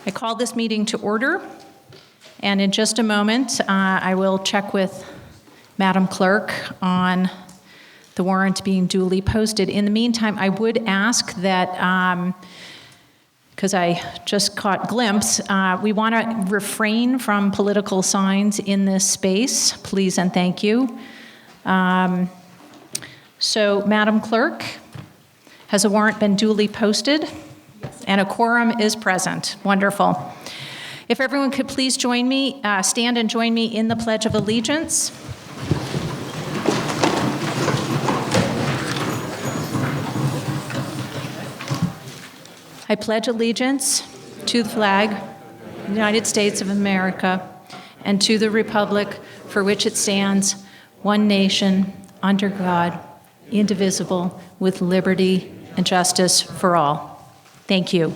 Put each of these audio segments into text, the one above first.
I call this meeting to order, and in just a moment, I will check with Madam Clerk on the warrant being duly posted. In the meantime, I would ask that, because I just caught glimpse, we want to refrain from political signs in this space, please and thank you. So, Madam Clerk, has a warrant been duly posted? Yes. And a quorum is present. Wonderful. If everyone could please join me, stand and join me in the Pledge of Allegiance. I pledge allegiance to the flag of the United States of America and to the republic for which it stands, one nation, under God, indivisible, with liberty and justice for all. Thank you.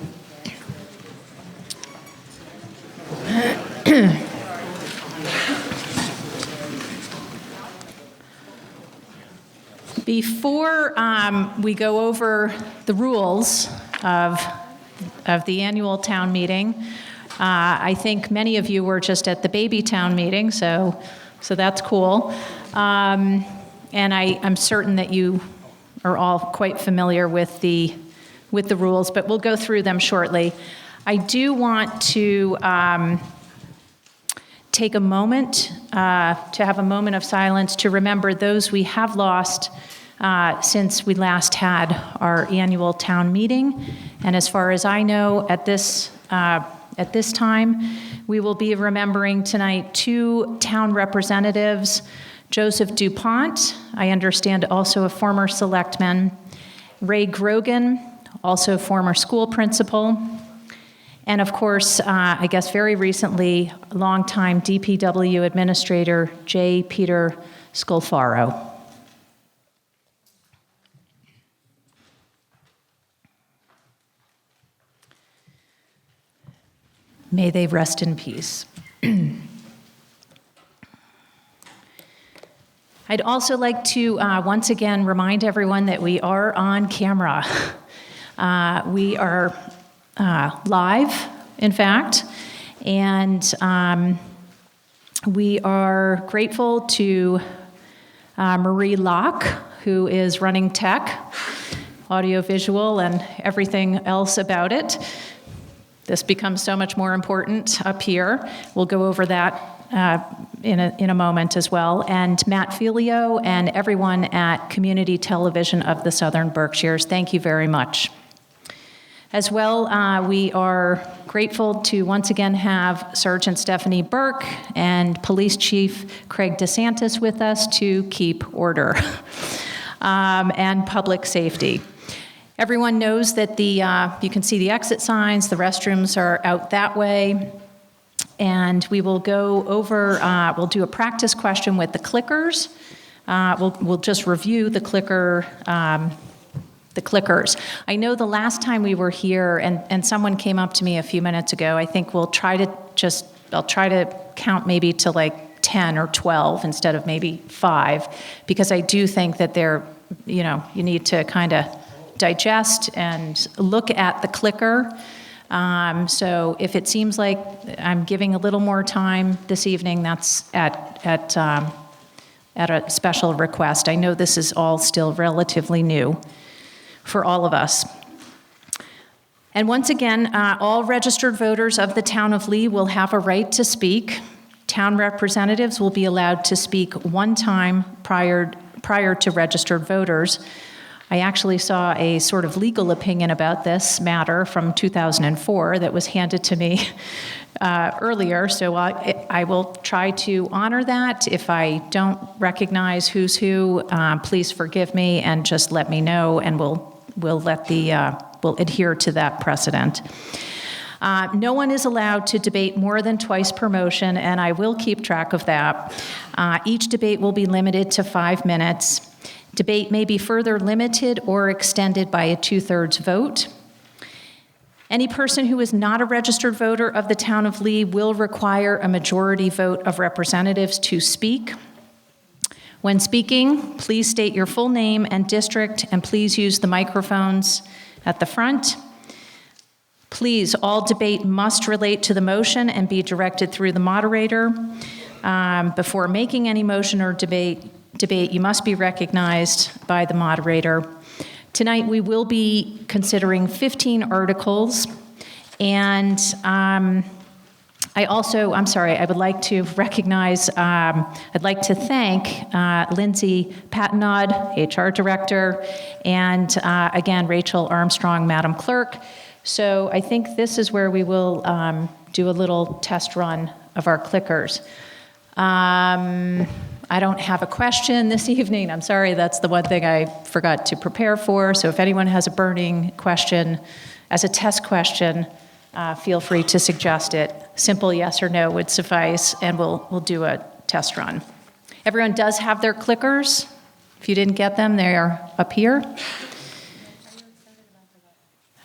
Before we go over the rules of the annual town meeting, I think many of you were just at the Babytown meeting, so that's cool. And I'm certain that you are all quite familiar with the rules, but we'll go through them shortly. I do want to take a moment to have a moment of silence to remember those we have lost since we last had our annual town meeting. And as far as I know, at this time, we will be remembering tonight 2 town representatives, Joseph DuPont, I understand also a former selectman, Ray Grogan, also former school principal, and of course, I guess very recently, longtime DPW administrator, J. Peter Scolfaro. May they rest in peace. I'd also like to once again remind everyone that we are on camera. We are live, in fact, and we are grateful to Marie Locke, who is running tech, audiovisual, and everything else about it. This becomes so much more important up here. We'll go over that in a moment as well. And Matt Filio and everyone at Community Television of the Southern Berkshires, thank you very much. As well, we are grateful to once again have Sergeant Stephanie Burke and Police Chief Craig DeSantis with us to keep order and public safety. Everyone knows that you can see the exit signs, the restrooms are out that way. And we will go over, we'll do a practice question with the clickers. We'll just review the clickers. I know the last time we were here, and someone came up to me a few minutes ago, I think I'll try to count maybe to like 10 or 12 instead of maybe 5, because I do think that you need to kind of digest and look at the clicker. So if it seems like I'm giving a little more time this evening, that's at a special request. I know this is all still relatively new for all of us. And once again, all registered voters of the town of Lee will have a right to speak. Town representatives will be allowed to speak one time prior to registered voters. I actually saw a sort of legal opinion about this matter from 2004 that was handed to me earlier, so I will try to honor that. If I don't recognize who's who, please forgive me and just let me know, and we'll adhere to that precedent. No one is allowed to debate more than twice per motion, and I will keep track of that. Each debate will be limited to 5 minutes. Debate may be further limited or extended by a 2/3 vote. Any person who is not a registered voter of the town of Lee will require a majority vote of representatives to speak. When speaking, please state your full name and district, and please use the microphones at the front. Please, all debate must relate to the motion and be directed through the moderator. Before making any motion or debate, you must be recognized by the moderator. Tonight, we will be considering 15 articles, and I would like to recognize, I'd like to thank Lindsay Patenaude, HR Director, and again, Rachel Armstrong, Madam Clerk. So I think this is where we will do a little test run of our clickers. I don't have a question this evening. I'm sorry, that's the one thing I forgot to prepare for. So if anyone has a burning question as a test question, feel free to suggest it. Simple yes or no would suffice, and we'll do a test run. Everyone does have their clickers. If you didn't get them, they are up here.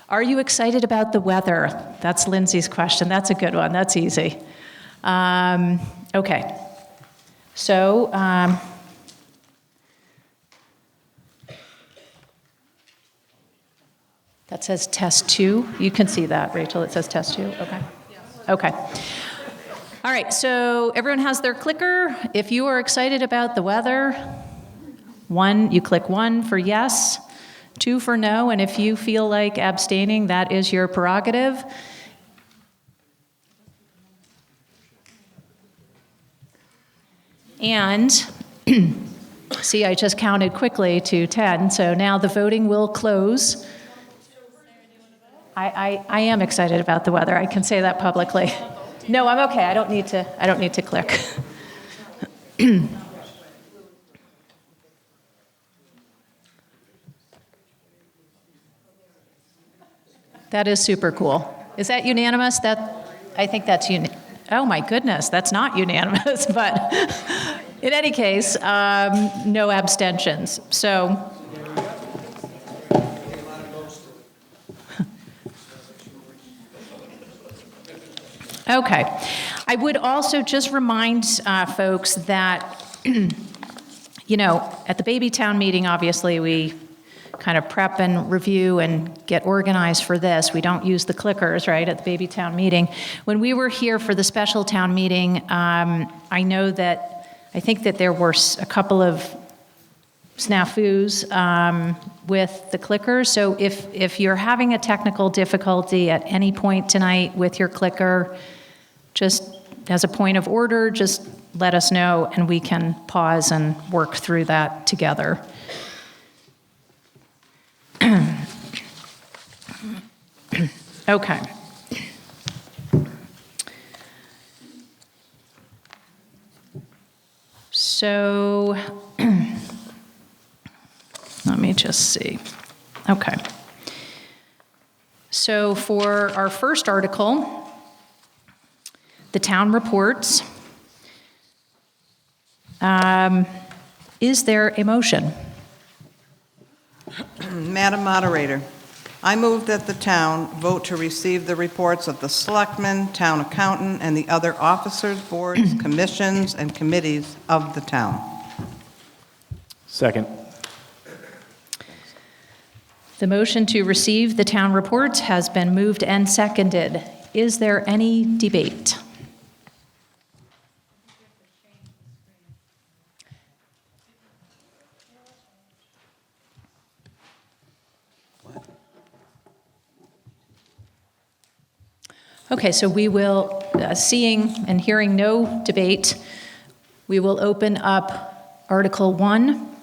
Are you excited about the weather? That's Lindsay's question. That's a good one. That's easy. Okay. So, that says test 2. You can see that, Rachel. It says test 2. Okay. Okay. All right. So everyone has their clicker. If you are excited about the weather, 1, you click 1 for yes, 2 for no, and if you feel like abstaining, that is your prerogative. And see, I just counted quickly to 10, so now the voting will close. I am excited about the weather. I can say that publicly. No, I'm okay. I don't need to click. That is super cool. Is that unanimous? I think that's unanimous. Oh my goodness, that's not unanimous, but in any case, no abstentions. So, okay. I would also just remind folks that, you know, at the Babytown meeting, obviously, we kind of prep and review and get organized for this. We don't use the clickers, right, at the Babytown meeting. When we were here for the special town meeting, I think that there were a couple of snafus with the clickers. So if you're having a technical difficulty at any point tonight with your clicker, just as a point of order, just let us know and we can pause and work through that together. Okay. So, let me just see. Okay. So for our first article, the town reports, is there a motion? Madam Moderator, I move that the town vote to receive the reports of the selectmen, town accountant, and the other officers, boards, commissions, and committees of the town. Second. The motion to receive the town reports has been moved and seconded. Is there any debate? Okay, so we will, seeing and hearing no debate, we will open up Article 1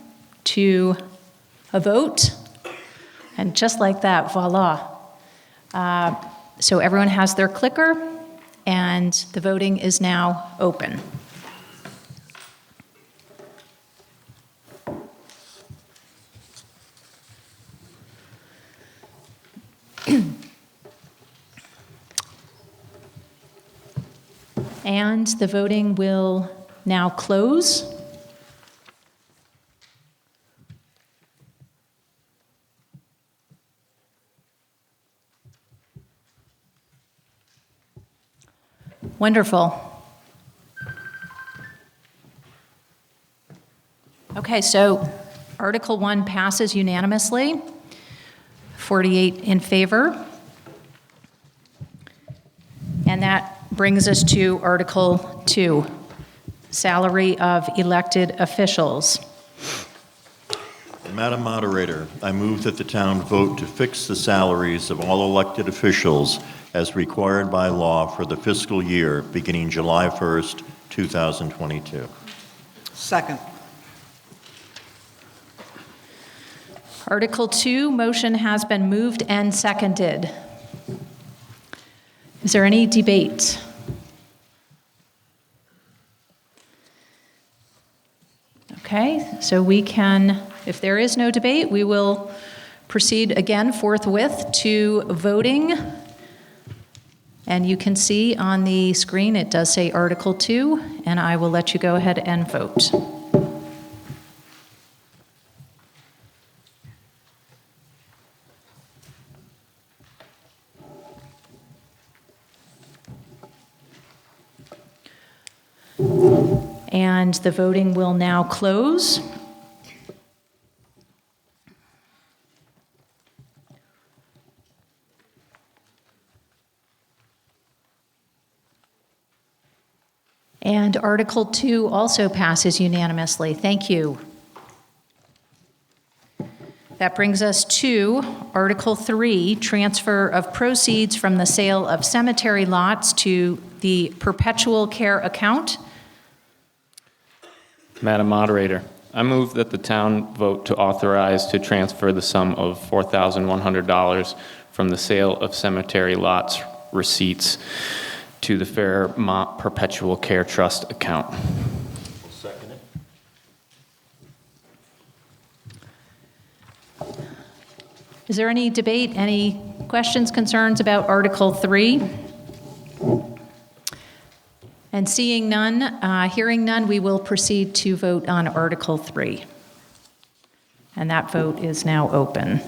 to a vote. And just like that, voila. So everyone has their clicker, and the voting is now open. And the voting will now close. Wonderful. Okay, so Article 1 passes unanimously, 48 in favor. And that brings us to Article 2, salary of elected officials. Madam Moderator, I move that the town vote to fix the salaries of all elected officials as required by law for the fiscal year beginning July 1st, 2022. Second. Article 2, motion has been moved and seconded. Is there any debate? Okay, so we can, if there is no debate, we will proceed again forthwith to voting. And you can see on the screen, it does say Article 2, and I will let you go ahead and vote. And the voting will now close. And Article 2 also passes unanimously. Thank you. That brings us to Article 3, transfer of proceeds from the sale of cemetery lots to the Perpetual Care account. Madam Moderator, I move that the town vote to authorize to transfer the sum of $4,100 from the sale of cemetery lots receipts to the Fairmont Perpetual Care Trust account. Second it. Is there any debate, any questions, concerns about Article 3? And seeing none, hearing none, we will proceed to vote on Article 3. And that vote is now open.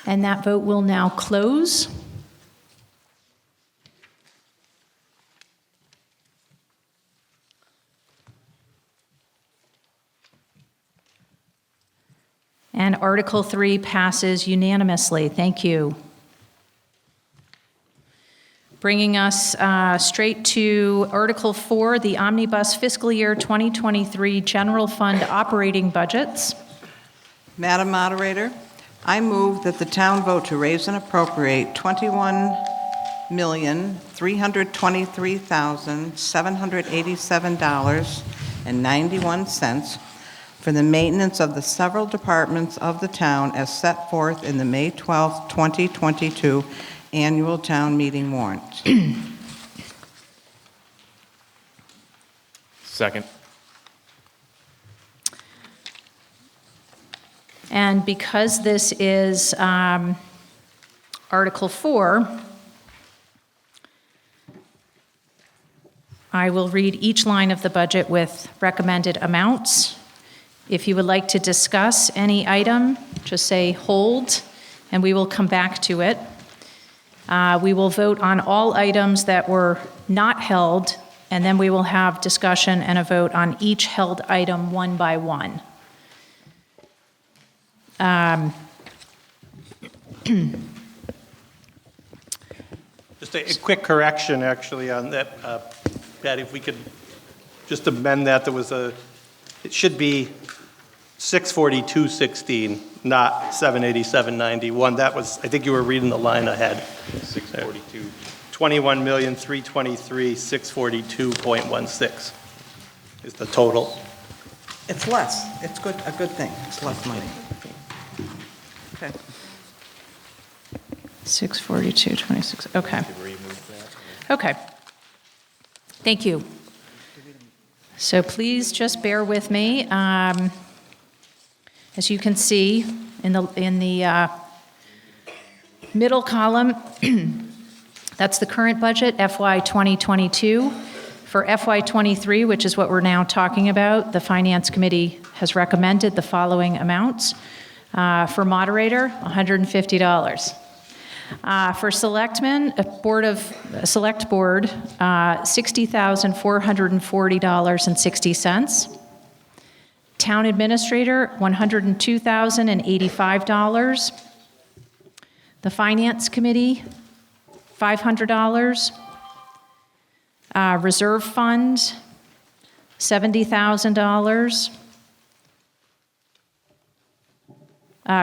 And that vote will now close. And Article 3 passes unanimously. Thank you. Bringing us straight to Article 4, the Omnibus Fiscal Year 2023 General Fund Operating Budgets. Madam Moderator, I move that the town vote to raise and appropriate $21,323,787.91 for the maintenance of the several departments of the town as set forth in the May 12, 2022 annual town meeting warrant. Second. And because this is Article 4, I will read each line of the budget with recommended amounts. If you would like to discuss any item, just say hold, and we will come back to it. We will vote on all items that were not held, and then we will have discussion and a vote on each held item one by one. Just a quick correction, actually, on that, Patty, if we could just amend that, it should be 642.16, not 787.91. That was, I think you were reading the line ahead. 642. 21,323,642.16 is the total. It's less. It's good, a good thing. It's less money. Okay. 642.26, okay. Okay. Thank you. So please just bear with me. As you can see in the middle column, that's the current budget, FY 2022. For FY 23, which is what we're now talking about, the Finance Committee has recommended the following amounts. For moderator, $150. For selectmen, select board, $60,440.60. Town administrator, $102,085. The finance committee, $500. Reserve fund, $70,000.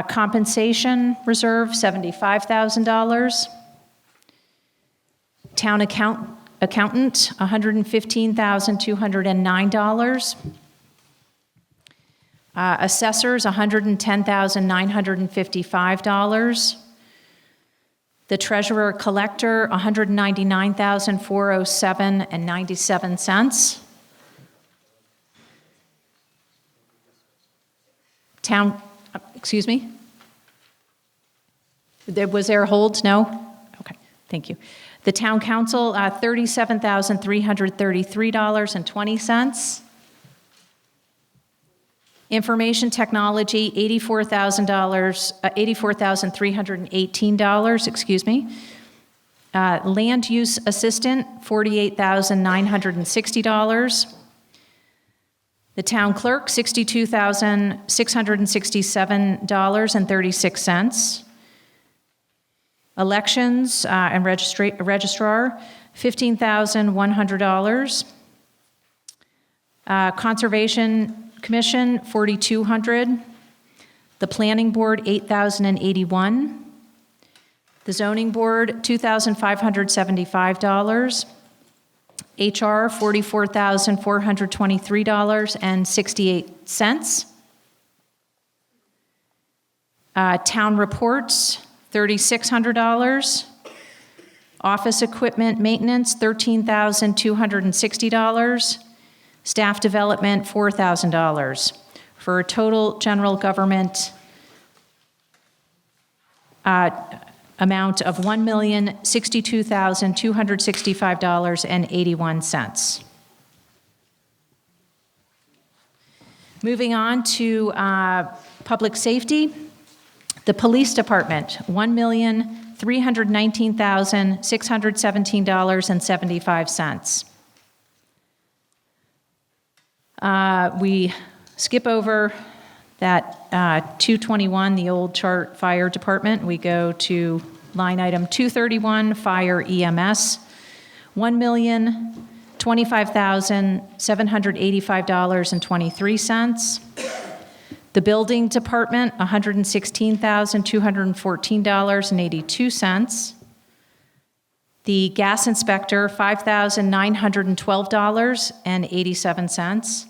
Compensation reserve, $75,000. Town accountant, $115,209. Assessors, $110,955. The treasurer collector, $199,407.97. Town, excuse me? Was there a hold? No? Okay, thank you. The town council, $37,333.20. Information technology, $84,318, excuse me. Land use assistant, $48,960. The town clerk, $62,667.36. Elections and registrar, $15,100. Conservation Commission, $4,200. The Planning Board, $8,081. The Zoning Board, $2,575. HR, $44,423.68. Town reports, $3,600. Office equipment maintenance, $13,260. Staff development, $4,000, for a total general government amount of $1,062,265.81. Moving on to public safety, the police department, $1,319,617.75. We skip over that 221, the old chart, fire department. We go to line item 231, fire EMS, $1,025,785.23. The building department, $116,214.82. The gas inspector, $5,912.87.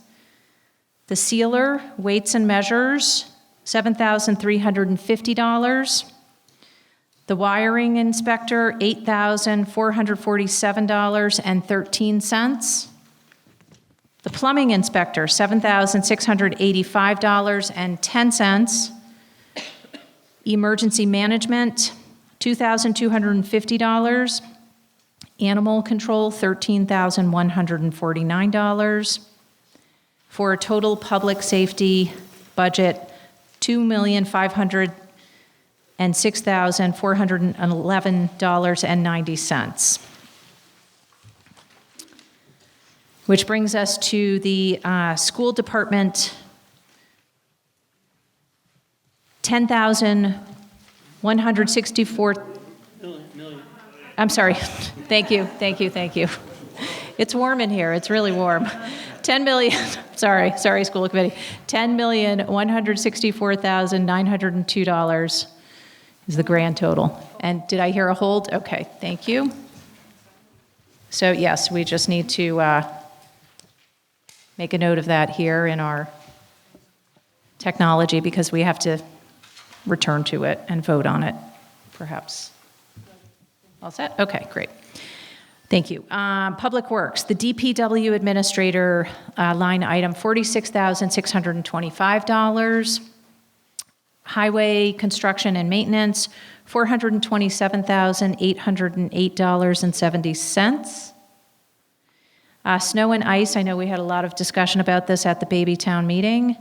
The sealer, weights and measures, $7,350. The wiring inspector, $8,447.13. The plumbing inspector, $7,685.10. Emergency management, $2,250. Animal control, $13,149. For a total public safety budget, $2,506,411.90. Which brings us to the school department, $10,164. I'm sorry. Thank you. It's warm in here. It's really warm. 10 million. Sorry, school committee. $10,164,902 is the grand total. And did I hear a hold? Okay, thank you. So yes, we just need to make a note of that here in our technology because we have to return to it and vote on it, perhaps. All set? Okay, great. Thank you. Public Works, the DPW administrator line item, $46,625. Highway construction and maintenance, $427,808.70. Snow and ice, I know we had a lot of discussion about this at the Babytown meeting,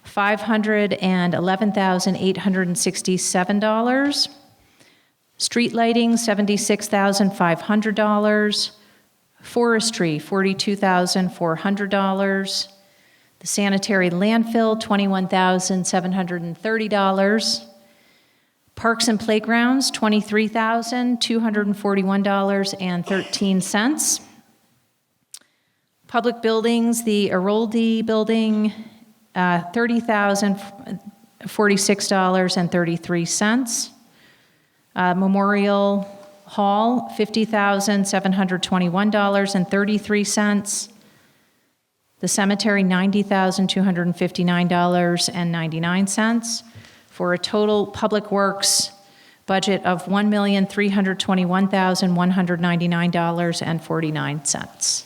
$511,867. Street lighting, $76,500. Forestry, $42,400. The sanitary landfill, $21,730. Parks and playgrounds, $23,241.13. Public buildings, the Aroldi building, $30,046.33. Memorial Hall, $50,721.33. The cemetery, $90,259.99, for a total public works budget of $1,321,199.49.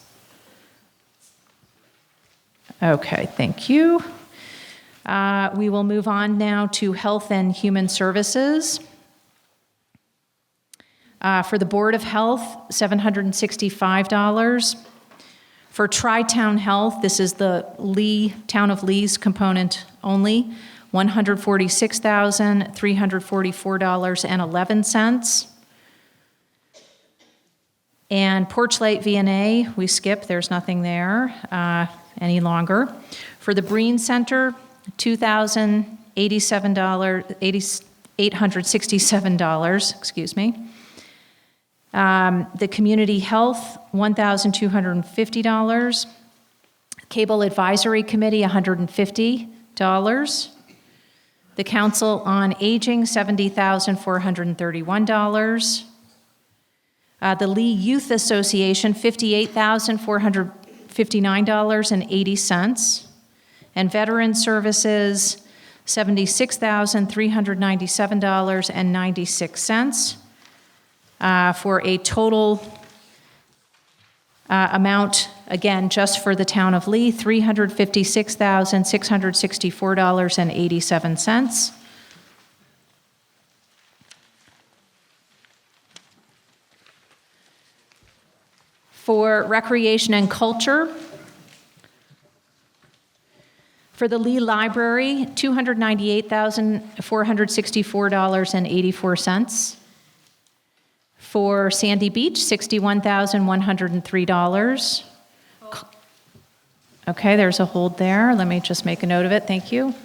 Okay, thank you. We will move on now to Health and Human Services. For the Board of Health, $765. For Tri-Town Health, this is the Town of Lee's component only, $146,344.11. And Porchlight VNA, we skip, there's nothing there any longer. For the Breen Center, $867, excuse me. The Community Health, $1,250. Cable Advisory Committee, $150. The Council on Aging, $70,431. The Lee Youth Association, $58,459.80. And Veteran Services, $76,397.96. For a total amount, again, just for the town of Lee, $356,664.87. For recreation and culture, for the Lee Library, $298,464.84. For Sandy Beach, $61,103. Okay, there's a hold there. Let me just make a note of it. Thank you.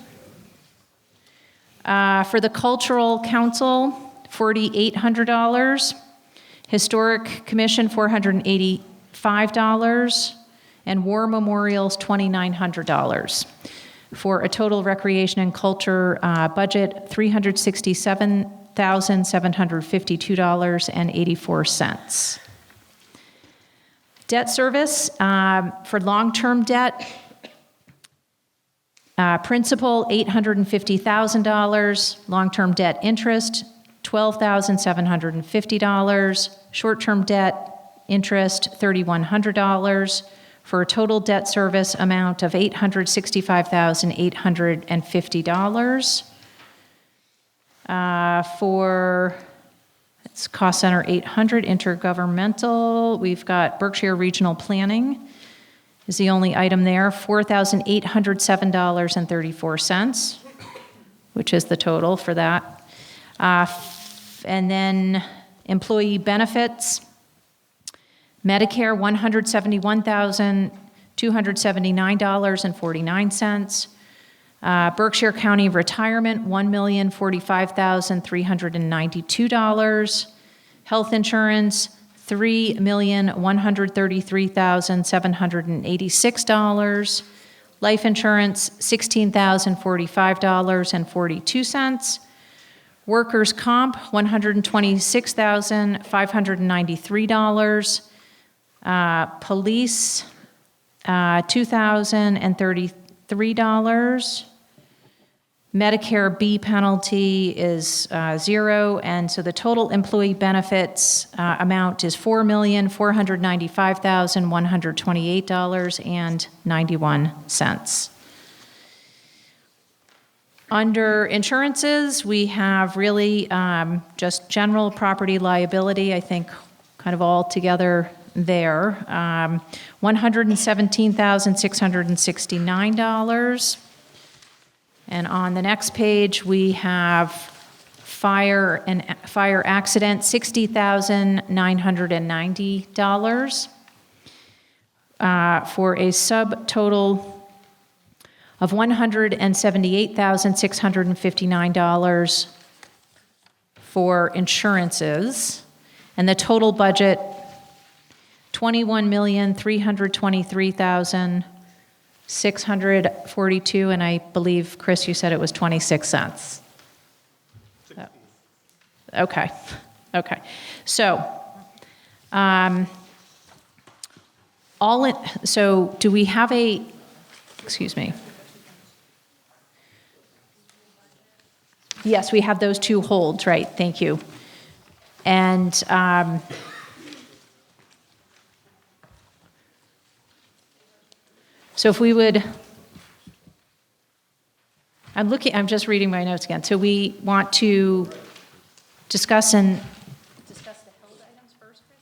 For the Cultural Council, $4,800. Historic Commission, $485. And War Memorials, $2,900. For a total recreation and culture budget, $367,752.84. Debt service for long-term debt, principal $850,000, long-term debt interest $12,750, short-term debt interest $3,100, for a total debt service amount of $865,850. For it's cost center 800, intergovernmental, we've got Berkshire Regional Planning is the only item there, $4,807.34, which is the total for that. And then employee benefits, Medicare, $171,279.49. Berkshire County Retirement, $1,045,392. Health insurance, $3,133,786. Life insurance, $16,045.42. Workers' comp, $126,593. Police, $2,033. Medicare B penalty is zero, and so the total employee benefits amount is $4,495,128.91. Under insurances, we have really just general property liability, I think kind of all together there, $117,669. And on the next page, we have fire accident, $60,990, for a subtotal of $178,659 for insurances, and the total budget, $21,323,642, and I believe, Chris, you said it was 26 cents. Okay, okay. So, so do we have excuse me. Yes, we have those two holds, right, thank you. And so if we would, I'm just reading my notes again. So we want to discuss the held items first, Chris?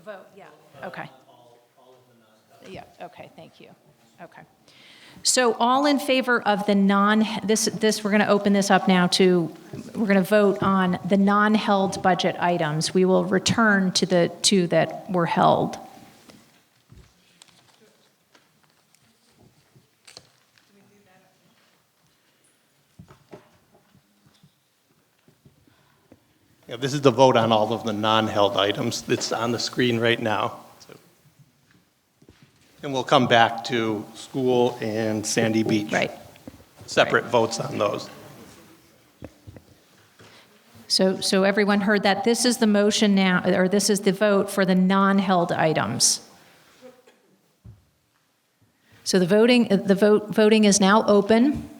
Vote, yeah, okay. Yeah, okay, thank you. Okay. So all in favor of the we're going to open this up now we're going to vote on the non-held budget items. We will return to the two that were held. Yeah, this is the vote on all of the non-held items that's on the screen right now. And we'll come back to school and Sandy Beach. Right. Separate votes on those. So everyone heard that. This is the motion now, or this is the vote for the non-held items. So the voting is now open.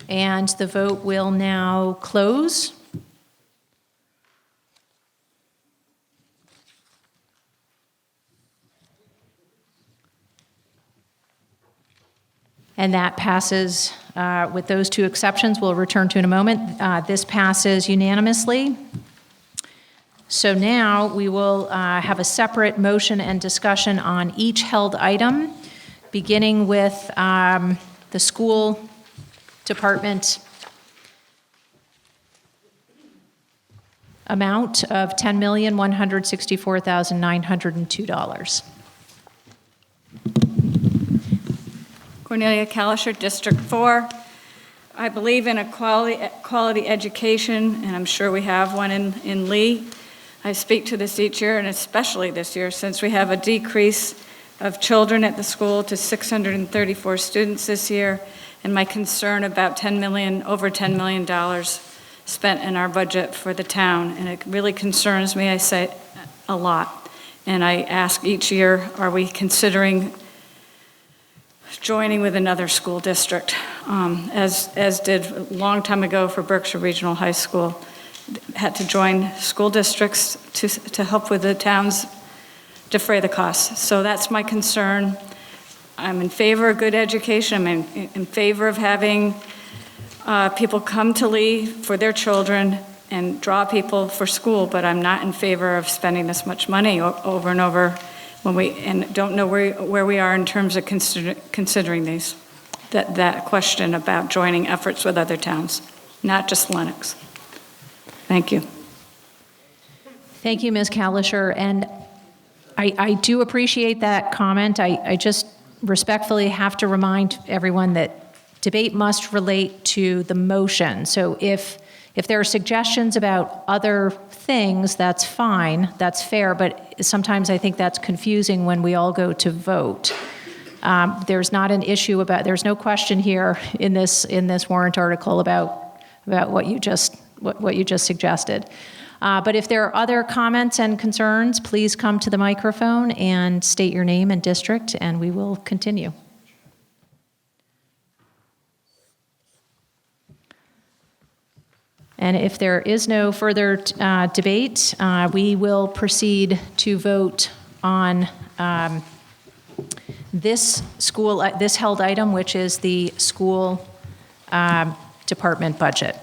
And the vote will now close. And that passes with those two exceptions we'll return to in a moment. This passes unanimously. So now we will have a separate motion and discussion on each held item, beginning with the school department amount of $10,164,902. Cornelia Kalischer, District 4. I believe in a quality education, and I'm sure we have one in Lee. I speak to this each year, and especially this year, since we have a decrease of children at the school to 634 students this year, and my concern about over $10 million spent in our budget for the town, and it really concerns me. I say a lot, and I ask each year, are we considering joining with another school district, as did a long time ago for Berkshire Regional High School, had to join school districts to help with the towns defray the costs. So that's my concern. I'm in favor of good education. I'm in favor of having people come to Lee for their children and draw people for school, but I'm not in favor of spending this much money over and over and don't know where we are in terms of considering that question about joining efforts with other towns, not just Lenox. Thank you. Thank you, Ms. Kalischer. And I do appreciate that comment. I just respectfully have to remind everyone that debate must relate to the motion. So if there are suggestions about other things, that's fine, that's fair, but sometimes I think that's confusing when we all go to vote. There's not an issue there's no question here in this warrant article about what you just suggested. But if there are other comments and concerns, please come to the microphone and state your name and district, and we will continue. And if there is no further debate, we will proceed to vote on this held item, which is the school department budget.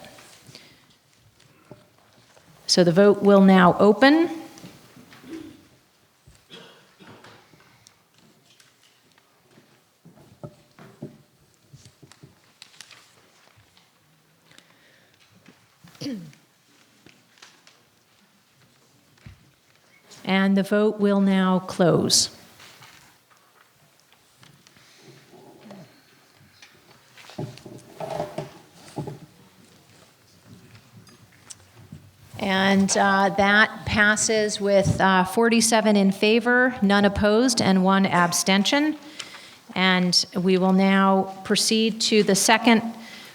So the vote will now open. And the vote will now close. And that passes with 47 in favor, none opposed, and 1 abstention. And we will now proceed to the second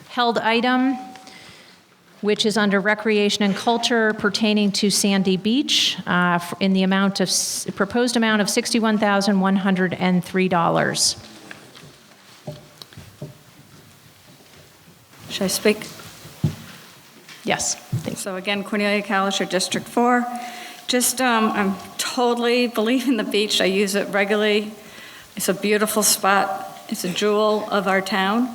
held item, which is under Recreation and Culture pertaining to Sandy Beach in the amount of, proposed amount of $61,103. Should I speak? Yes, thank you. So again, Cornelia Kalischer, District 4. Just, I'm totally believe in the beach. I use it regularly. It's a beautiful spot. It's a jewel of our town.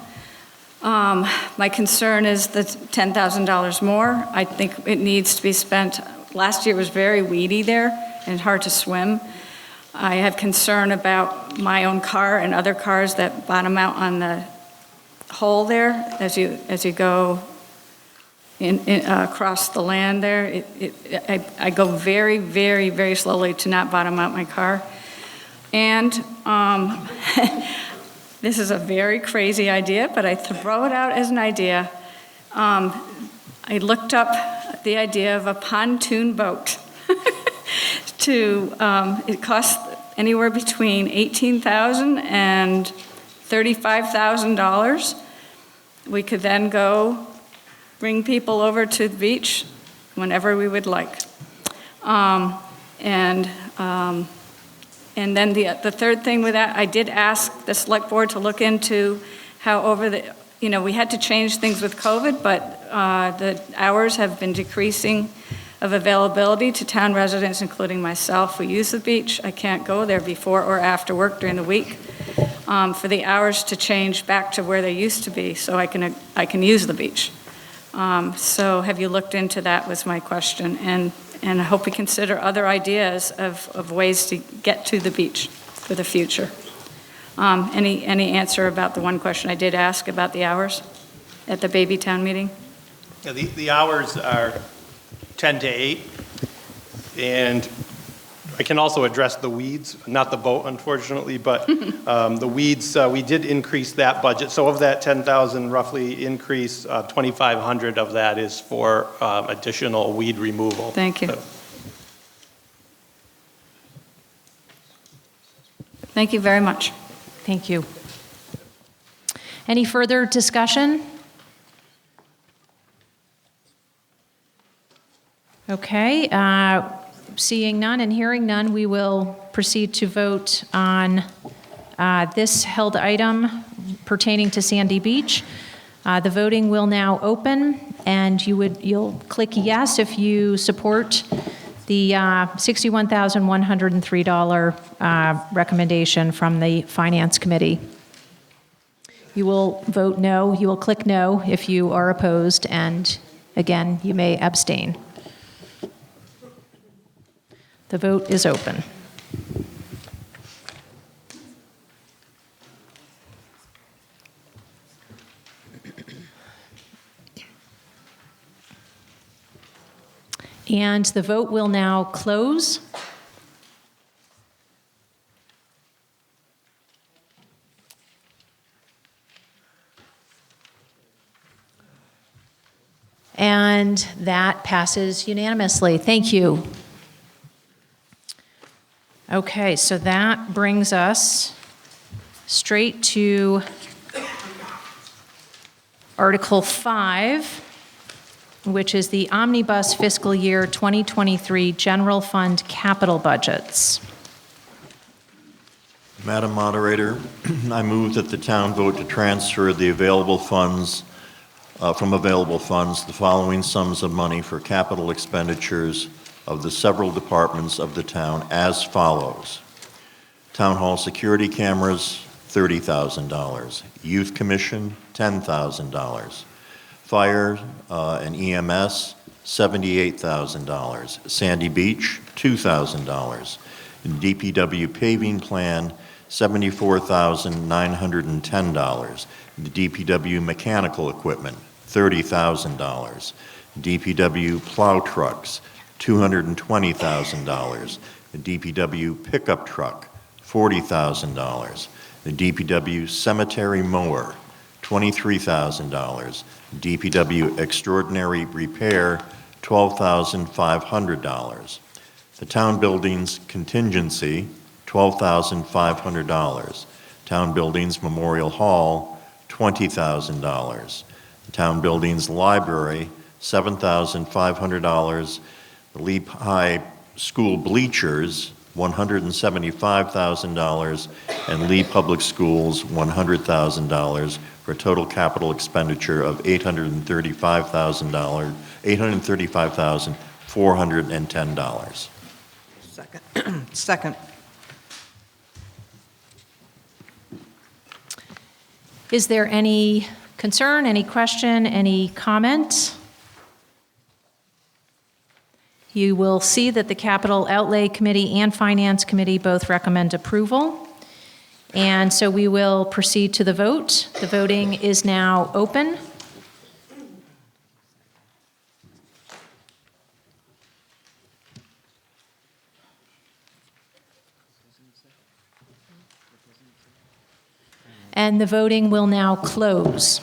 My concern is the $10,000 more. I think it needs to be spent. Last year was very weedy there and hard to swim. I have concern about my own car and other cars that bottom out on the hole there as you go across the land there. I go very, very, very slowly to not bottom out my car. And this is a very crazy idea, but I throw it out as an idea. I looked up the idea of a pontoon boat. It costs anywhere between $18,000 and $35,000. We could then go bring people over to the beach whenever we would like. And then the third thing with that, I did ask the select board to look into how we had to change things with COVID, but the hours have been decreasing of availability to town residents, including myself, who use the beach. I can't go there before or after work during the week for the hours to change back to where they used to be so I can use the beach. So have you looked into that was my question. And I hope we consider other ideas of ways to get to the beach for the future. Any answer about the one question I did ask about the hours at the Babytown meeting? Yeah, the hours are 10 to 8, and I can also address the weeds, not the boat, unfortunately, but the weeds, we did increase that budget. So of that 10,000 roughly increase, 2,500 of that is for additional weed removal. Thank you. Thank you very much. Thank you. Any further discussion? Okay, seeing none and hearing none, we will proceed to vote on this held item pertaining to Sandy Beach. The voting will now open, and you'll click yes if you support the $61,103 recommendation from the Finance Committee. You will vote no. You will click no if you are opposed, and again, you may abstain. The vote is open. And the vote will now close. And that passes unanimously. Thank you. Okay, so that brings us straight to Article 5, which is the Omnibus Fiscal Year 2023 General Fund Capital Budgets. Madam Moderator, I move that the town vote to transfer the available funds, from available funds, the following sums of money for capital expenditures of the several departments of the town as follows. Town Hall security cameras, $30,000. Youth Commission, $10,000. Fire and EMS, $78,000. Sandy Beach, $2,000. DPW paving plan, $74,910. The DPW mechanical equipment, $30,000. DPW plow trucks, $220,000. The DPW pickup truck, $40,000. The DPW cemetery mower, $23,000. DPW extraordinary repair, $12,500. The town buildings contingency, $12,500. Town buildings memorial hall, $20,000. The town buildings library, $7,500. The Leap High School bleachers, $175,000, and Lee Public Schools, $100,000, for a total capital expenditure of $835,410. Second. Second. Is there any concern, any question, any comment? You will see that the Capital Outlay Committee and Finance Committee both recommend approval. And so we will proceed to the vote. The voting is now open. And the voting will now close.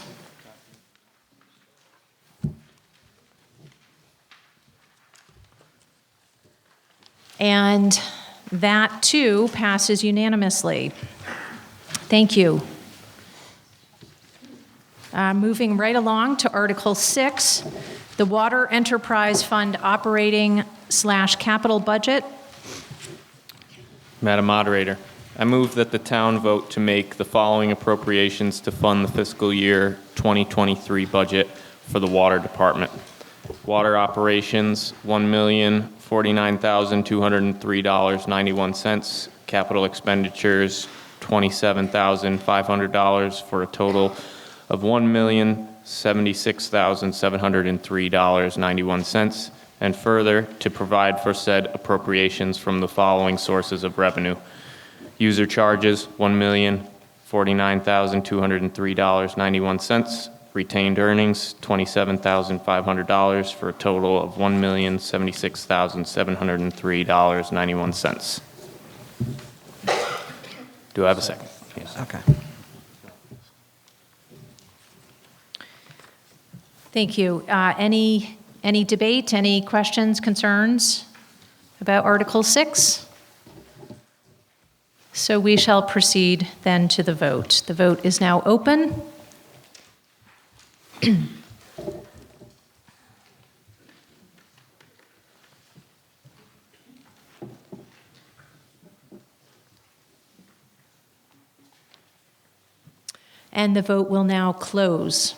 And that, too, passes unanimously. Thank you. Moving right along to Article 6, the Water Enterprise Fund operating/capital budget. Madam Moderator, I move that the town vote to make the following appropriations to fund the fiscal year 2023 budget for the Water Department. Water operations, $1,049,203.91. Capital expenditures, $27,500 for a total of $1,076,703.91. And further, to provide for said appropriations from the following sources of revenue. User charges, $1,049,203.91. Retained earnings, $27,500 for a total of $1,076,703.91. Do I have a second? Yes. Okay. Thank you. Any debate, any questions, concerns about Article 6? So we shall proceed then to the vote. The vote is now open. And the vote will now close.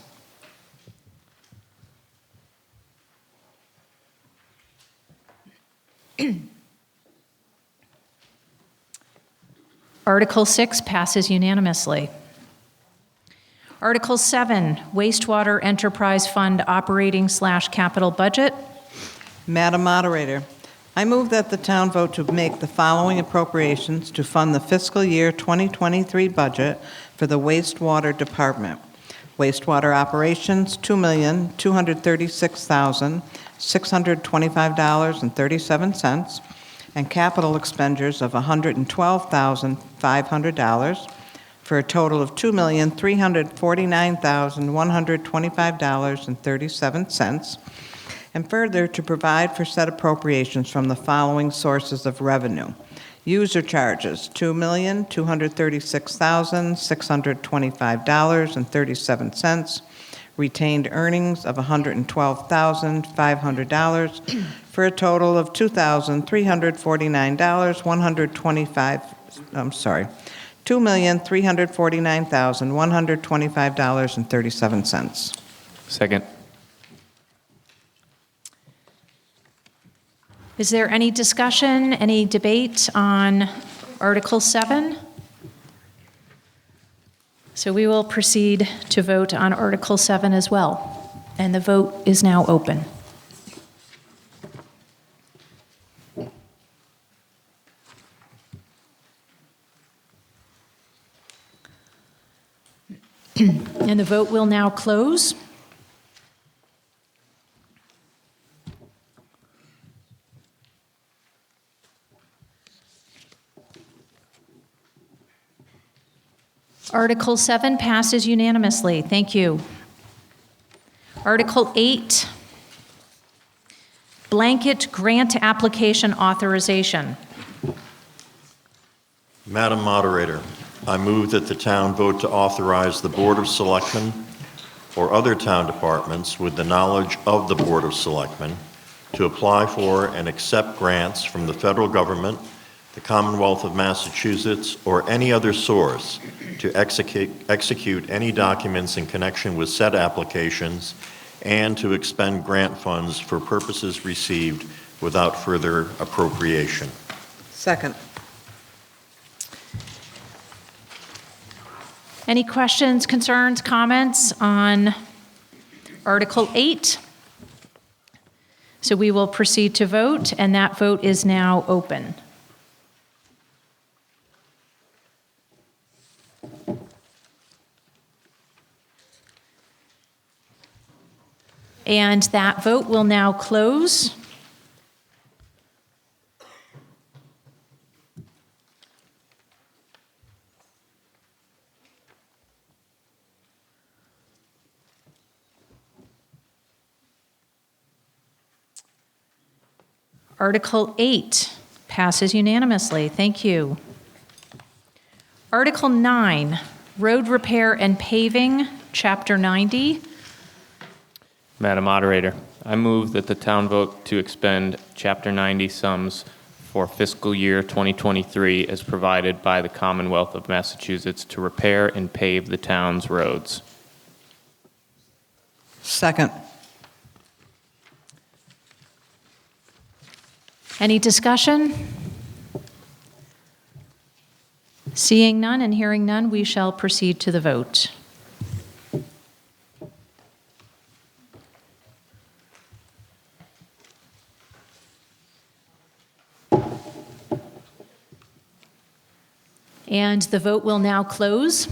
Article 6 passes unanimously. Article 7, Wastewater Enterprise Fund operating/capital budget. Madam Moderator, I move that the town vote to make the following appropriations to fund the fiscal year 2023 budget for the wastewater department. Wastewater operations, $2,236,625.37, and capital expenditures of $112,500 for a total of $2,349,125.37. And further, to provide for said appropriations from the following sources of revenue. User charges, $2,236,625.37. Retained earnings of $112,500 for a total of $2,349,137. Second. Is there any discussion, any debate on Article 7? So we will proceed to vote on Article 7 as well. And the vote is now open. And the vote will now close. Article 7 passes unanimously. Thank you. Article 8, blanket grant application authorization. Madam Moderator, I move that the town vote to authorize the Board of Selectmen or other town departments with the knowledge of the Board of Selectmen to apply for and accept grants from the federal government, the Commonwealth of Massachusetts, or any other source to execute any documents in connection with said applications and to expend grant funds for purposes received without further appropriation. Second. Any questions, concerns, comments on Article 8? So we will proceed to vote, and that vote is now open. And that vote will now close. Article 8 passes unanimously. Thank you. Article 9, road repair and paving, Chapter 90. Madam Moderator, I move that the town vote to expend Chapter 90 sums for fiscal year 2023 as provided by the Commonwealth of Massachusetts to repair and pave the town's roads. Second. Any discussion? Seeing none and hearing none, we shall proceed to the vote. And the vote will now close.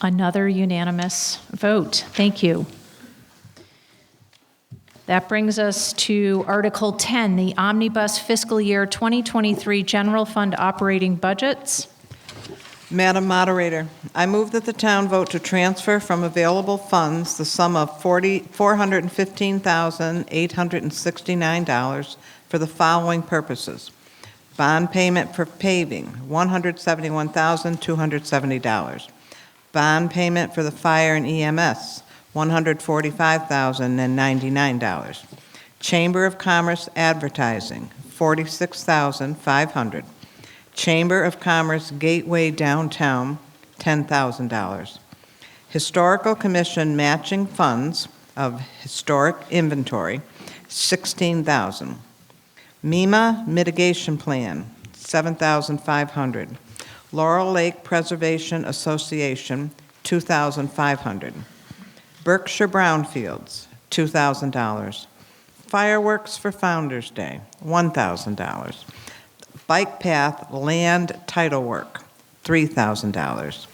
Another unanimous vote. Thank you. That brings us to Article 10, the Omnibus Fiscal Year 2023 General Fund Operating Budgets. Madam Moderator, I move that the town vote to transfer from available funds the sum of $415,869 for the following purposes. Bond payment for paving, $171,270. Bond payment for the fire and EMS, $145,099. Chamber of Commerce advertising, $46,500. Chamber of Commerce Gateway Downtown, $10,000. Historical Commission matching funds of historic inventory, $16,000. MEMA mitigation plan, $7,500. Laurel Lake Preservation Association, $2,500. Berkshire Brownfields, $2,000. Fireworks for Founders Day, $1,000. Bike path land title work, $3,000.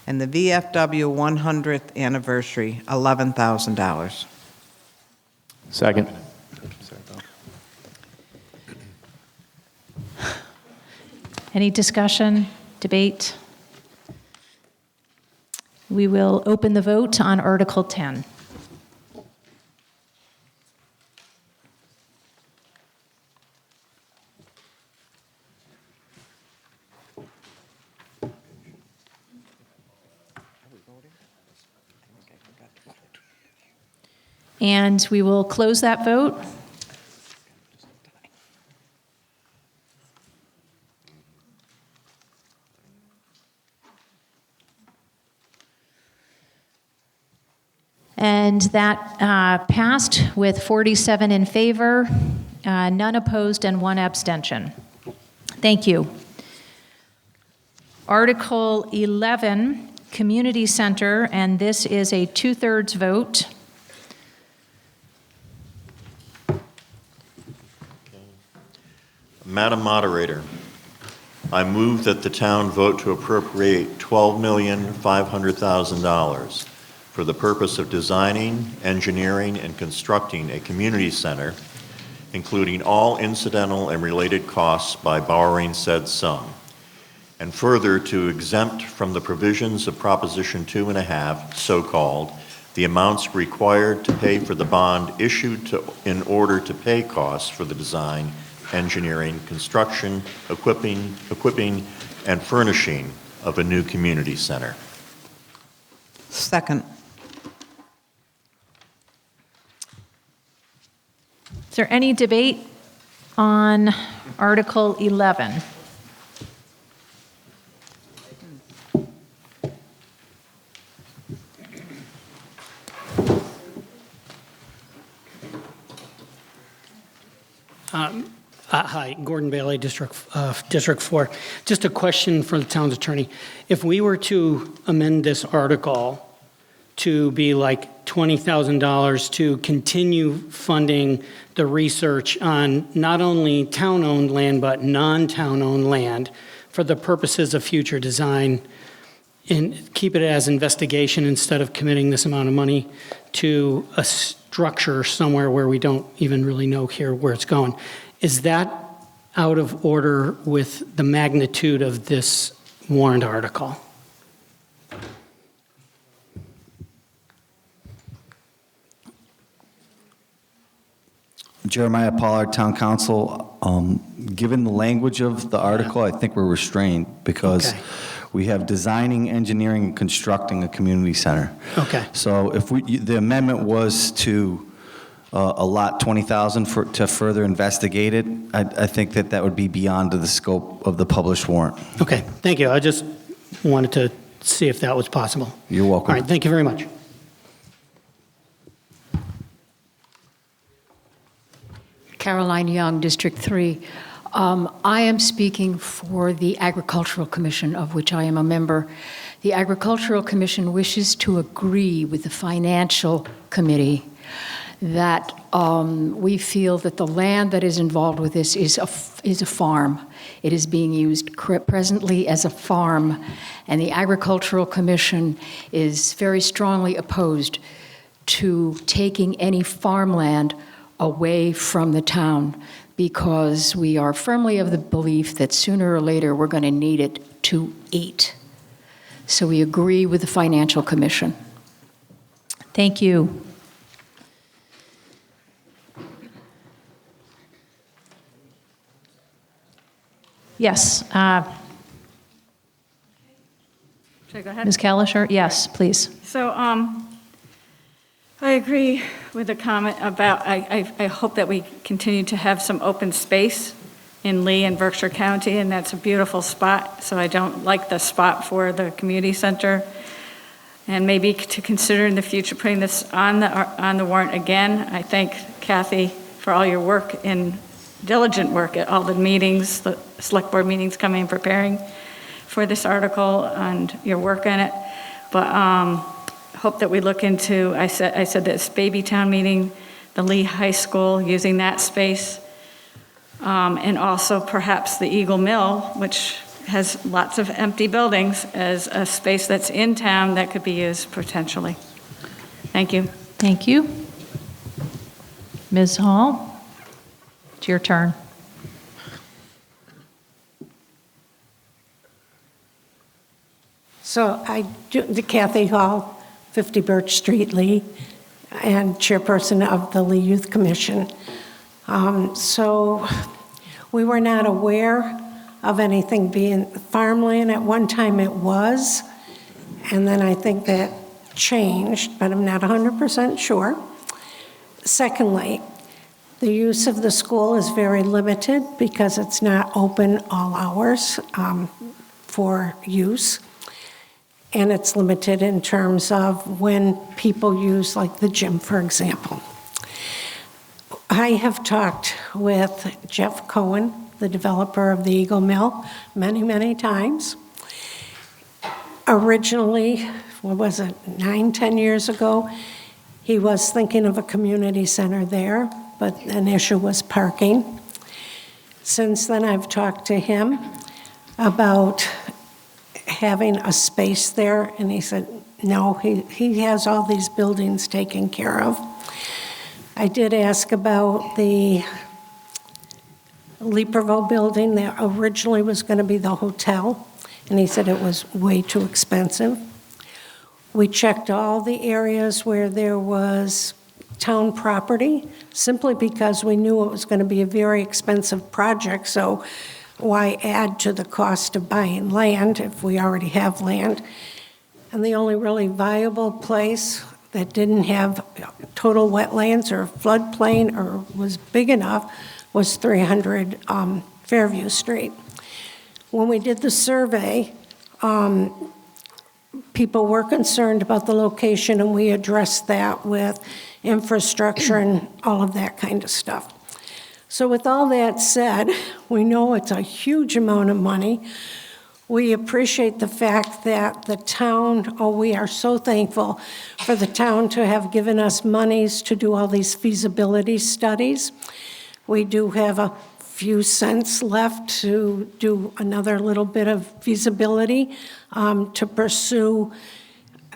And the VFW 100th anniversary, $11,000. Second. Any discussion, debate? We will open the vote on Article 10. And we will close that vote. And that passed with 47 in favor, none opposed, and 1 abstention. Thank you. Article 11, Community Center, and this is a 2/3 vote. Madam Moderator, I move that the town vote to appropriate $12,500,000 for the purpose of designing, engineering, and constructing a community center, including all incidental and related costs by borrowing said sum, and further to exempt from the provisions of Proposition 2.5, so-called, the amounts required to pay for the bond issued in order to pay costs for the design, engineering, construction, equipping, and furnishing of a new community center. Second. Is there any debate on Article 11? Hi, Gordon Bailey, District 4. Just a question for the town's attorney. If we were to amend this article to be like $20,000 to continue funding the research on not only town-owned land, but non-town-owned land for the purposes of future design, and keep it as investigation instead of committing this amount of money to a structure somewhere where we don't even really know here where it's going. Is that out of order with the magnitude of this warrant article? Jeremiah Pollard, Town Council. Given the language of the article, I think we're restrained because Okay. we have designing, engineering, and constructing a community center. Okay. So if the amendment was to allot $20,000 to further investigate it, I think that would be beyond the scope of the published warrant. Okay, thank you. I just wanted to see if that was possible. You're welcome. All right, thank you very much. Caroline Young, District 3. I am speaking for the Agricultural Commission, of which I am a member. The Agricultural Commission wishes to agree with the Financial Committee that we feel that the land that is involved with this is a farm. It is being used presently as a farm, and the Agricultural Commission is very strongly opposed to taking any farmland away from the town, because we are firmly of the belief that sooner or later we're going to need it to eat. So we agree with the Financial Commission. Thank you. Yes. Should I go ahead? Ms. Kalischer? Yes, please. So I agree with the comment about, I hope that we continue to have some open space in Lee and Berkshire County, and that's a beautiful spot, so I don't like the spot for the community center. And maybe to consider in the future putting this on the warrant again. I thank Kathy for all your work and diligent work at all the meetings, the select board meetings, coming and preparing for this article and your work on it. But hope that we look into, I said this Babytown meeting, the Lee High School, using that space, and also perhaps the Eagle Mill, which has lots of empty buildings, as a space that's in town that could be used potentially. Thank you. Thank you. Ms. Hall, it's your turn. So the Kathy Hall, 50 Birch Street, Lee, and chairperson of the Lee Youth Commission. So we were not aware of anything being farmland. At one time it was, and then I think that changed, but I'm not 100% sure. Secondly, the use of the school is very limited because it's not open all hours for use. And it's limited in terms of when people use, like the gym, for example. I have talked with Jeff Cohen, the developer of the Eagle Mill, many, many times. Originally, what was it, 9-10 years ago, he was thinking of a community center there, but an issue was parking. Since then, I've talked to him about having a space there, and he said, no, he has all these buildings taken care of. I did ask about the Leaperville building that originally was going to be the hotel, and he said it was way too expensive. We checked all the areas where there was town property, simply because we knew it was going to be a very expensive project, so why add to the cost of buying land if we already have land? And the only really viable place that didn't have total wetlands or floodplain or was big enough was 300 Fairview Street. When we did the survey, people were concerned about the location, and we addressed that with infrastructure and all of that kind of stuff. So with all that said, we know it's a huge amount of money. We appreciate the fact that the town, we are so thankful for the town to have given us monies to do all these feasibility studies. We do have a few cents left to do another little bit of feasibility to pursue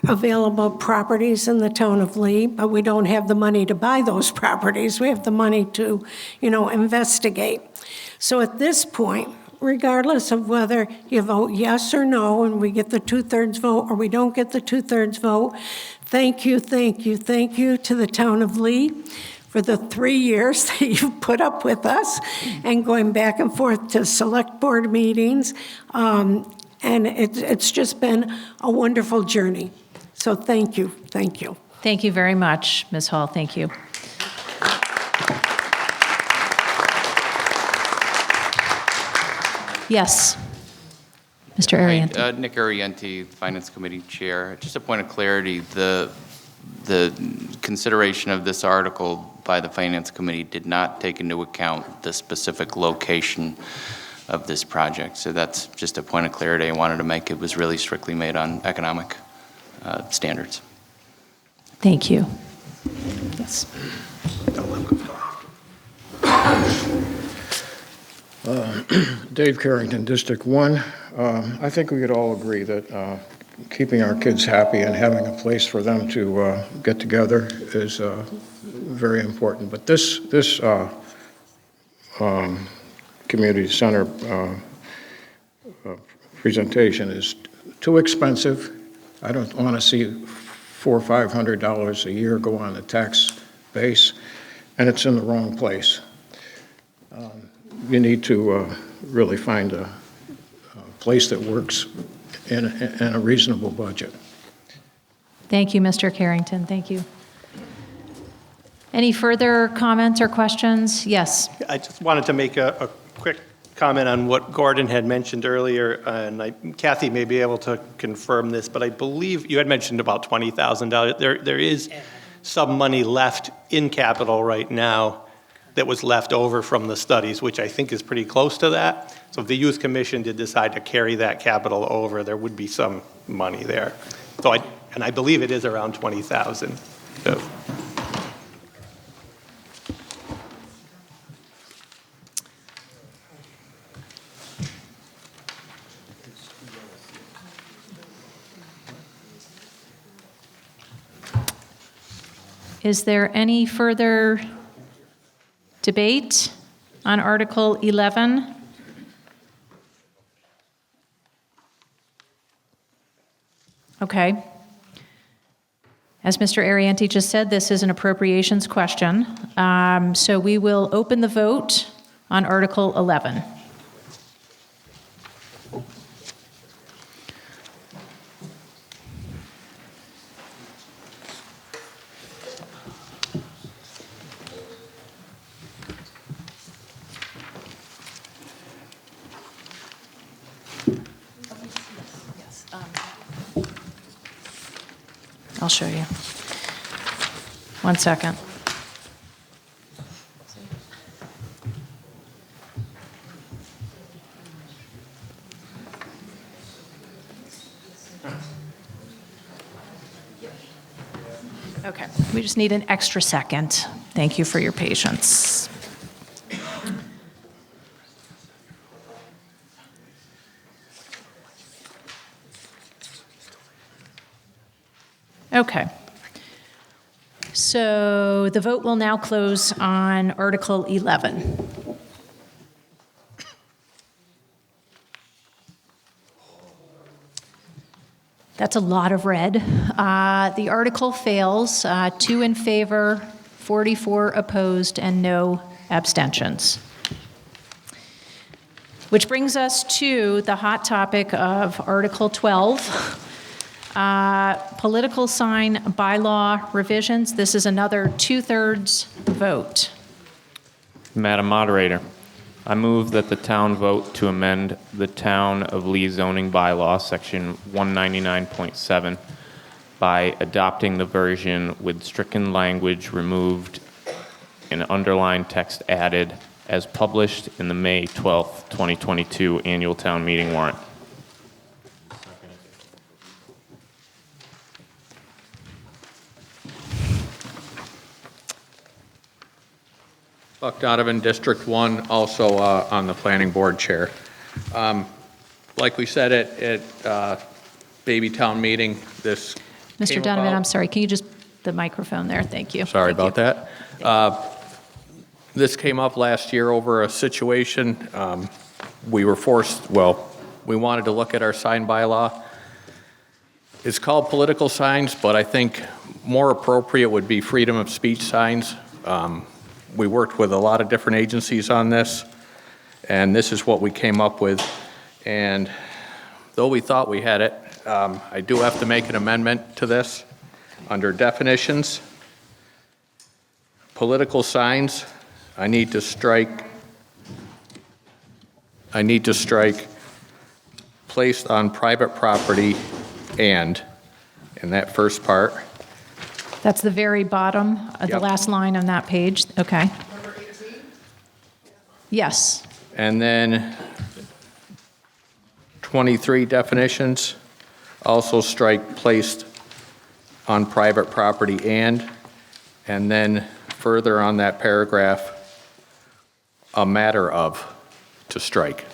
available properties in the town of Lee, but we don't have the money to buy those properties. We have the money to, investigate. So at this point, regardless of whether you vote yes or no and we get the 2/3 vote or we don't get the 2/3 vote, thank you to the town of Lee for the 3 years that you've put up with us and going back and forth to select board meetings. And it's just been a wonderful journey. So thank you. Thank you very much, Ms. Hall, thank you. Yes, Mr. Ariente. Hi, Nick Ariente, Finance Committee Chair. Just a point of clarity, the consideration of this article by the Finance Committee did not take into account the specific location of this project. So that's just a point of clarity I wanted to make. It was really strictly made on economic standards. Thank you. Yes. Dave Carrington, District 1. I think we could all agree that keeping our kids happy and having a place for them to get together is very important. But this community center presentation is too expensive. I don't want to see $400 or $500 a year go on the tax base, and it's in the wrong place. You need to really find a place that works in a reasonable budget. Thank you, Mr. Carrington, thank you. Any further comments or questions? Yes. I just wanted to make a quick comment on what Gordon had mentioned earlier, and Kathy may be able to confirm this, but I believe you had mentioned about $20,000. There is some money left in capital right now that was left over from the studies, which I think is pretty close to that. So if the Youth Commission did decide to carry that capital over, there would be some money there. So I believe it is around $20,000. So. Is there any further debate on Article 11? Okay. As Mr. Ariente just said, this is an appropriations question. So we will open the vote on Article 11. I'll show you. 1 second. Okay, we just need an extra second. Thank you for your patience. Okay. So the vote will now close on Article 11. That's a lot of red. The article fails, 2 in favor, 44 opposed, and no abstentions. Which brings us to the hot topic of Article 12. Political sign bylaw revisions. This is another 2/3 vote. Madam Moderator, I move that the town vote to amend the Town of Lee zoning bylaw, Section 199.7, by adopting the version with stricken language removed and underlined text added as published in the May 12th, 2022 annual town meeting warrant. Buck Donovan, District 1, also on the Planning Board Chair. Like we said at Babytown meeting, this Mr. came Donovan, about- I'm sorry, can you just, the microphone there, thank you. Sorry Thank about you. that. This came up last year over a situation. We were forced, well, we wanted to look at our sign bylaw. It's called political signs, but I think more appropriate would be freedom of speech signs. We worked with a lot of different agencies on this, and this is what we came up with. And though we thought we had it, I do have to make an amendment to this. Under definitions, political signs, I need to strike placed on private property and, in that first part. That's the very bottom of the Yep. last line on that page, okay. Number 18? Yes, And then 23 definitions, also strike placed on private property and then further on that paragraph, a matter of, to strike.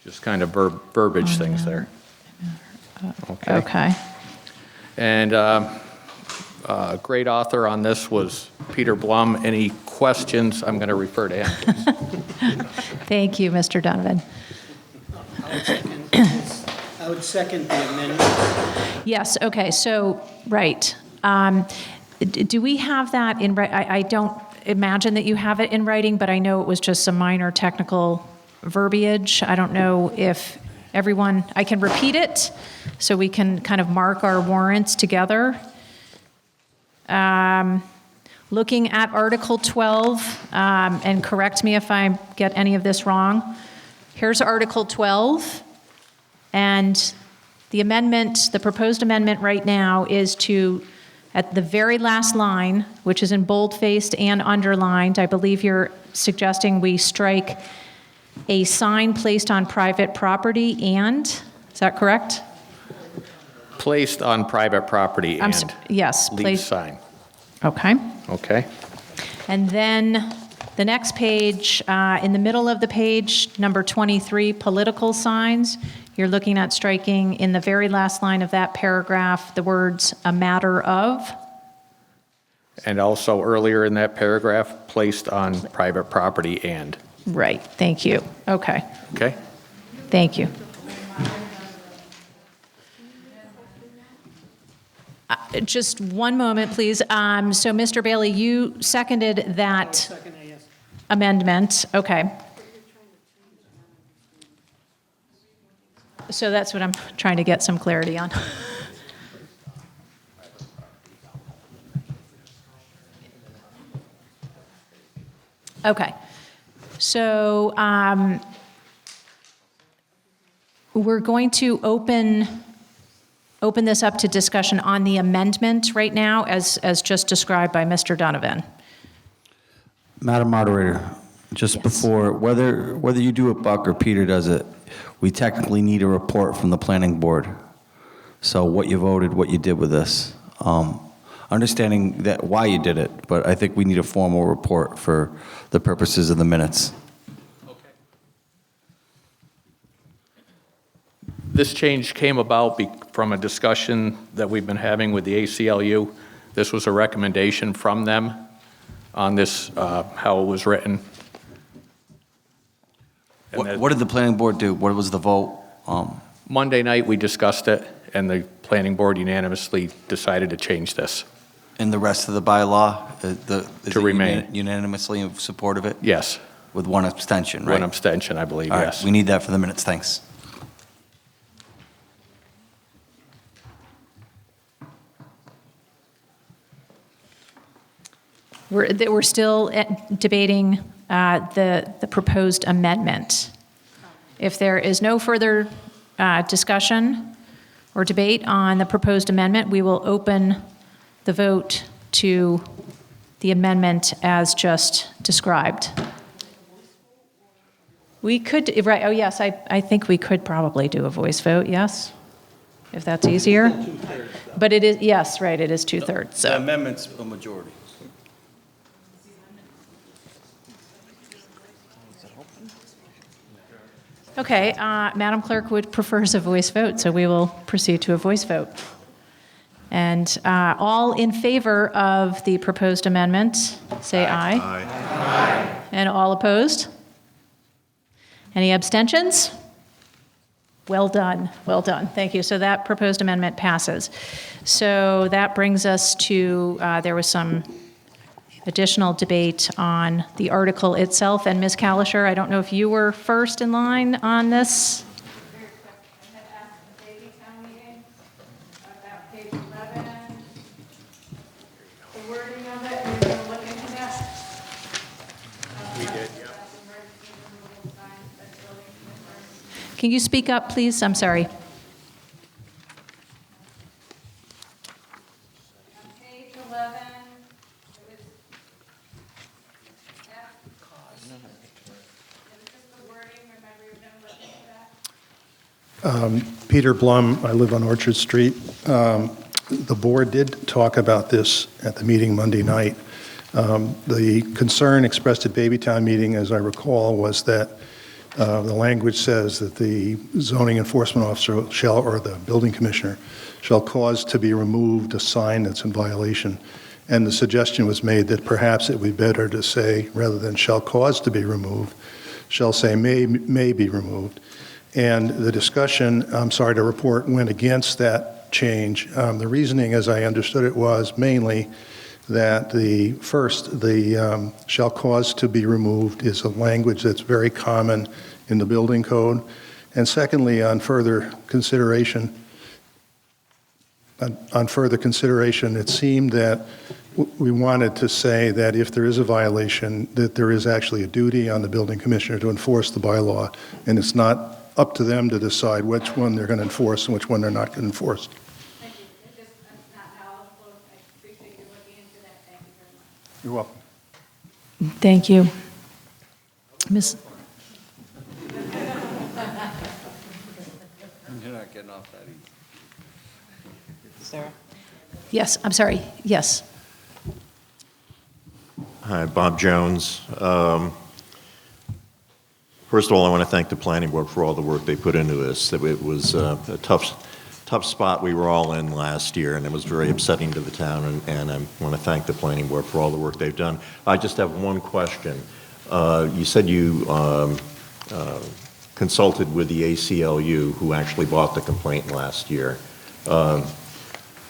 Just kind of verbiage things there. okay. And great author on this was Peter Blum. Any questions, I'm going to refer to him, please. Thank you, Mr. Donovan. I would second the amendment. Yes, okay, so, right. Do we have that in, I don't imagine that you have it in writing, but I know it was just some minor technical verbiage. I don't know if everyone, I can repeat it, so we can kind of mark our warrants together. Looking at Article 12, and correct me if I get any of this wrong. Here's Article 12, and the amendment, the proposed amendment right now is to, at the very last line, which is in bold-faced and underlined, I believe you're suggesting we strike a sign placed on private property and, is that correct? Placed on private property and Yes, leave placed. sign. Okay. Okay? And then the next page, in the middle of the page, number 23, political signs, you're looking at striking in the very last line of that paragraph the words "a matter of." And also earlier in that paragraph, placed on private property and. Right, thank you. Okay, Okay? thank you. Just one moment, please. So, Mr. Bailey, you seconded that amendment. Okay. So that's what I'm trying to get some clarity on. Okay. So we're going to open this up to discussion on the amendment right now, as just described by Mr. Donovan. Madam Moderator, just Yes. before, whether you do it, Buck, or Peter does it, we technically need a report from the planning board. So what you voted, what you did with this. Understanding that why you did it, but I think we need a formal report for the purposes of the minutes. This change came about from a discussion that we've been having with the ACLU. This was a recommendation from them on this, how it was written. And What did the planning board do? What was the vote? Monday night, we discussed it, and the planning board unanimously decided to change this. And the rest of the bylaw? Is To it remain. Unanimously in support of it? Yes. With one abstention, right? One abstention, I believe, All right, yes. we need that for the minutes, thanks. We're still debating the proposed amendment. If there is no further discussion or debate on the proposed amendment, we will open the vote to the amendment as just described. We could, right, oh yes, I think we could probably do a voice vote, yes? If that's easier. But it is, yes, right, it is 2/3, so. amendment's a majority. Okay, Madam Clerk would prefers a voice vote, so we will proceed to a voice vote. And all in favor of the proposed amendment, say aye. Aye. And all opposed? Any abstentions? Well done, well done. Thank you. So that proposed amendment passes. So that brings us to, there was some additional debate on the article itself. And Ms. Kalischer, I don't know if you were first in line on this. Very quick, I had asked the Babytown meeting about page 11, the wording of it, and you're going to look into that. We did, yeah. Can you speak up, please? I'm sorry. Page 11, Peter Blum, I live on Orchard Street. The board did talk about this at the meeting Monday night. The concern expressed at Babytown meeting, as I recall, was that the language says that the zoning enforcement officer shall, or the building commissioner, shall cause to be removed a sign that's in violation. And the suggestion was made that perhaps it would be better to say, rather than shall cause to be removed, shall say may be removed. And the discussion, I'm sorry to report, went against that change. The reasoning, as I understood it, was mainly that the shall cause to be removed is a language that's very common in the building code. And secondly, on further consideration, it seemed that we wanted to say that if there is a violation, that there is actually a duty on the building commissioner to enforce the bylaw, and it's not up to them to decide which one they're going to enforce and which one they're not going to enforce. thank you. It's just not knowledgeable. I appreciate you looking into that. Thank you very much. You're welcome. Thank you. Ms. You're not getting off that easy. Sarah? Yes, I'm sorry. Yes. Hi, Bob Jones. First of all, I want to thank the planning board for all the work they put into this. It was a tough spot we were all in last year, and it was very upsetting to the town, and I want to thank the planning board for all the work they've done. I just have one question. You said you consulted with the ACLU, who actually bought the complaint last year.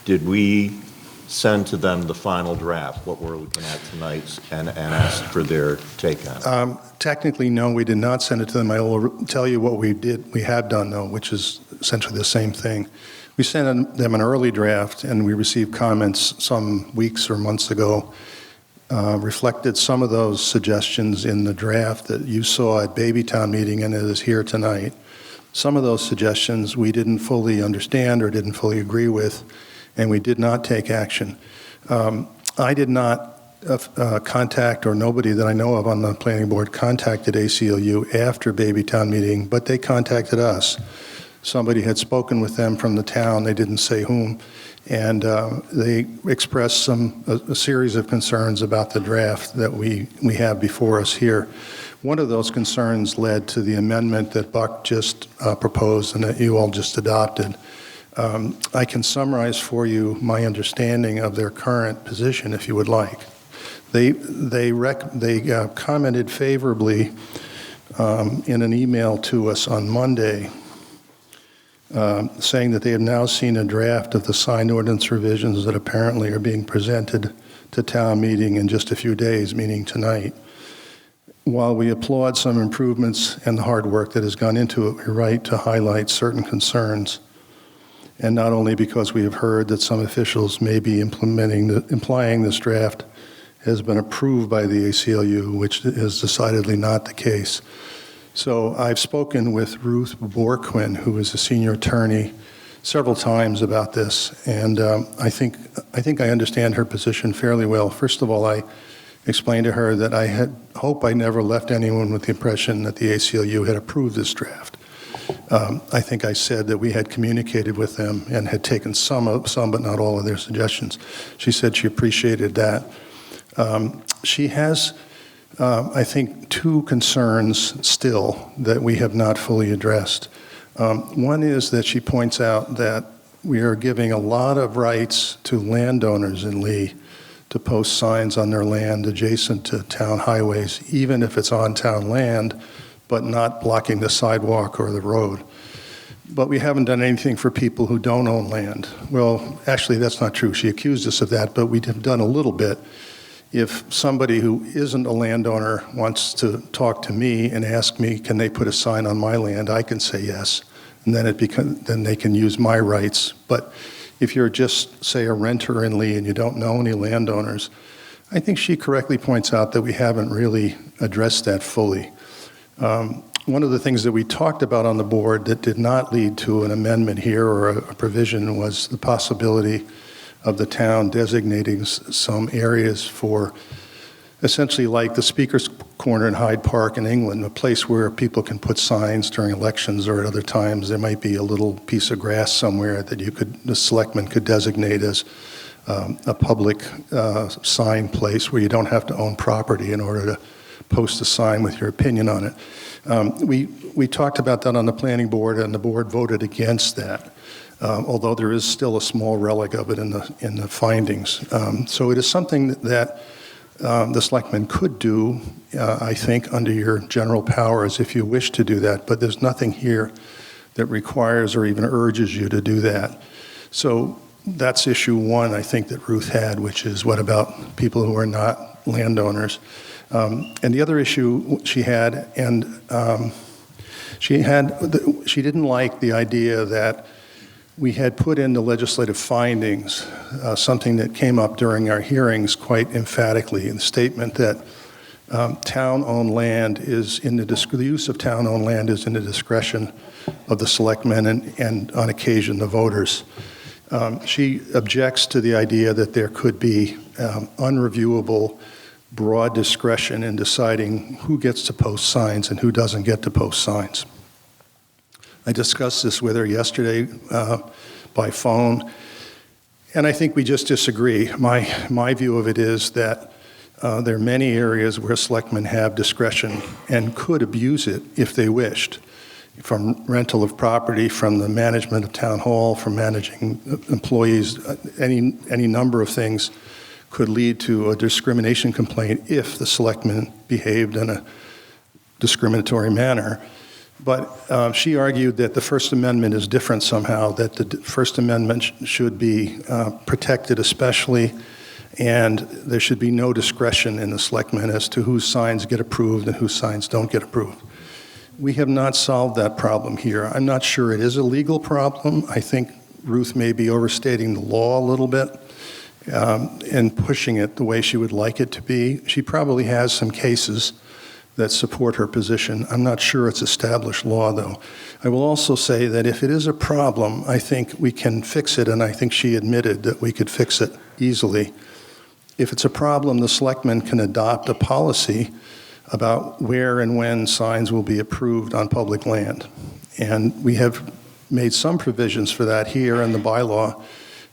Did we send to them the final draft, what we're looking at tonight, and ask for their take on it? Technically, no, we did not send it to them. I will tell you what we have done, though, which is essentially the same thing. We sent them an early draft, and we received comments some weeks or months ago, reflected some of those suggestions in the draft that you saw at Babytown meeting and it is here tonight. Some of those suggestions we didn't fully understand or didn't fully agree with, and we did not take action. I did not contact, or nobody that I know of on the planning board contacted ACLU after Babytown meeting, but they contacted us. Somebody had spoken with them from the town, they didn't say whom, And they expressed a series of concerns about the draft that we have before us here. One of those concerns led to the amendment that Buck just proposed and that you all just adopted. I can summarize for you my understanding of their current position if you would like. They commented favorably in an email to us on Monday, saying that they have now seen a draft of the sign ordinance revisions that apparently are being presented to town meeting in just a few days, meaning tonight. While we applaud some improvements and the hard work that has gone into it, we're right to highlight certain concerns. And not only because we have heard that some officials may be implying this draft has been approved by the ACLU, which is decidedly not the case. So I've spoken with Ruth Borquin, who is a senior attorney, several times about this, and I think I understand her position fairly well. First of all, I explained to her that I hope I never left anyone with the impression that the ACLU had approved this draft. I think I said that we had communicated with them and had taken some but not all of their suggestions. She said she appreciated that. She has, I think, two concerns still that we have not fully addressed. One is that she points out that we are giving a lot of rights to landowners in Lee to post signs on their land adjacent to town highways, even if it's on town land, but not blocking the sidewalk or the road. But we haven't done anything for people who don't own land. Well, actually, that's not true. She accused us of that, but we have done a little bit. If somebody who isn't a landowner wants to talk to me and ask me, can they put a sign on my land, I can say yes, and then they can use my rights. But if you're just, say, a renter in Lee and you don't know any landowners, I think she correctly points out that we haven't really addressed that fully. One of the things that we talked about on the board that did not lead to an amendment here or a provision was the possibility of the town designating some areas for essentially like the Speaker's Corner in Hyde Park in England, a place where people can put signs during elections or at other times. There might be a little piece of grass somewhere that the selectmen could designate as a public sign place where you don't have to own property in order to post a sign with your opinion on it. We talked about that on the planning board, and the board voted against that, although there is still a small relic of it in the findings. So it is something that the selectmen could do, I think, under your general powers if you wish to do that, but there's nothing here that requires or even urges you to do that. So that's issue one, I think, that Ruth had, which is what about people who are not landowners? And the other issue she had, she didn't like the idea that we had put in the legislative findings something that came up during our hearings quite emphatically, in the statement that town-owned land is the use of town-owned land is in the discretion of the selectmen and on occasion the voters. She objects to the idea that there could be unreviewable broad discretion in deciding who gets to post signs and who doesn't get to post signs. I discussed this with her yesterday by phone, and I think we just disagree. My view of it is that there are many areas where selectmen have discretion and could abuse it if they wished, from rental of property, from the management of town hall, from managing employees, any number of things could lead to a discrimination complaint if the selectmen behaved in a discriminatory manner. But she argued that the First Amendment is different somehow, that the First Amendment should be protected especially, and there should be no discretion in the selectmen as to whose signs get approved and whose signs don't get approved. We have not solved that problem here. I'm not sure it is a legal problem. I think Ruth may be overstating the law a little bit and pushing it the way she would like it to be. She probably has some cases that support her position. I'm not sure it's established law, though. I will also say that if it is a problem, I think we can fix it, and I think she admitted that we could fix it easily. If it's a problem, the selectmen can adopt a policy about where and when signs will be approved on public land. And we have made some provisions for that here in the bylaw.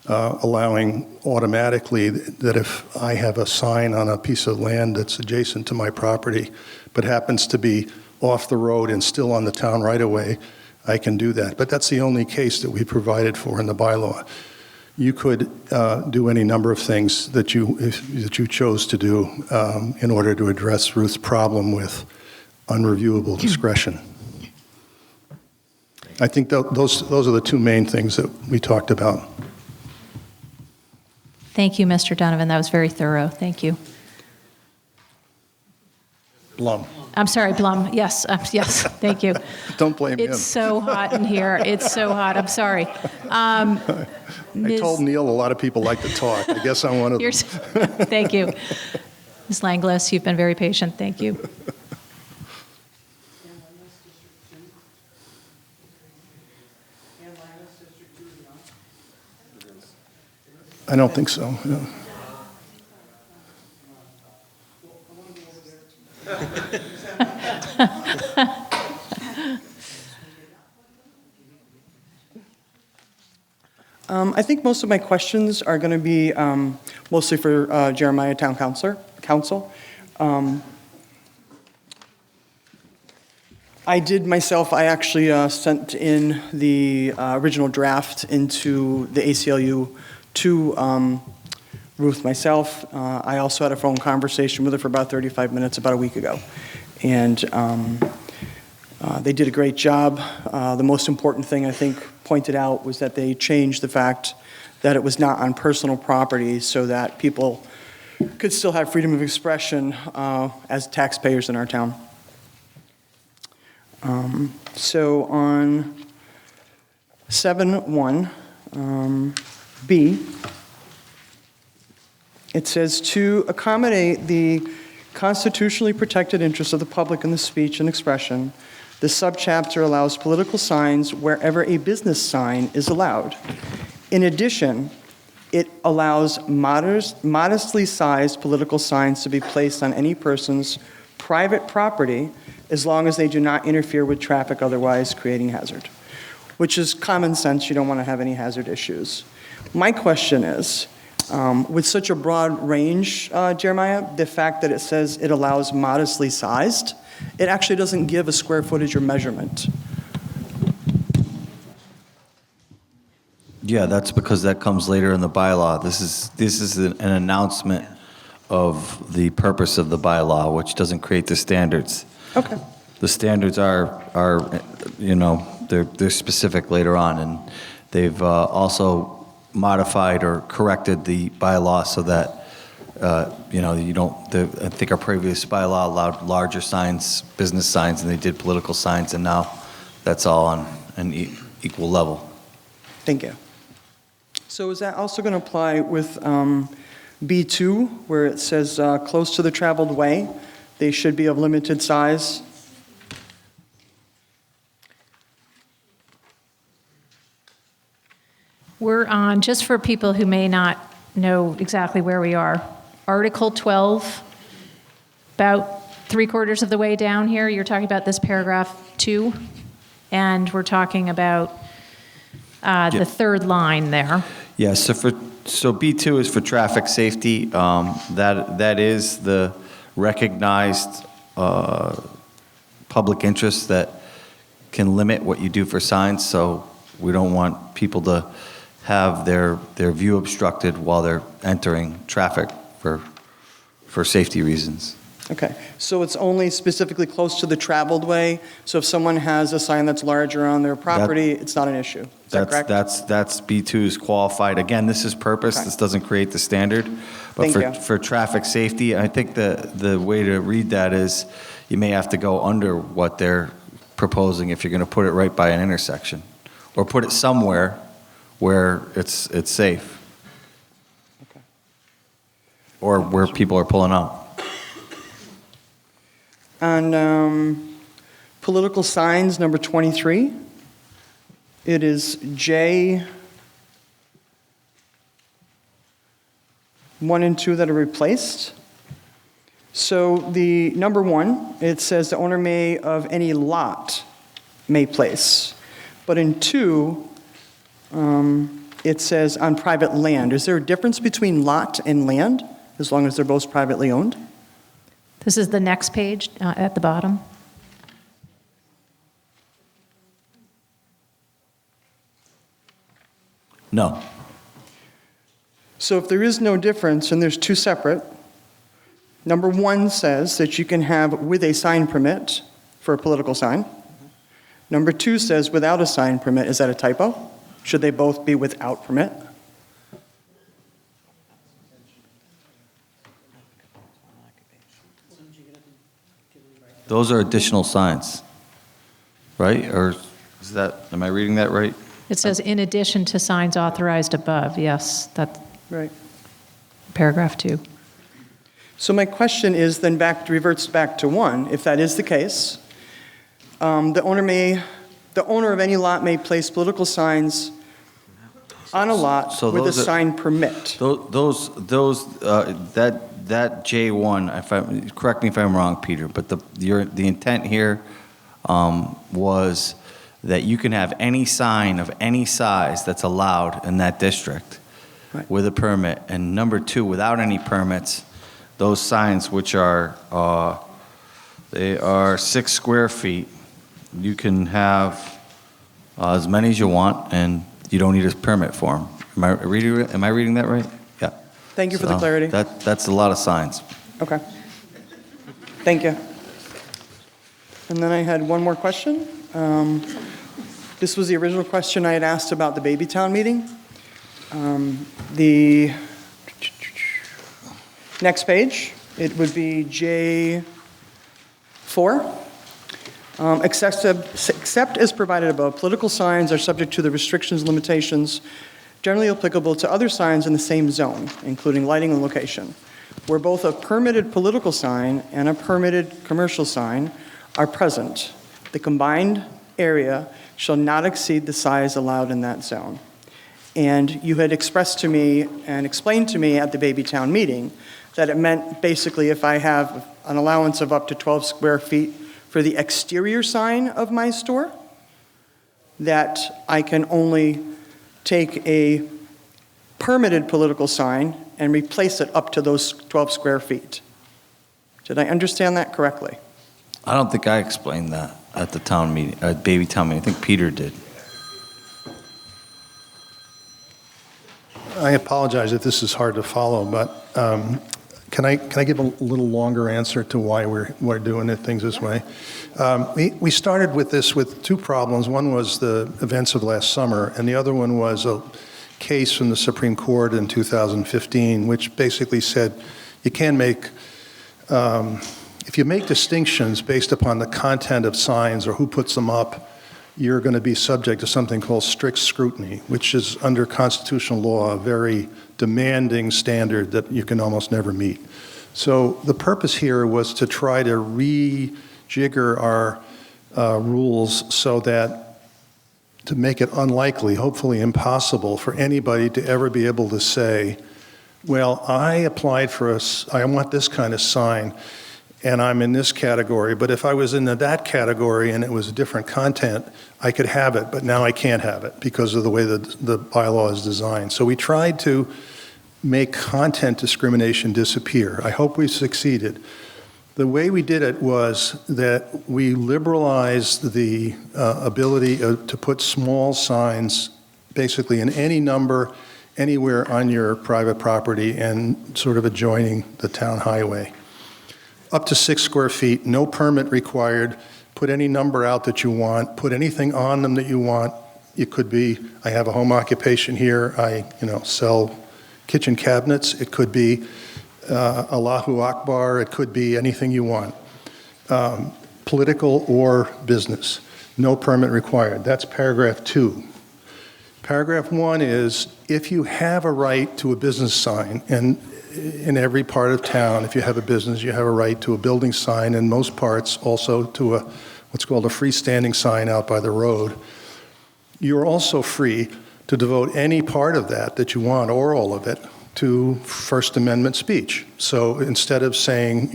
allowing automatically that if I have a sign on a piece of land that's adjacent to my property, but happens to be off the road and still on the town right-of-way, I can do that. But that's the only case that we provided for in the bylaw. You could do any number of things that you chose to do in order to address Ruth's problem with unreviewable discretion. I think those are the two main things that we talked about. Thank you, Mr. Donovan. That was very thorough. Thank you. Blum. I'm sorry, Blum. Yes, yes, thank you. Don't blame him. It's so hot in here. It's so hot. I'm sorry. I told Neil a lot of people like to talk. I guess I'm one of them. Thank you. Ms. Langlis, you've been very patient. Thank you. I don't think so. No. I think most of my questions are going to be mostly for Jeremiah Town Council. I actually sent in the original draft into the ACLU to Ruth myself. I also had a phone conversation with her for about 35 minutes about a week ago. And they did a great job. The most important thing I think pointed out was that they changed the fact that it was not on personal property so that people could still have freedom of expression as taxpayers in our town. So on 7.1, B, it says to accommodate the constitutionally protected interests of the public in the speech and expression, the subchapter allows political signs wherever a business sign is allowed. In addition, it allows modestly sized political signs to be placed on any person's private property as long as they do not interfere with traffic, otherwise creating hazard, which is common sense. You don't want to have any hazard issues. My question is, with such a broad range, Jeremiah, the fact that it says it allows modestly sized, it actually doesn't give a square footage or measurement. Yeah, that's because that comes later in the bylaw. This is an announcement of the purpose of the bylaw, which doesn't create the standards. Okay. The standards are they're specific later on, and they've also modified or corrected the bylaw so that you don't. I think our previous bylaw allowed larger signs, business signs, and they did political signs, and now that's all on an equal level. Thank you. So is that also going to apply with B2, where it says close to the traveled way, they should be of limited size? We're on, just for people who may not know exactly where we are, Article 12, about 3/4 of the way down here. You're talking about this paragraph 2, and we're talking about the third line there. Yeah, so B2 is for traffic safety. That is the recognized public interest that can limit what you do for signs. So we don't want people to have their view obstructed while they're entering traffic for safety reasons. Okay, so it's only specifically close to the traveled way. So if someone has a sign that's larger on their property, it's not an issue. Is that correct? That's B2's qualified. Again, this is purpose. Okay. This doesn't create the standard. But for traffic safety, I think the way to read that is you may have to go under what they're proposing if you're going to put it right by an intersection, or put it somewhere where it's safe, okay, or where people are pulling out. On political signs, number 23, it is J 1 and 2 that are replaced. So the number 1, it says the owner may of any lot may place. But in 2, it says on private land. Is there a difference between lot and land, as long as they're both privately owned? This is the next page at the bottom. No. So if there is no difference and there's two separate, number one says that you can have with a sign permit for a political sign. Number two says without a sign permit. Is that a typo? Should they both be without permit? Those are additional signs, right? Or is that, am I reading that right? It says, in addition to signs authorized above. Yes, that Right. paragraph 2. So my question is then reverts back to one. If that is the case, the owner of any lot may place political signs on a lot So with a those are- sign permit. That J1, correct me if I'm wrong, Peter, but the intent here was that you can have any sign of any size that's allowed in that district Right. with a permit. And number two, without any permits, those signs, which are, they are 6 square feet, you can have as many as you want, and you don't need a permit for them. Am I reading that right? Yeah. Thank you for the So clarity. That's a lot of signs. Okay. Thank you. And then I had one more question. This was the original question I had asked about the Babytown meeting. The next page, it would be J4. Except as provided above, political signs are subject to the restrictions and limitations generally applicable to other signs in the same zone, including lighting and location. Where both a permitted political sign and a permitted commercial sign are present, the combined area shall not exceed the size allowed in that zone. And you had expressed to me and explained to me at the Babytown meeting that it meant basically if I have an allowance of up to 12 square feet for the exterior sign of my store, that I can only take a permitted political sign and replace it up to those 12 square feet. Did I understand that correctly? I don't think I explained that at the town meeting, at Babytown meeting. I think Peter did. I apologize if this is hard to follow, but can I give a little longer answer to why we're doing things this way? We started with this with two problems. One was the events of last summer, and the other one was a case from the Supreme Court in 2015, which basically said you can make, if you make distinctions based upon the content of signs or who puts them up, you're going to be subject to something called strict scrutiny, which is under constitutional law a very demanding standard that you can almost never meet. So the purpose here was to try to rejigger our rules so that to make it unlikely, hopefully impossible, for anybody to ever be able to say, well, I applied for I want this kind of sign, and I'm in this category, but if I was in that category and it was a different content, I could have it, but now I can't have it because of the way the bylaw is designed. So we tried to make content discrimination disappear. I hope we succeeded. The way we did it was that we liberalized the ability to put small signs basically in any number anywhere on your private property and sort of adjoining the town highway. Up to 6 square feet, no permit required. Put any number out that you want. Put anything on them that you want. It could be, I have a home occupation here. I, sell kitchen cabinets. It could be Allahu Akbar. It could be anything you want. Political or business. No permit required. That's paragraph 2. Paragraph 1 is if you have a right to a business sign, and in every part of town, if you have a business, you have a right to a building sign, in most parts also to what's called a freestanding sign out by the road. You're also free to devote any part of that you want, or all of it, to First Amendment speech. So instead of saying,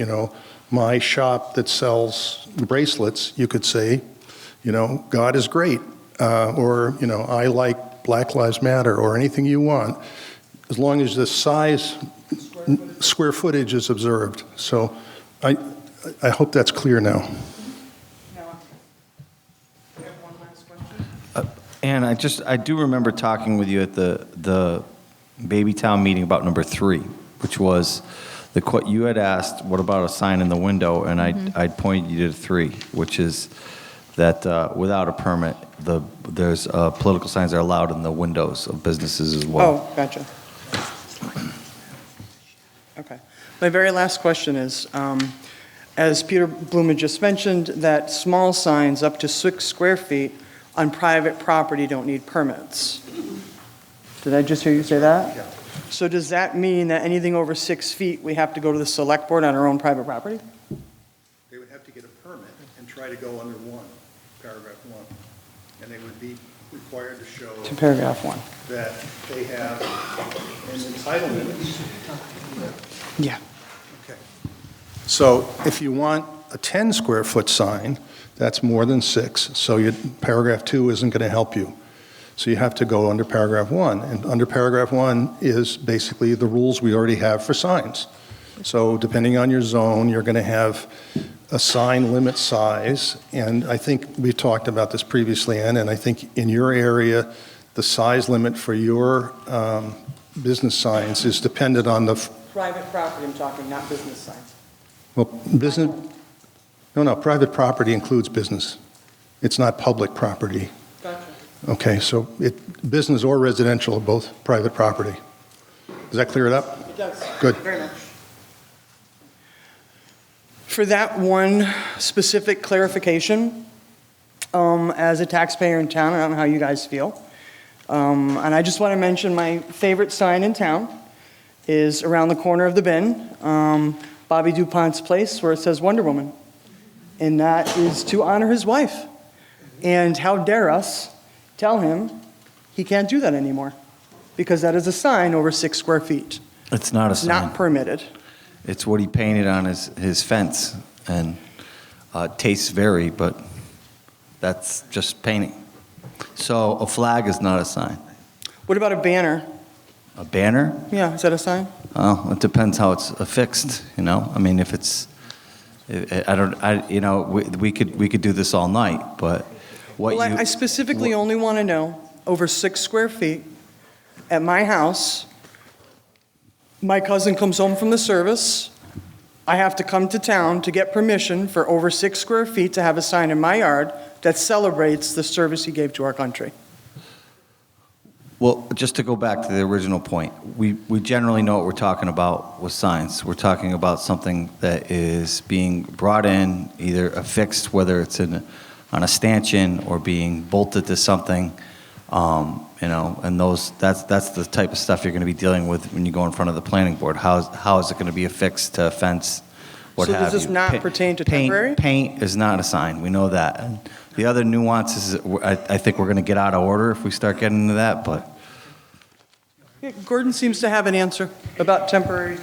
my shop that sells bracelets, you could say, God is great, or, I like Black Lives Matter, or anything you want, as long as the size, square footage is observed. So I hope that's clear now. And I do remember talking with you at the Babytown meeting about number 3, which was you had asked, what about a sign in the window? And I'd pointed you to 3, which is that without a permit, there's political signs that are allowed in the windows of businesses as well. Oh, gotcha. Okay. My very last question is, as Peter Bloom had just mentioned, that small signs up to 6 square feet on private property don't need permits. Did I just hear you say that? Yeah. So does that mean that anything over 6 feet, we have to go to the select board on our own private property? They would have to get a permit and try to go under 1, paragraph 1. And they would be required to show To paragraph 1. that they have an entitlement. Yeah. Okay. So if you want a 10 square foot sign, that's more than 6. So paragraph 2 isn't going to help you. So you have to go under paragraph 1. And under paragraph 1 is basically the rules we already have for signs. So depending on your zone, you're going to have a sign limit size. And I think we talked about this previously, Ann, and I think in your area, the size limit for your business signs is dependent on the... Private property, I'm talking, not business signs. Well, business... No, private property includes business. It's not public property. Gotcha. Okay, so business or residential are both private property. Does that clear it up? It does. Good. Very much. For that one specific clarification, as a taxpayer in town, I don't know how you guys feel, and I just want to mention my favorite sign in town is around the corner of the bin, Bobby DuPont's place, where it says Wonder Woman. And that is to honor his wife. And how dare us tell him he can't do that anymore, because that is a sign over 6 square feet. It's not a sign. Not permitted. It's what he painted on his fence, and tastes vary, but that's just painting. So a flag is not a sign. What about a banner? A banner? Yeah, is that a sign? Well, it depends how it's affixed, you know? I mean, if it's, we could do this all night, but what Well, I specifically only want to know, over 6 square feet, at my house, my cousin comes home from the service, I have to come to town to get permission for over 6 square feet to have a sign in my yard that celebrates the service he gave to our country. Well, just to go back to the original point, we generally know what we're talking about with signs. We're talking about something that is being brought in, either affixed, whether it's on a stanchion or being bolted to something, and that's the type of stuff you're going to be dealing with when you go in front of the planning board. How is it going to be affixed to a fence, what So have does you? this not pertain to temporary? Paint is not a sign, we know that. And the other nuances, I think we're going to get out of order if we start getting into that, but... Yeah, Gordon seems to have an answer about temporary.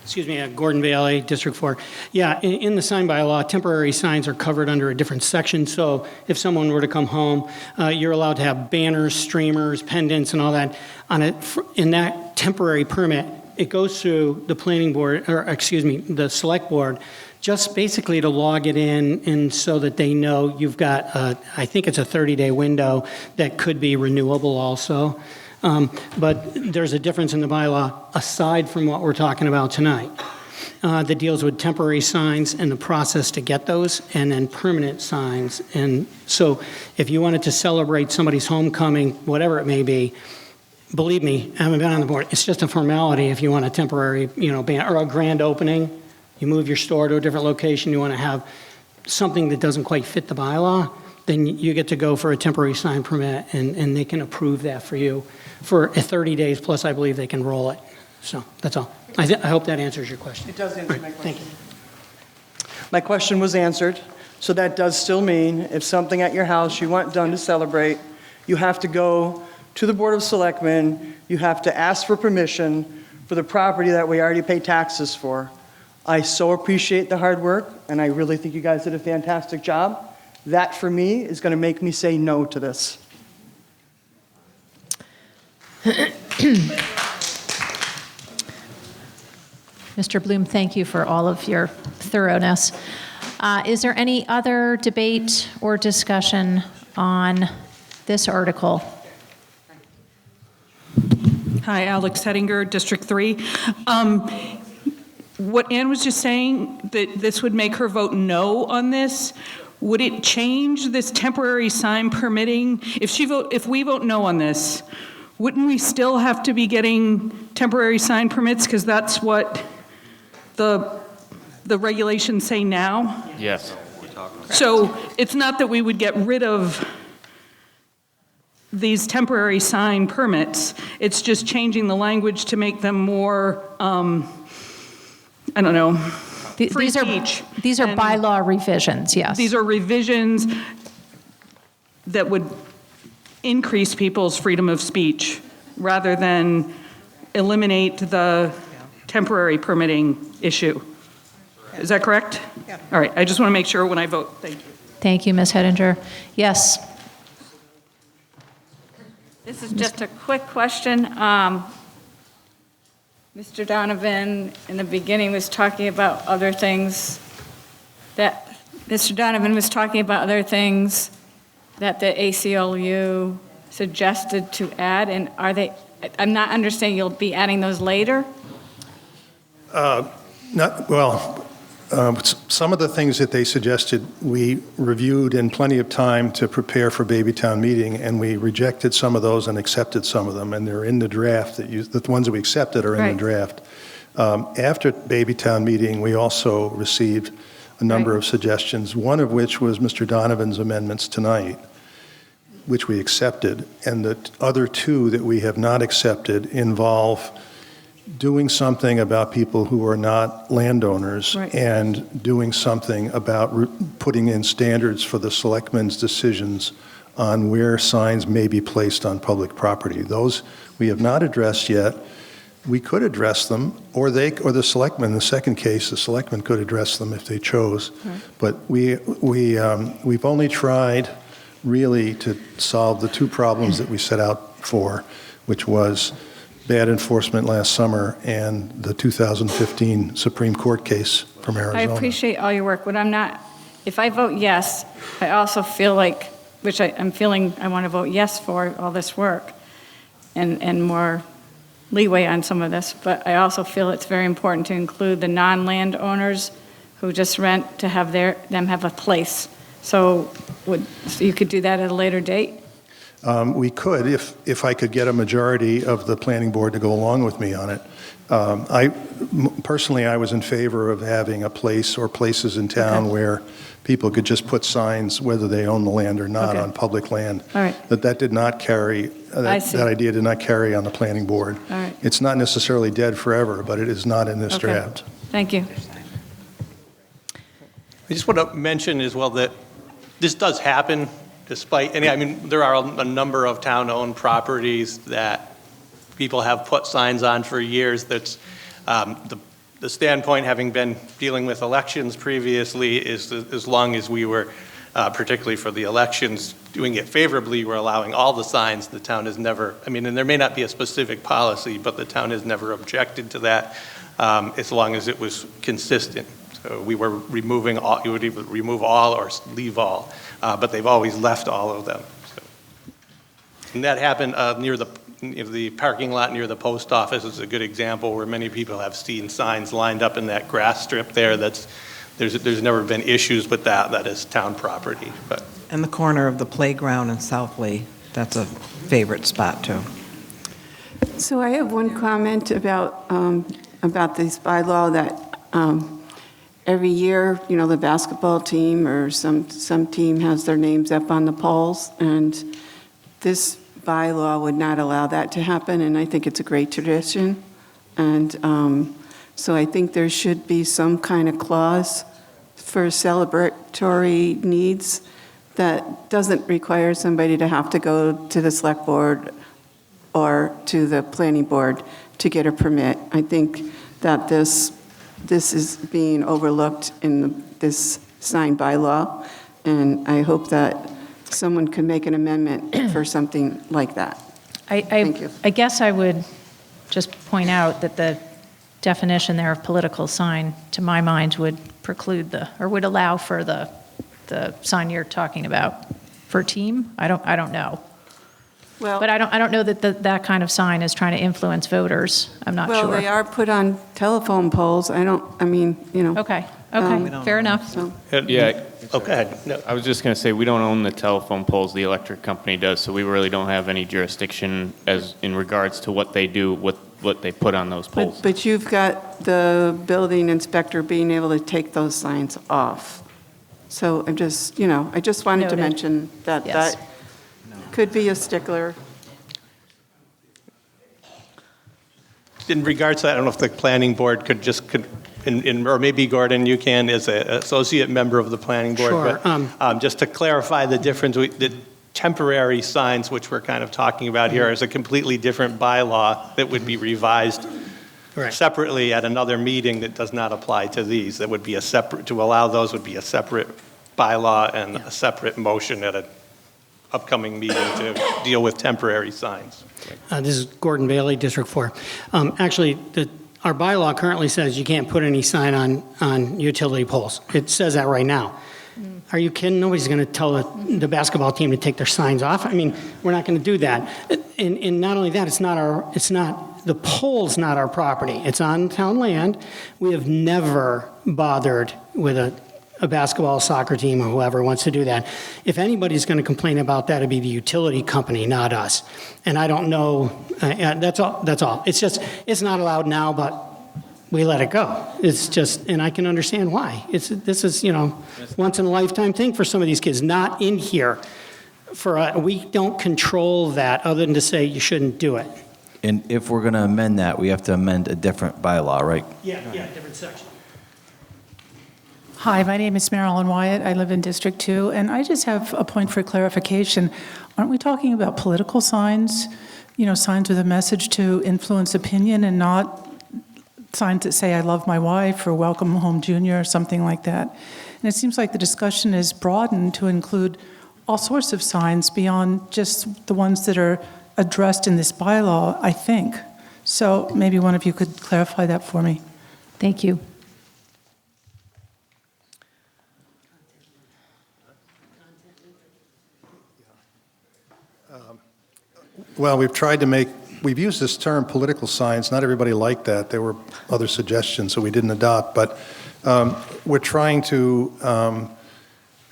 Excuse me, Gordon Bailey, District 4. Yeah, in the sign bylaw, temporary signs are covered under a different section. So if someone were to come home, you're allowed to have banners, streamers, pendants, and all that. In that temporary permit, it goes through the planning board, the select board, just basically to log it in and so that they know you've got, I think it's a 30-day window that could be renewable also. But there's a difference in the bylaw aside from what we're talking about tonight that deals with temporary signs and the process to get those, and then permanent signs. And so if you wanted to celebrate somebody's homecoming, whatever it may be, believe me, I haven't been on the board. It's just a formality if you want a temporary, ban or a grand opening. You move your store to a different location, you want to have something that doesn't quite fit the bylaw, then you get to go for a temporary sign permit, and they can approve that for you for 30 days, plus I believe they can roll it. So that's all. I hope that answers your question. It does answer my question. Thank you. My question was answered, so that does still mean if something at your house you want done to celebrate, you have to go to the Board of Selectmen, you have to ask for permission for the property that we already pay taxes for. I so appreciate the hard work, and I really think you guys did a fantastic job. That, for me, is going to make me say no to this. Mr. Bloom, thank you for all of your thoroughness. Is there any other debate or discussion on this article? Hi, Alex Hettinger, District 3. What Ann was just saying, that this would make her vote no on this, would it change this temporary sign permitting? If we vote no on this, wouldn't we still have to be getting temporary sign permits? Because that's what the regulations say now? Yes. So it's not that we would get rid of these temporary sign permits, it's just changing the language to make them more, I don't know, free speech. These are And bylaw revisions, yes. These are revisions that would increase people's freedom of speech rather than eliminate the temporary permitting issue. Is that correct? Yeah. All right, I just want to make sure when I vote. Thank you. Thank you, Ms. Hettinger. Yes. This is just a quick question. Mr. Donovan, in the beginning, was talking about other things that the ACLU suggested to add, and I'm not understanding, you'll be adding those later? Some of the things that they suggested, we reviewed in plenty of time to prepare for Babytown meeting, and we rejected some of those and accepted some of them, and they're in the draft. The ones that we accepted are in the draft. After Babytown meeting, we also received a number of suggestions, one of which was Mr. Donovan's amendments tonight, which we accepted, and the other two that we have not accepted involve doing something about people who are not landowners and doing something about putting in standards for the selectmen's decisions on where signs may be placed on public property. Those we have not addressed yet. We could address them, or the selectmen. In the second case, the selectmen could address them if they chose. But we've only tried really to solve the two problems that we set out for, which was bad enforcement last summer and the 2015 Supreme Court case from Arizona. I appreciate all your work, but if I vote yes, I also feel like, I'm feeling I want to vote yes for all this work and more leeway on some of this, but I also feel it's very important to include the non-landowners who just rent to have them have a place. So you could do that at a later date? We could, if I could get a majority of the planning board to go along with me on it. Personally, I was in favor of having a place or places in town where people could just put signs, whether they own the land or not, on public land. All right. That did not carry, that idea did not carry on the planning board. All right. It's not necessarily dead forever, but it is not in this draft. Thank you. I just want to mention as well that this does happen despite, there are a number of town-owned properties that people have put signs on for years. That's the standpoint, having been dealing with elections previously, is as long as we were, particularly for the elections, doing it favorably, we're allowing all the signs. The town has never, and there may not be a specific policy, but the town has never objected to that as long as it was consistent. So we were removing all, you would either remove all or leave all, but they've always left all of them. So. And that happened near the parking lot near the post office is a good example where many people have seen signs lined up in that grass strip there. There's never been issues with that. That is town property. But. And the corner of the playground in South Lee, that's a favorite spot too. So I have one comment about this bylaw that every year, the basketball team or some team has their names up on the poles, and this bylaw would not allow that to happen, and I think it's a great tradition. And so I think there should be some kind of clause for celebratory needs that doesn't require somebody to have to go to the select board or to the planning board to get a permit. I think that this is being overlooked in this sign bylaw, and I hope that someone could make an amendment for something like that. Thank you. I guess I would just point out that the definition there of political sign, to my mind, would preclude or would allow for the sign you're talking about. For team, I don't know. Well, But I don't know that that kind of sign is trying to influence voters. I'm not sure. well, they are put on telephone poles. Okay, fair enough. So, Yeah. Oh, go ahead. No. I was just going to say, we don't own the telephone poles, the electric company does, so we really don't have any jurisdiction as in regards to what they do with what they put on those poles. but you've got the building inspector being able to take those signs off. So I just wanted to Noted. mention that Yes. that could be a stickler. In regards to that, I don't know if the planning board could, or maybe Gordon, you can, as an associate member of the planning board. Sure, But just to clarify the difference, the temporary signs, which we're kind of talking about here, is a completely different bylaw that would be revised Correct. separately at another meeting that does not apply to these. That would be a separate, to allow those would be a separate bylaw and a separate motion at an upcoming meeting to deal with temporary signs. This is Gordon Bailey, District 4. Actually, our bylaw currently says you can't put any sign on utility poles. It says that right now. Are you kidding? Nobody's going to tell the basketball team to take their signs off. I mean, we're not going to do that. And not only that, the pole's not our property. It's on town land. We have never bothered with a basketball, soccer team, or whoever wants to do that. If anybody's going to complain about that, it'd be the utility company, not us. And I don't know, that's all. It's just, it's not allowed now, but we let it go. It's just, and I can understand why. This is, once in a lifetime thing for some of these kids, not in here. We don't control that other than to say you shouldn't do it. And if we're going to amend that, we have to amend a different bylaw, right? Yeah, different section. Hi, my name is Marilyn Wyatt. I live in District 2, and I just have a point for clarification. Aren't we talking about political signs, signs with a message to influence opinion and not signs that say, I love my wife, or welcome home junior, or something like that? And it seems like the discussion is broadened to include all sorts of signs beyond just the ones that are addressed in this bylaw, I think. So maybe one of you could clarify that for me. Thank you. Well, we've used this term, political signs. Not everybody liked that. There were other suggestions, so we didn't adopt. But we're trying to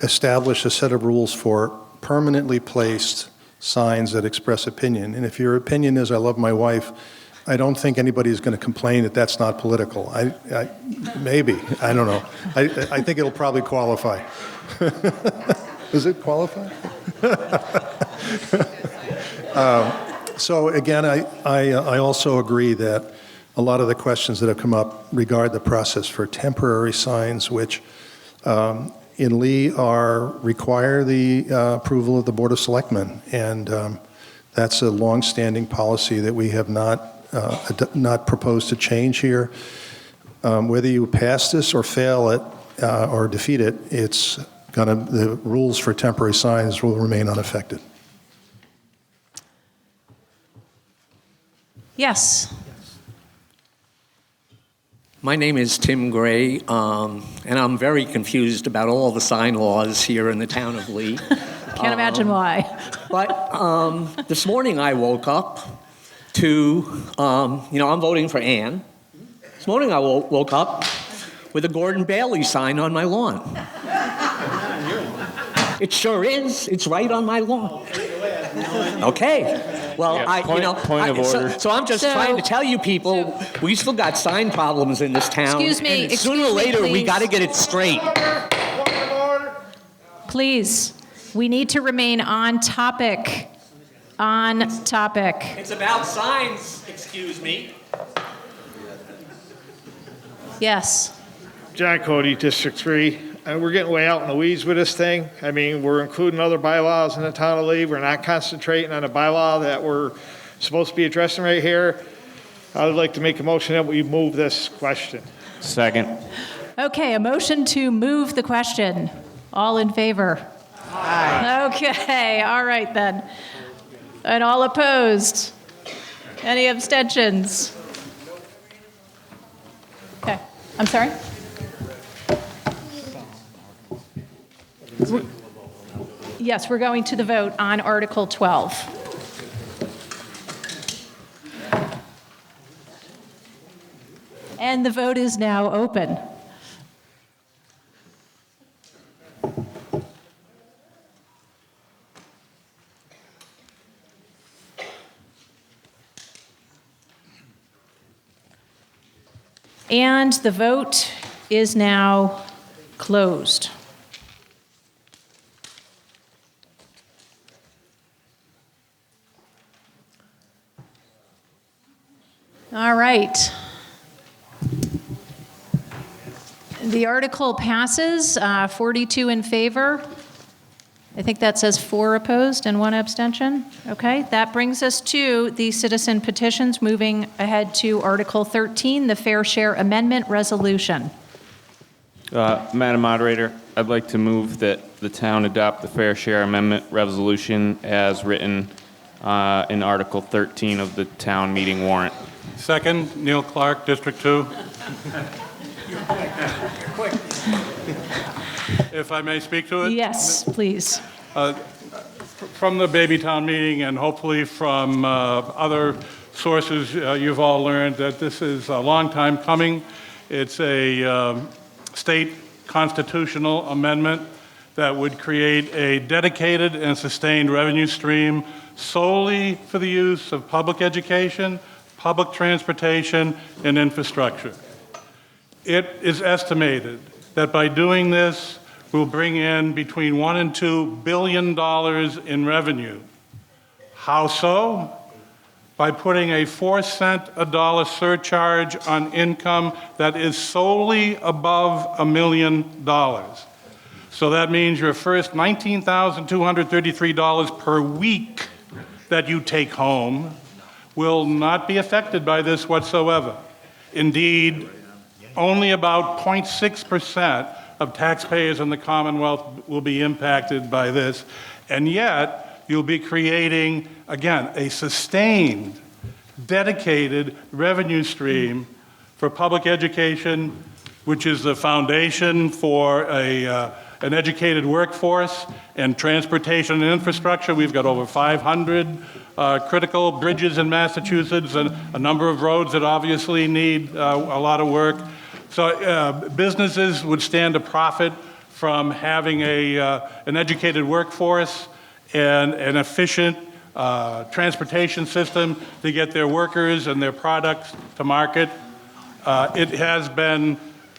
establish a set of rules for permanently placed signs that express opinion. And if your opinion is, I love my wife, I don't think anybody's going to complain that that's not political. Maybe. I don't know. I think it'll probably qualify. Does it qualify? So again, I also agree that a lot of the questions that have come up regard the process for temporary signs, which in Lee require the approval of the Board of Selectmen. And that's a longstanding policy that we have not proposed to change here. Whether you pass this or fail it or defeat it, the rules for temporary signs will remain unaffected. Yes. My name is Tim Gray, and I'm very confused about all the sign laws here in the town of Lee. Can't imagine why. But this morning I woke up to, I'm voting for Ann. This morning I woke up with a Gordon Bailey sign on my lawn. It sure is. It's right on my lawn. Okay. Well, Yeah, point of order. So I'm just trying to tell you people, we still got sign problems in this town. Excuse me, and excuse sooner or me, later, we please. got to get it straight. Please, we need to remain on topic. On topic. It's about signs, excuse me. Yes. John Cody, District 3. We're getting way out in the weeds with this thing. I mean, we're including other bylaws in the town of Lee. We're not concentrating on a bylaw that we're supposed to be addressing right here. I would like to make a motion that we move this question. Second. Okay, a motion to move the question. All in favor? Aye. Okay, all right then. And all opposed? Any abstentions? Okay, I'm sorry? Yes, we're going to the vote on Article 12. And the vote is now open. And the vote is now closed. All right. The article passes, 42 in favor. I think that says 4 opposed and 1 abstention. Okay, that brings us to the citizen petitions. Moving ahead to Article 13, the Fair Share Amendment Resolution. Madam Moderator, I'd like to move that the town adopt the Fair Share Amendment Resolution as written in Article 13 of the town meeting warrant. Second, Neil Clark, District 2. If I may speak to it? Yes, please. From the Babytown meeting and hopefully from other sources, you've all learned that this is a long time coming. It's a state constitutional amendment that would create a dedicated and sustained revenue stream solely for the use of public education, public transportation, and infrastructure. It is estimated that by doing this, we'll bring in between $1 and $2 billion in revenue. How so? By putting a 4-cent a dollar surcharge on income that is solely above $1 million. So that means your first $19,233 per week that you take home will not be affected by this whatsoever. Indeed, only about 0.6% of taxpayers in the Commonwealth will be impacted by this, and yet you'll be creating, again, a sustained, dedicated revenue stream for public education, which is the foundation for an educated workforce, and transportation and infrastructure. We've got over 500 critical bridges in Massachusetts and a number of roads that obviously need a lot of work. So businesses would stand to profit from having an educated workforce and an efficient transportation system to get their workers and their products to market. It has been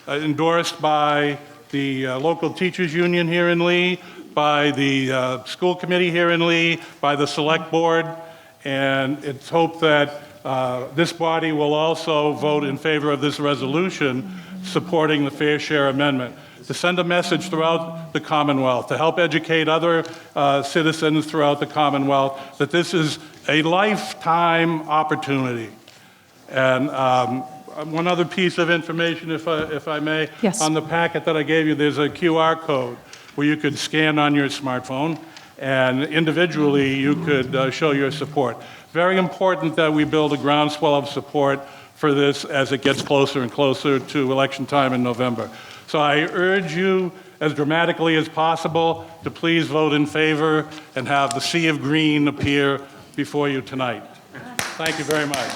endorsed by the local teachers union here in Lee, by the school committee here in Lee, by the select board, and it's hoped that this body will also vote in favor of this resolution supporting the Fair Share Amendment, to send a message throughout the Commonwealth, to help educate other citizens throughout the Commonwealth that this is a lifetime opportunity. And one other piece of information, if I may. Yes. On the packet that I gave you, there's a QR code where you could scan on your smartphone, and individually you could show your support. Very important that we build a groundswell of support for this as it gets closer and closer to election time in November. So I urge you, as dramatically as possible, to please vote in favor and have the sea of green appear before you tonight. Thank you very much.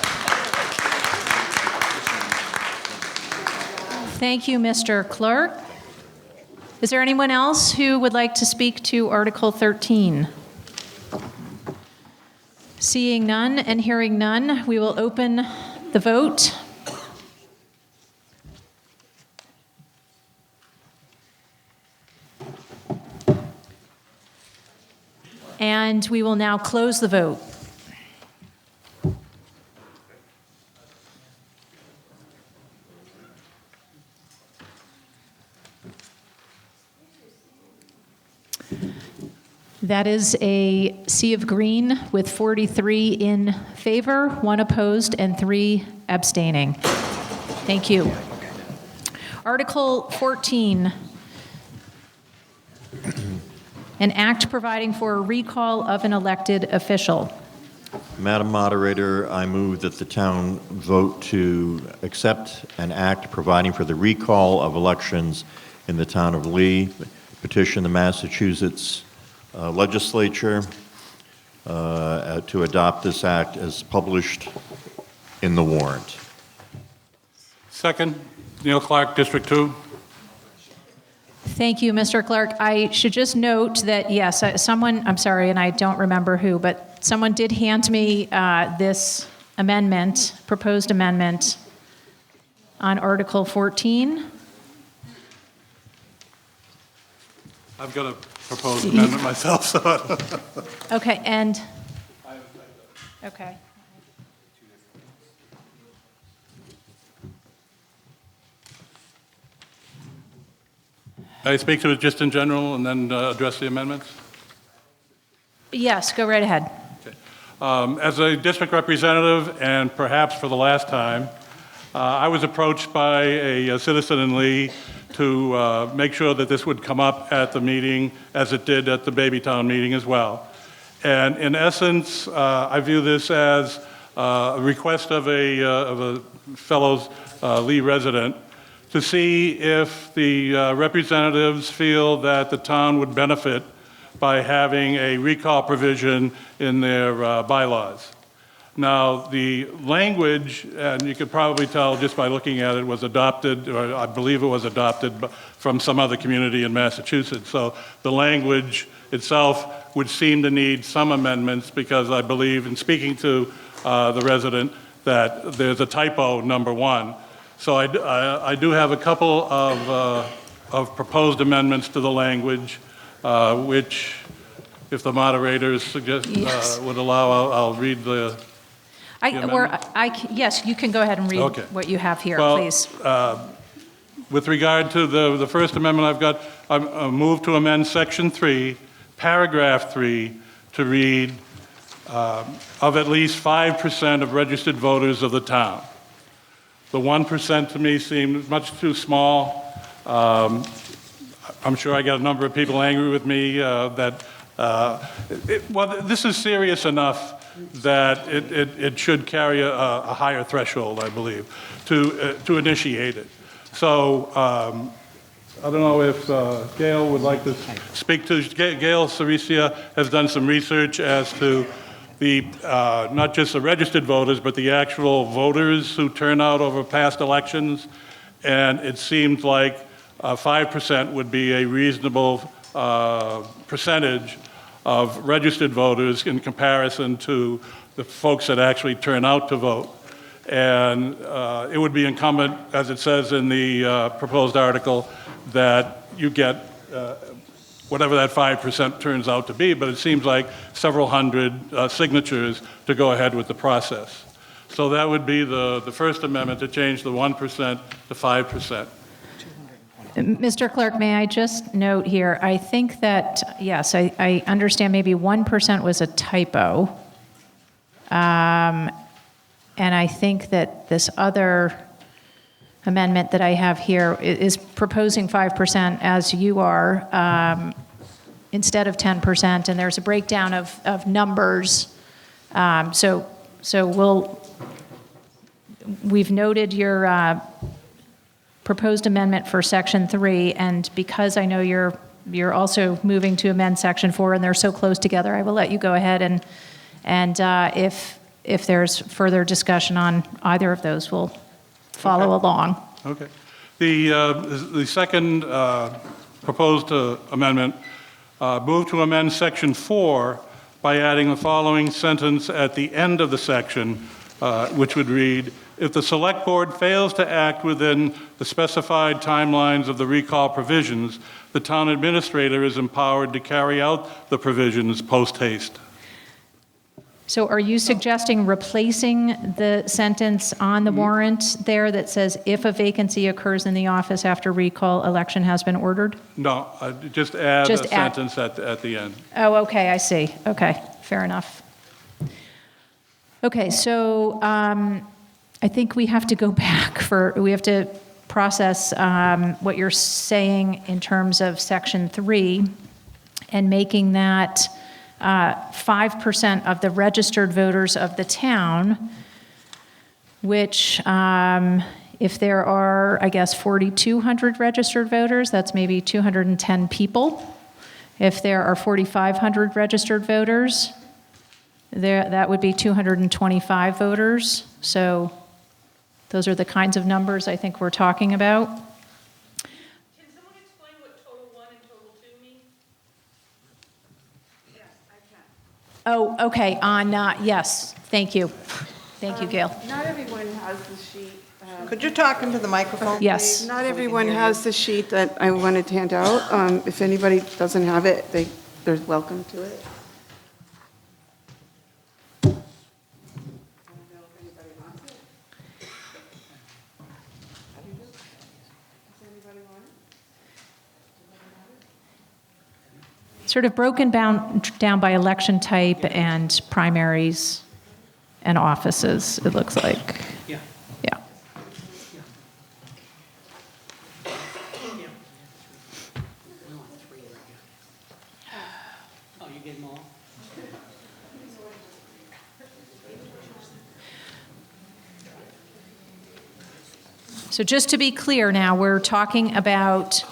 Thank you, Mr. Clerk. Is there anyone else who would like to speak to Article 13? Seeing none and hearing none, we will open the vote. And we will now close the vote. That is a sea of green with 43 in favor, 1 opposed, and 3 abstaining. Thank you. Article 14, an act providing for a recall of an elected official. Madam Moderator, I move that the town vote to accept an act providing for the recall of elections in the town of Lee, petition the Massachusetts legislature to adopt this act as published in the warrant. Second, Neil Clark, District 2. Thank you, Mr. Clark. I should just note that, yes, someone, I'm sorry, and I don't remember who, but someone did hand me this amendment, proposed amendment on Article 14. I've got a proposed amendment myself, so. Okay, and, okay. Can I speak to it just in general and then address the amendments? Yes, go right ahead. As a district representative, and perhaps for the last time, I was approached by a citizen in Lee to make sure that this would come up at the meeting, as it did at the Babytown meeting as well. And in essence, I view this as a request of a fellow Lee resident to see if the representatives feel that the town would benefit by having a recall provision in their bylaws. Now, the language, and you could probably tell just by looking at it, was adopted, or I believe it was adopted from some other community in Massachusetts. So the language itself would seem to need some amendments, because I believe, in speaking to the resident, that there's a typo, number 1. So I do have a couple of proposed amendments to the language, which, if the moderators suggest, Yes. would allow, I'll read the Yes, you can go ahead and read Okay. what you have here, Well, please. With regard to the first amendment I've got, I move to amend Section 3, Paragraph 3, to read, of at least 5% of registered voters of the town. The 1% to me seemed much too small. I'm sure I got a number of people angry with me well, this is serious enough that it should carry a higher threshold, I believe, to initiate it. So I don't know if Gail would like to speak to. Gail Cericia has done some research as to the not just the registered voters, but the actual voters who turn out over past elections, and it seems like 5% would be a reasonable percentage of registered voters in comparison to the folks that actually turn out to vote. And it would be incumbent, as it says in the proposed article, that you get whatever that 5% turns out to be, but it seems like several hundred signatures to go ahead with the process. So that would be the First Amendment, to change the 1% to 5%. Mr. Clerk, may I just note here, I think that, yes, I understand maybe 1% was a typo. And I think that this other amendment that I have here is proposing 5% as you are, instead of 10%, and there's a breakdown of numbers. So we've noted your proposed amendment for Section 3, and because I know you're also moving to amend Section 4, and they're so close together, I will let you go ahead, and if there's further discussion on either of those, we'll follow along. Okay. The second proposed amendment, move to amend Section 4 by adding the following sentence at the end of the section, which would read, if the Select Board fails to act within the specified timelines of the recall provisions, the town administrator is empowered to carry out the provisions post haste. So are you suggesting replacing the sentence on the warrant there that says, if a vacancy occurs in the office after recall, election has been ordered? No, just add a sentence at the end. Oh, okay, I see. Okay, fair enough. Okay, so I think we have to go back we have to process what you're saying in terms of Section 3 and making that 5% of the registered voters of the town, which, if there are, I guess, 4,200 registered voters, that's maybe 210 people. If there are 4,500 registered voters, that would be 225 voters. So those are the kinds of numbers I think we're talking about. Can someone explain what total 1 and total 2 mean? Yes, I can. Oh, okay, yes, thank you. Thank you, Gail. Not everyone has the sheet. Could you talk into the microphone? Yes. please, Not so we can everyone hear has you? the sheet that I wanted to hand out. If anybody doesn't have it, they're welcome to it. Sort of broken down by election type and primaries and offices, it looks like. Yeah. Yeah. Oh, you gave them all? So just to be clear now, we're talking about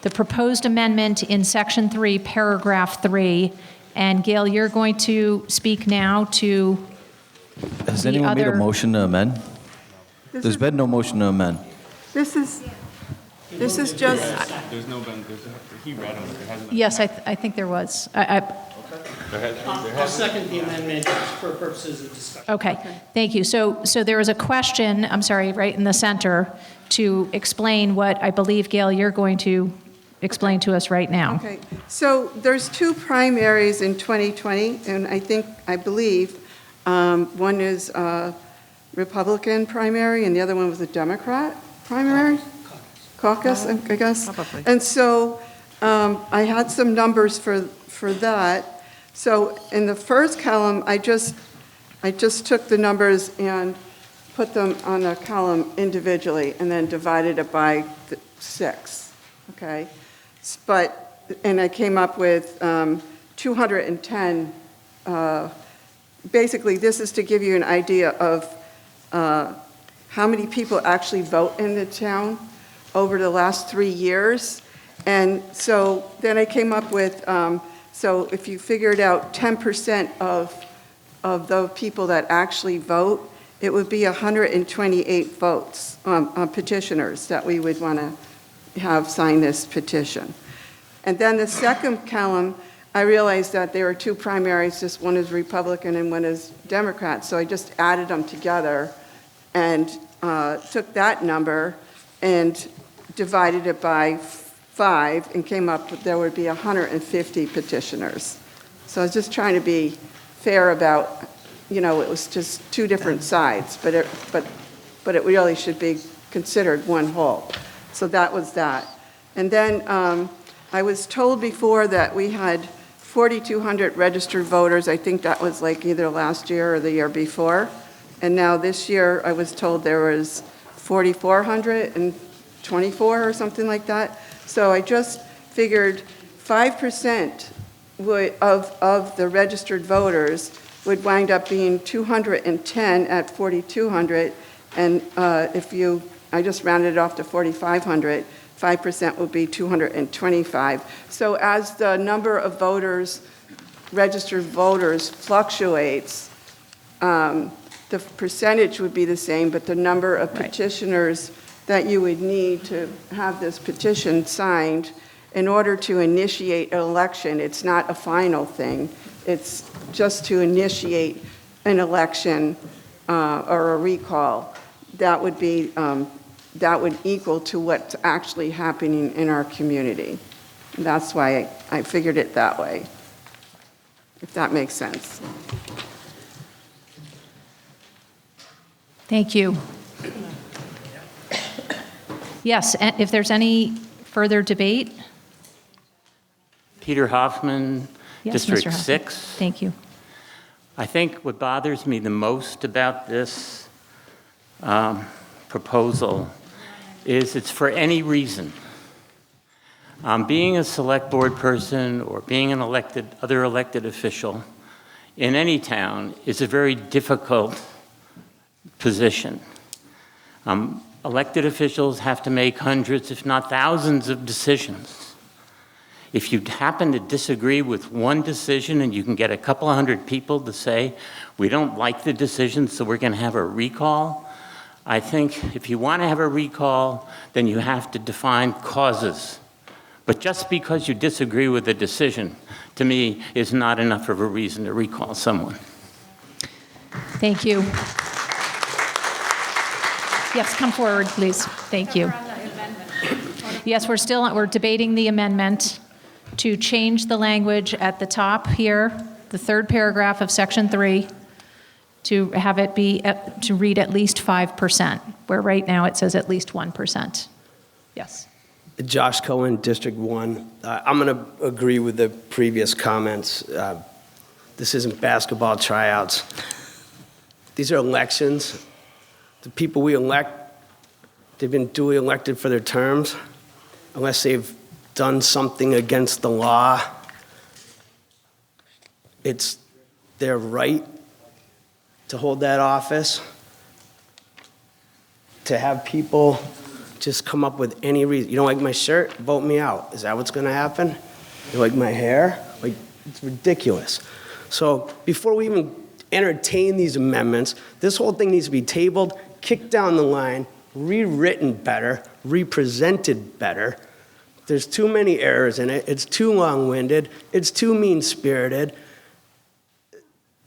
the proposed amendment in Section 3, Paragraph 3. And Gail, you're going to speak now to Has the anyone made a other- motion to amend? There's been no motion to amend. This is just, There's no, he read them, there hasn't been. Yes, I think there was. I'll second the amendment for purposes of discussion. Okay, thank you. So there was a question, I'm sorry, right in the center, to explain what I believe, Gail, you're going to explain to us right now. okay. So there's 2 primaries in 2020, and I believe, one is a Republican primary, and the other one was a Democrat primary? Caucus, I guess. Probably. And so I had some numbers for that. So in the first column, I just took the numbers and put them on a column individually and then divided it by 6, okay? And I came up with 210. Basically, this is to give you an idea of how many people actually vote in the town over the last 3 years. And so then I came up with, so if you figured out 10% of the people that actually vote, it would be 128 votes, petitioners that we would want to have sign this petition. And then the second column, I realized that there were 2 primaries, just one is Republican and one is Democrat. So I just added them together and took that number and divided it by 5 and came up with there would be 150 petitioners. So I was just trying to be fair about, it was just 2 different sides, but it really should be considered one whole. So that was that. And then I was told before that we had 4,200 registered voters. I think that was like either last year or the year before. And now this year I was told there was 4,424 or something like that. So I just figured 5% of the registered voters would wind up being 210 at 4,200. And I just rounded it off to 4,500, 5% would be 225. So as the number of voters, registered voters fluctuates, the percentage would be the same, but the number of petitioners that you would need to have this petition signed in order to initiate an election, it's not a final thing. It's just to initiate an election or a recall. That would equal to what's actually happening in our community. And that's why I figured it that way, if that makes sense. Thank you. Yes, if there's any further debate? Peter Hoffman, Yes, District Mr. Hoffman. 6. Thank you. I think what bothers me the most about this proposal is it's for any reason. Being a select board person or being an other elected official in any town is a very difficult position. Elected officials have to make hundreds, if not thousands, of decisions. If you happen to disagree with one decision and you can get a couple of hundred people to say, we don't like the decision, so we're going to have a recall, I think if you want to have a recall, then you have to define causes. But just because you disagree with a decision, to me, is not enough of a reason to recall someone. Thank you. Yes, come forward, please. Thank you. Yes, we're debating the amendment to change the language at the top here, the third paragraph of section 3, to have it be, to read at least 5%, where right now it says at least 1%. Yes. Josh Cohen, District 1. I'm going to agree with the previous comments. This isn't basketball tryouts. These are elections. The people we elect, they've been duly elected for their terms. Unless they've done something against the law, it's their right to hold that office. To have people just come up with any reason. You don't like my shirt? Vote me out. Is that what's going to happen? You like my hair? Like, it's ridiculous. So before we even entertain these amendments, this whole thing needs to be tabled, kicked down the line, rewritten better, represented better. There's too many errors in it. It's too long-winded. It's too mean-spirited.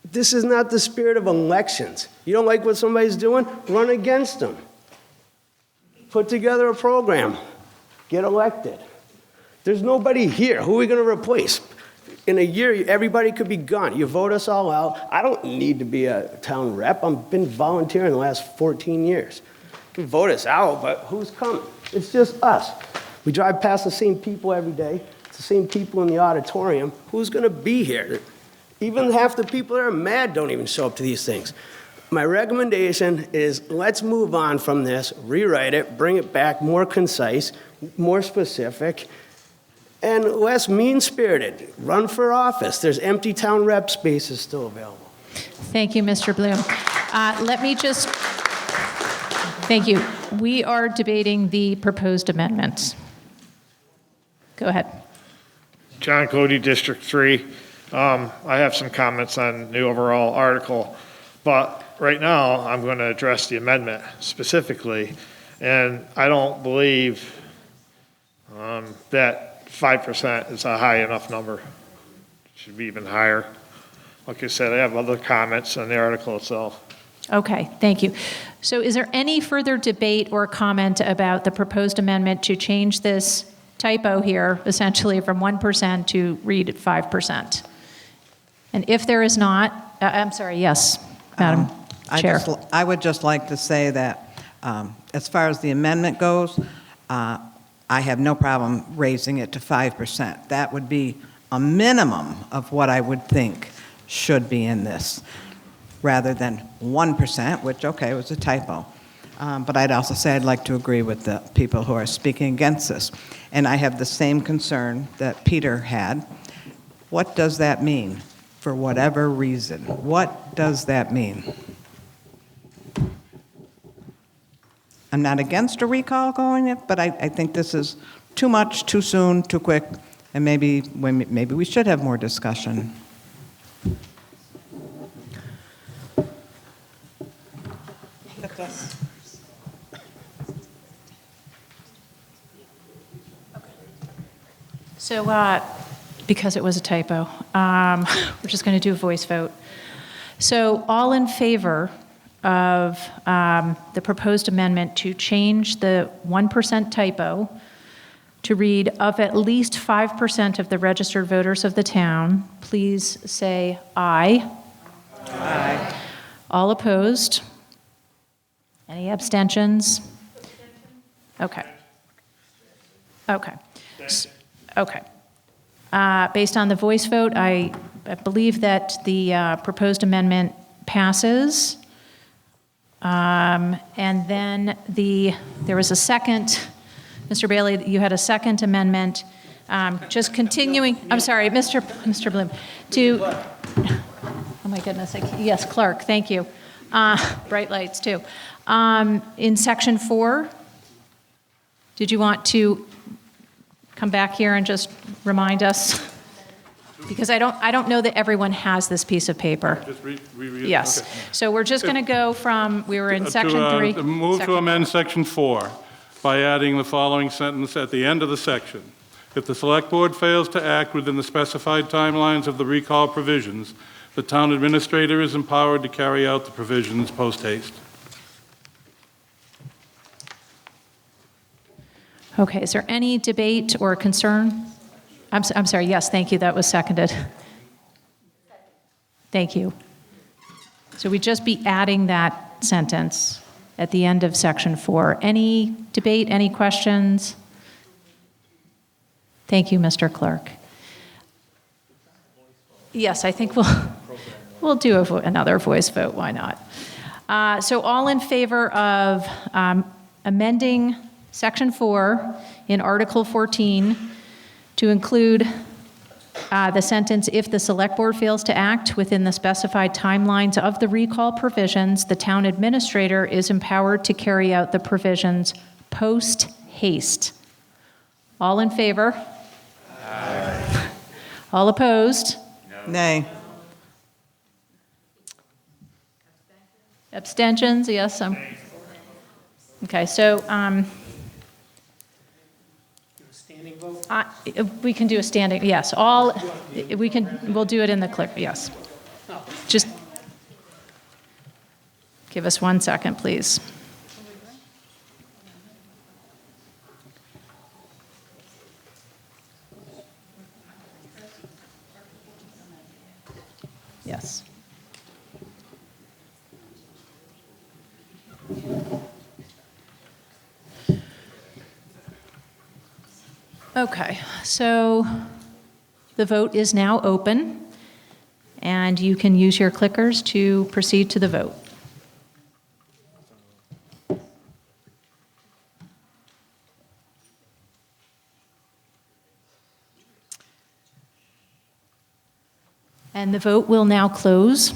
This is not the spirit of elections. You don't like what somebody's doing? Run against them. Put together a program. Get elected. There's nobody here. Who are we going to replace? In a year, everybody could be gone. You vote us all out. I don't need to be a town rep. I've been volunteering the last 14 years. You can vote us out, but who's coming? It's just us. We drive past the same people every day. It's the same people in the auditorium. Who's going to be here? Even half the people that are mad don't even show up to these things. My recommendation is let's move on from this, rewrite it, bring it back more concise, more specific, and less mean-spirited. Run for office. There's empty town rep spaces still available. Thank you, Mr. Bloom. Thank you. We are debating the proposed amendments. Go ahead. John Cody, District 3. I have some comments on the overall article, but right now I'm going to address the amendment specifically, and I don't believe that 5% is a high enough number. It should be even higher. Like I said, I have other comments on the article itself. Okay, thank you. So is there any further debate or comment about the proposed amendment to change this typo here, essentially from 1% to read at 5%? And if there is not, I'm sorry, yes, Madam Chair. I would just like to say that as far as the amendment goes, I have no problem raising it to 5%. That would be a minimum of what I would think should be in this, rather than 1%, which, okay, was a typo. But I'd also say I'd like to agree with the people who are speaking against this. And I have the same concern that Peter had. What does that mean? For whatever reason. What does that mean? I'm not against a recall going in, but I think this is too much, too soon, too quick, and maybe we should have more discussion. So, because it was a typo, we're just going to do a voice vote. So, all in favor of the proposed amendment to change the 1% typo to read of at least 5% of the registered voters of the town, please say aye. Aye. All opposed? Any abstentions? Okay. Okay. Okay. Based on the voice vote, I believe that the proposed amendment passes. And then there was a second, Mr. Bailey, you had a second amendment Just continuing, I'm sorry, Mr. Bloom, oh my goodness, yes, Clark, thank you. Bright lights, too. In section 4, did you want to come back here and just remind us? Because I don't know that everyone has this piece of paper. Just reread it? Yes. Okay. So we're just going to go from, we were in section 3. Move to amend section 4 by adding the following sentence at the end of the section. If the select board fails to act within the specified timelines of the recall provisions, the town administrator is empowered to carry out the provisions post haste. Okay, is there any debate or concern? I'm sorry, yes, thank you, that was seconded. Thank you. So we'd just be adding that sentence at the end of section 4. Any debate, any questions? Thank you, Mr. Clerk. Yes, I think we'll do another voice vote, why not? So all in favor of amending section 4 in Article 14 to include the sentence, if the select board fails to act within the specified timelines of the recall provisions, the town administrator is empowered to carry out the provisions post haste. All in favor? Aye. All opposed? Nay. Abstentions? Yes. Okay, so we can do a standing, yes, we'll do it in the clerk, yes. Just give us 1 second, please. Yes. Okay, so the vote is now open, and you can use your clickers to proceed to the vote. And the vote will now close.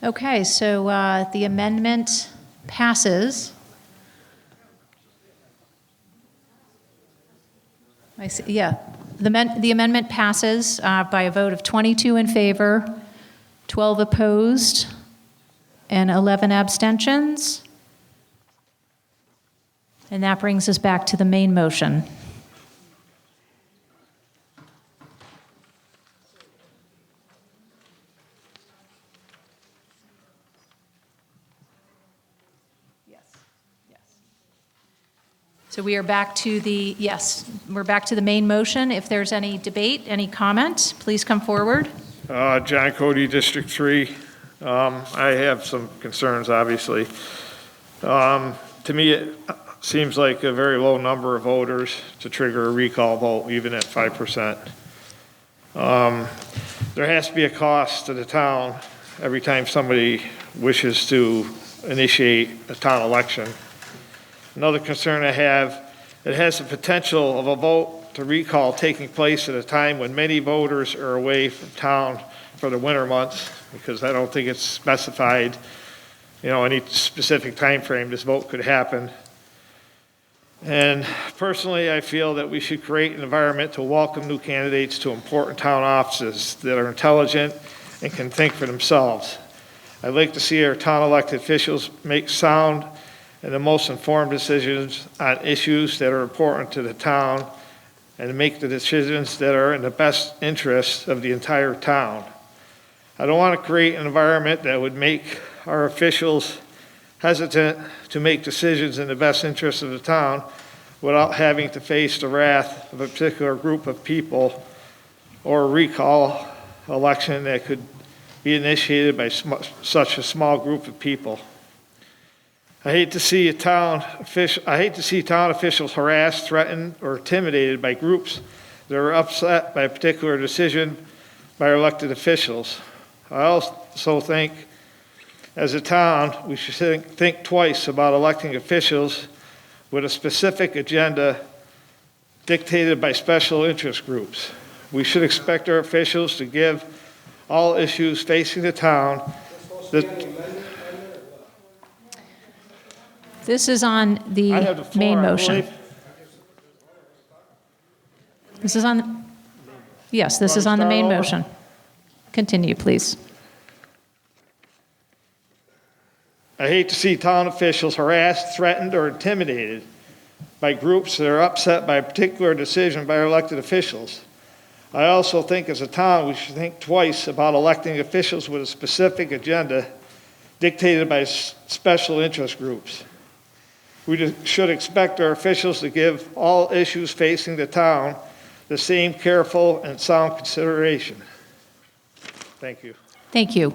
Okay, so the amendment passes. I see, yeah, the amendment passes by a vote of 22 in favor, 12 opposed, and 11 abstentions. And that brings us back to the main motion. So we are back to we're back to the main motion. If there's any debate, any comment, please come forward. John Cody, District 3. I have some concerns, obviously. To me, it seems like a very low number of voters to trigger a recall vote, even at 5%. There has to be a cost to the town every time somebody wishes to initiate a town election. Another concern I have, it has the potential of a vote to recall taking place at a time when many voters are away from town for the winter months, because I don't think it's specified, any specific time frame this vote could happen. And personally, I feel that we should create an environment to welcome new candidates to important town offices that are intelligent and can think for themselves. I'd like to see our town elected officials make sound and the most informed decisions on issues that are important to the town, and make the decisions that are in the best interest of the entire town. I don't want to create an environment that would make our officials hesitant to make decisions in the best interest of the town without having to face the wrath of a particular group of people, or a recall election that could be initiated by such a small group of people. I hate to see town officials harassed, threatened, or intimidated by groups that are upset by a particular decision by our elected officials. I also also think, as a town, we should think twice about electing officials with a specific agenda dictated by special interest groups. We should expect our officials to give all issues facing the town This is on the I have the floor, main I motion. believe. This is on, yes, this is on the main motion. Continue, please. I hate to see town officials harassed, threatened, or intimidated by groups that are upset by a particular decision by our elected officials. I also think as a town, we should think twice about electing officials with a specific agenda dictated by special interest groups. We should expect our officials to give all issues facing the town the same careful and sound consideration. Thank you. Thank you.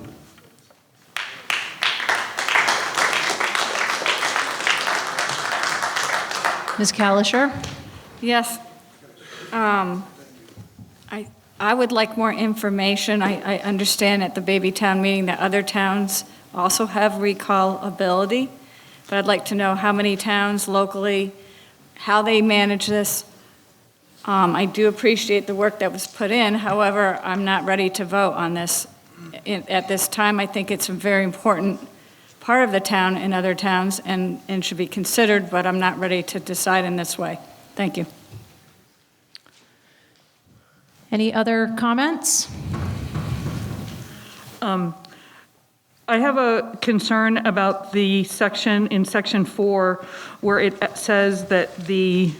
Ms. Kalischer? Yes. I would like more information. I understand at the Babytown meeting that other towns also have recall ability, but I'd like to know how many towns locally, how they manage this. I do appreciate the work that was put in. However, I'm not ready to vote on this at this time. I think it's a very important part of the town and other towns and should be considered, but I'm not ready to decide in this way. Thank you. Any other comments? I have a concern about the section in section 4 where it says that the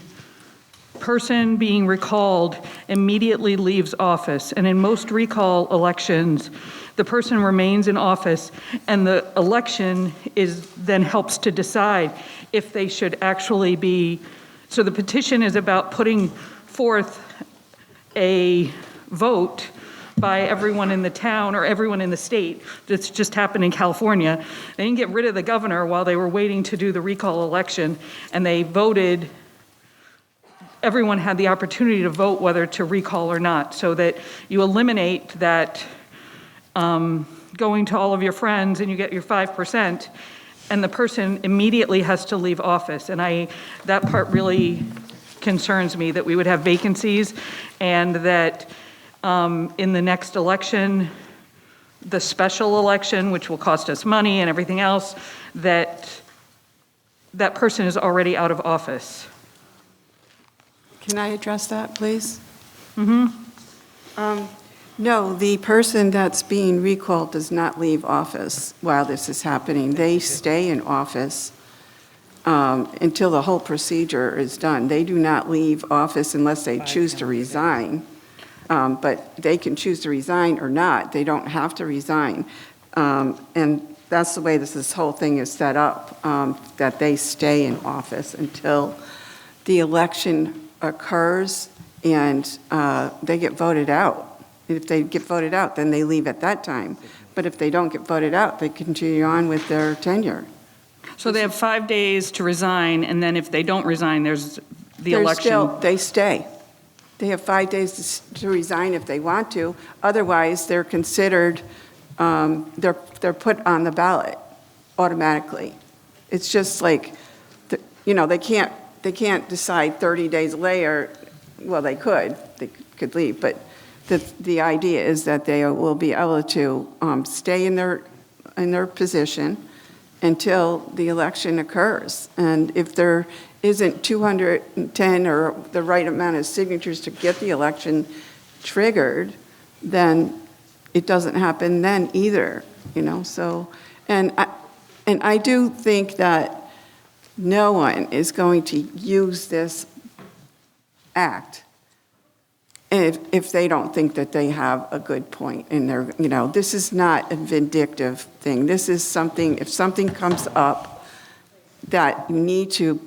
person being recalled immediately leaves office. And in most recall elections, the person remains in office and the election then helps to decide if they should actually be. So the petition is about putting forth a vote by everyone in the town or everyone in the state. That's just happened in California. They didn't get rid of the governor while they were waiting to do the recall election, and they voted. Everyone had the opportunity to vote whether to recall or not, so that you eliminate that going to all of your friends and you get your 5%, and the person immediately has to leave office. And that part really concerns me, that we would have vacancies and that in the next election, the special election, which will cost us money and everything else, that person is already out of office. Can I address that, please? Mm-hmm. No, the person that's being recalled does not leave office while this is happening. They stay in office until the whole procedure is done. They do not leave office unless they choose to resign. But they can choose to resign or not. They don't have to resign. And that's the way this whole thing is set up, that they stay in office until the election occurs and they get voted out. If they get voted out, then they leave at that time. But if they don't get voted out, they continue on with their tenure. So they have 5 days to resign, and then if they don't resign, there's the election. They stay. They have 5 days to resign if they want to. Otherwise, they're considered, they're put on the ballot automatically. It's just like, they can't decide 30 days later. Well, they could leave, but the idea is that they will be able to stay in their position until the election occurs. And if there isn't 210 or the right amount of signatures to get the election triggered, then it doesn't happen then either, so, and I do think that no one is going to use this act if they don't think that they have a good point in their, this is not a vindictive thing. This is something, if something comes up that you need to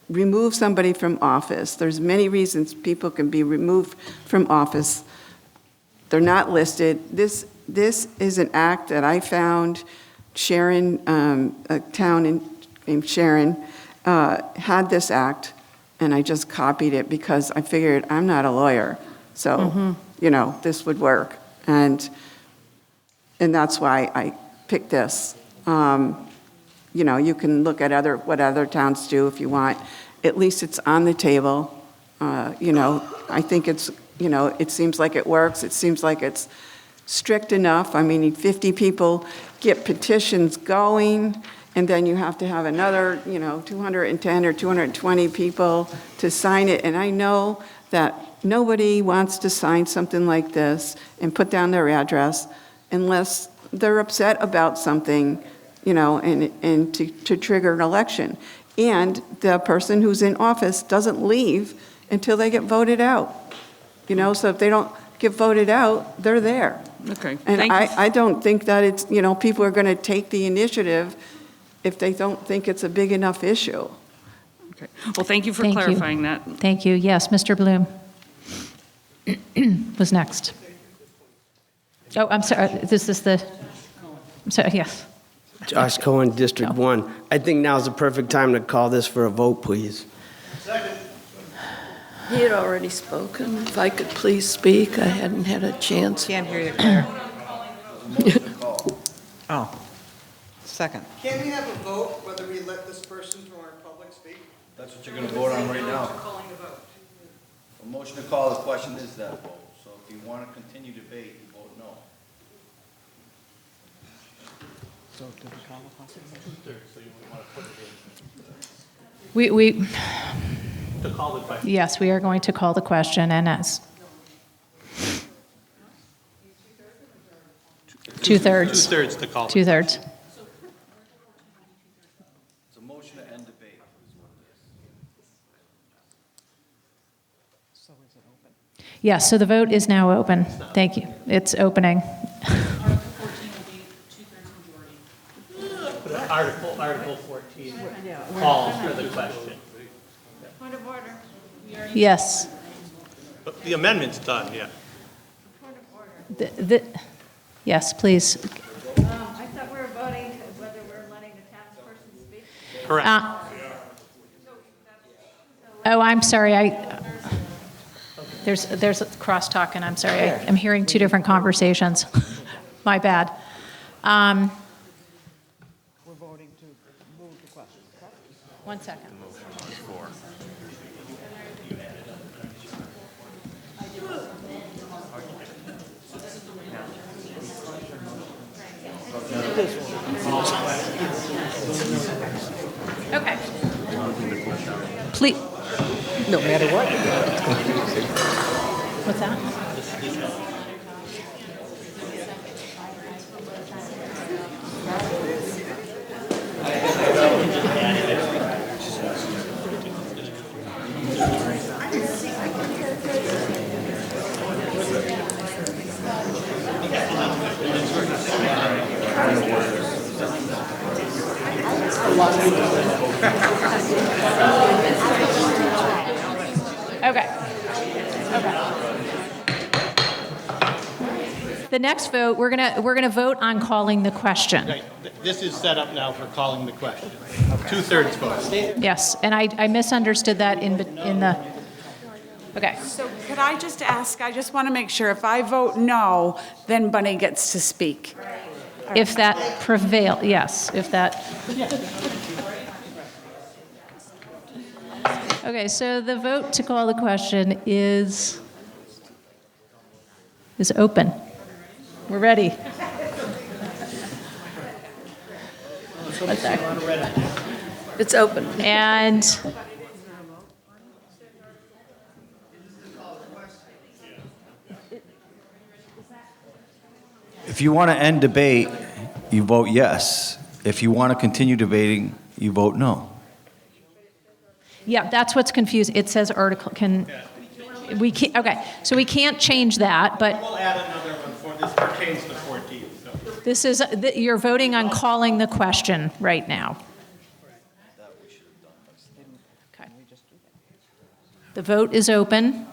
remove somebody from office, there's many reasons people can be removed from office. They're not listed. This is an act that I found Sharon, a town named Sharon, had this act. And I just copied it because I figured I'm not a lawyer. So, this would work. And and that's why I picked this. You know, you can look at what other towns do if you want. At least it's on the table. You know, I think it's, you know, it seems like it works. It seems like it's strict enough. I mean, 50 people get petitions going, and then you have to have another, you know, 210 or 220 people to sign it. And I know that nobody wants to sign something like this and put down their address unless they're upset about something, you know, and to trigger an election. And the person who's in office doesn't leave until they get voted out. You know, so if they don't get voted out, they're there. Okay. And Thank you. I don't think that it's, you know, people are going to take the initiative if they don't think it's a big enough issue. Okay. Well, thank you for Thank you. clarifying that. Thank you. Yes, Mr. Bloom was next. Oh, I'm sorry. This is the, I'm sorry, yes. Josh Cohen, District 1. I think now's the perfect time to call this for a vote, please. He had already spoken. If I could please speak, I hadn't had a chance. Can't hear you, Claire. Oh, second. Can we have a vote whether we let this person from our public speak? That's what you're going to vote on right now. A motion to call the question is that vote. So if you want to continue debate, you vote no. So do we call the question? We, To call the question. yes, we are going to call the question, and as two-thirds. Two-thirds to call. Two-thirds. It's a motion to end debate. Yes, so the vote is now open. Thank you. It's opening. Article 14 calls for the question. Point of order. Yes. But the amendment's done, yeah. Yes, please. I thought we were voting whether we're letting the townsperson speak. Correct. Oh, I'm sorry. There's a crosstalk, and I'm sorry. I'm hearing two different conversations. My bad. We're voting to move the question, correct? 1 second. Okay. Please. No matter what. What's that? Okay. The next vote, we're gonna vote on calling the question. Okay, this is set up now for calling the question. Two-thirds vote. Yes, and I misunderstood that in the, okay. So could I just ask, I just want to make sure, if I vote no, then Bunny gets to speak? If that prevail, yes, if that. Okay, so the vote to call the question is open. We're ready. One sec. It's open. And If you want to end debate, you vote yes. If you want to continue debating, you vote no. yeah, that's what's confusing. It says article, we can't, okay, so we can't change that, but We'll add another one for, this pertains to 14, so. this is, you're voting on calling the question right now. Okay. The vote is open.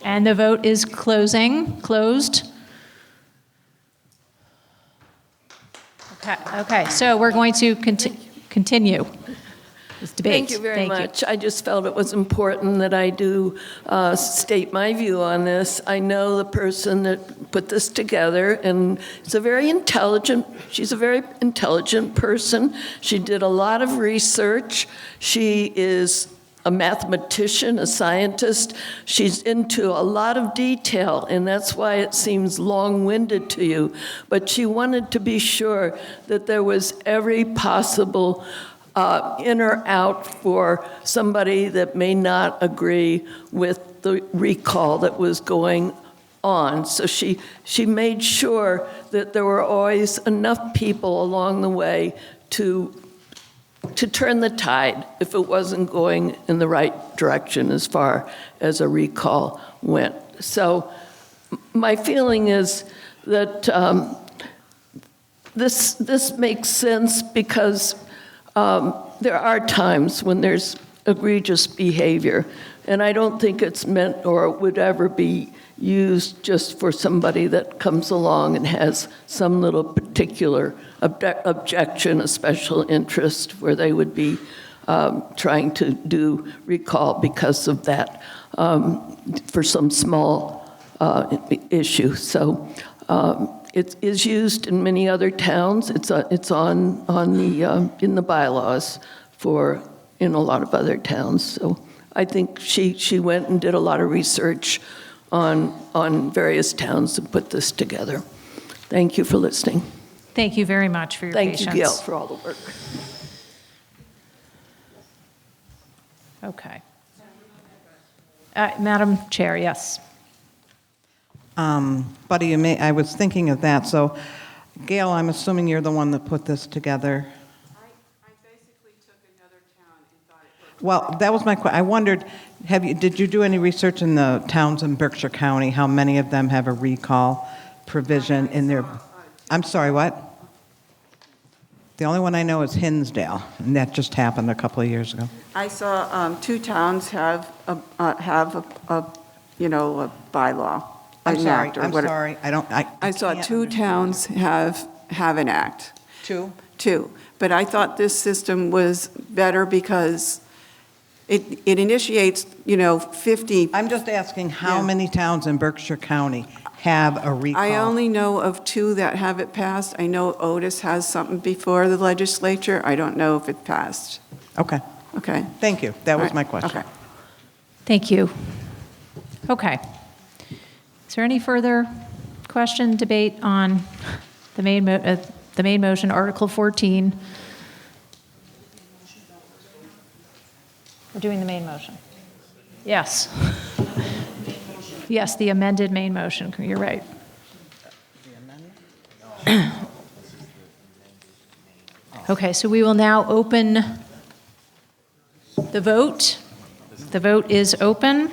And the vote is closed. Okay, so we're going to continue. With debate. Thank you very Thank you. much. I just felt it was important that I do state my view on this. I know the person that put this together, and she's a very intelligent person. She did a lot of research. She is a mathematician, a scientist. She's into a lot of detail, and that's why it seems long-winded to you. But she wanted to be sure that there was every possible in or out for somebody that may not agree with the recall that was going on. So she made sure that there were always enough people along the way to turn the tide if it wasn't going in the right direction as far as a recall went. So my feeling is that this makes sense because there are times when there's egregious behavior, and I don't think it's meant or would ever be used just for somebody that comes along and has some little particular objection, a special interest, where they would be trying to do recall because of that for some small issue. So it is used in many other towns. It's on the in the bylaws in a lot of other towns. So I think she went and did a lot of research on various towns and put this together. Thank you for listening. Thank you very much for your patience. Thank you, Gail, for all the work. Okay. Madam Chair, yes. Buddy, I was thinking of that. So, Gail, I'm assuming you're the one that put this together. I basically took another town and thought it worked. Well, that was my question. I wondered, did you do any research in the towns in Berkshire County? How many of them have a recall provision in their? I'm sorry, what? The only one I know is Hinsdale, and that just happened a couple of years ago. I saw 2 towns have a bylaw. I'm an sorry. act or I'm whatever. sorry. I saw can't 2 towns have an act. 2? 2. But I thought this system was better because it initiates, 50. I'm just asking how many towns in Berkshire County have a recall? I only know of 2 that have it passed. I know Otis has something before the legislature. I don't know if it passed. Okay. Okay. Thank you. That was my question. Okay. Thank you. Okay. Is there any further question, debate on the main motion, Article 14? We're doing the main motion. Yes. Yes, the amended main motion. You're right. Okay, so we will now open the vote. The vote is open.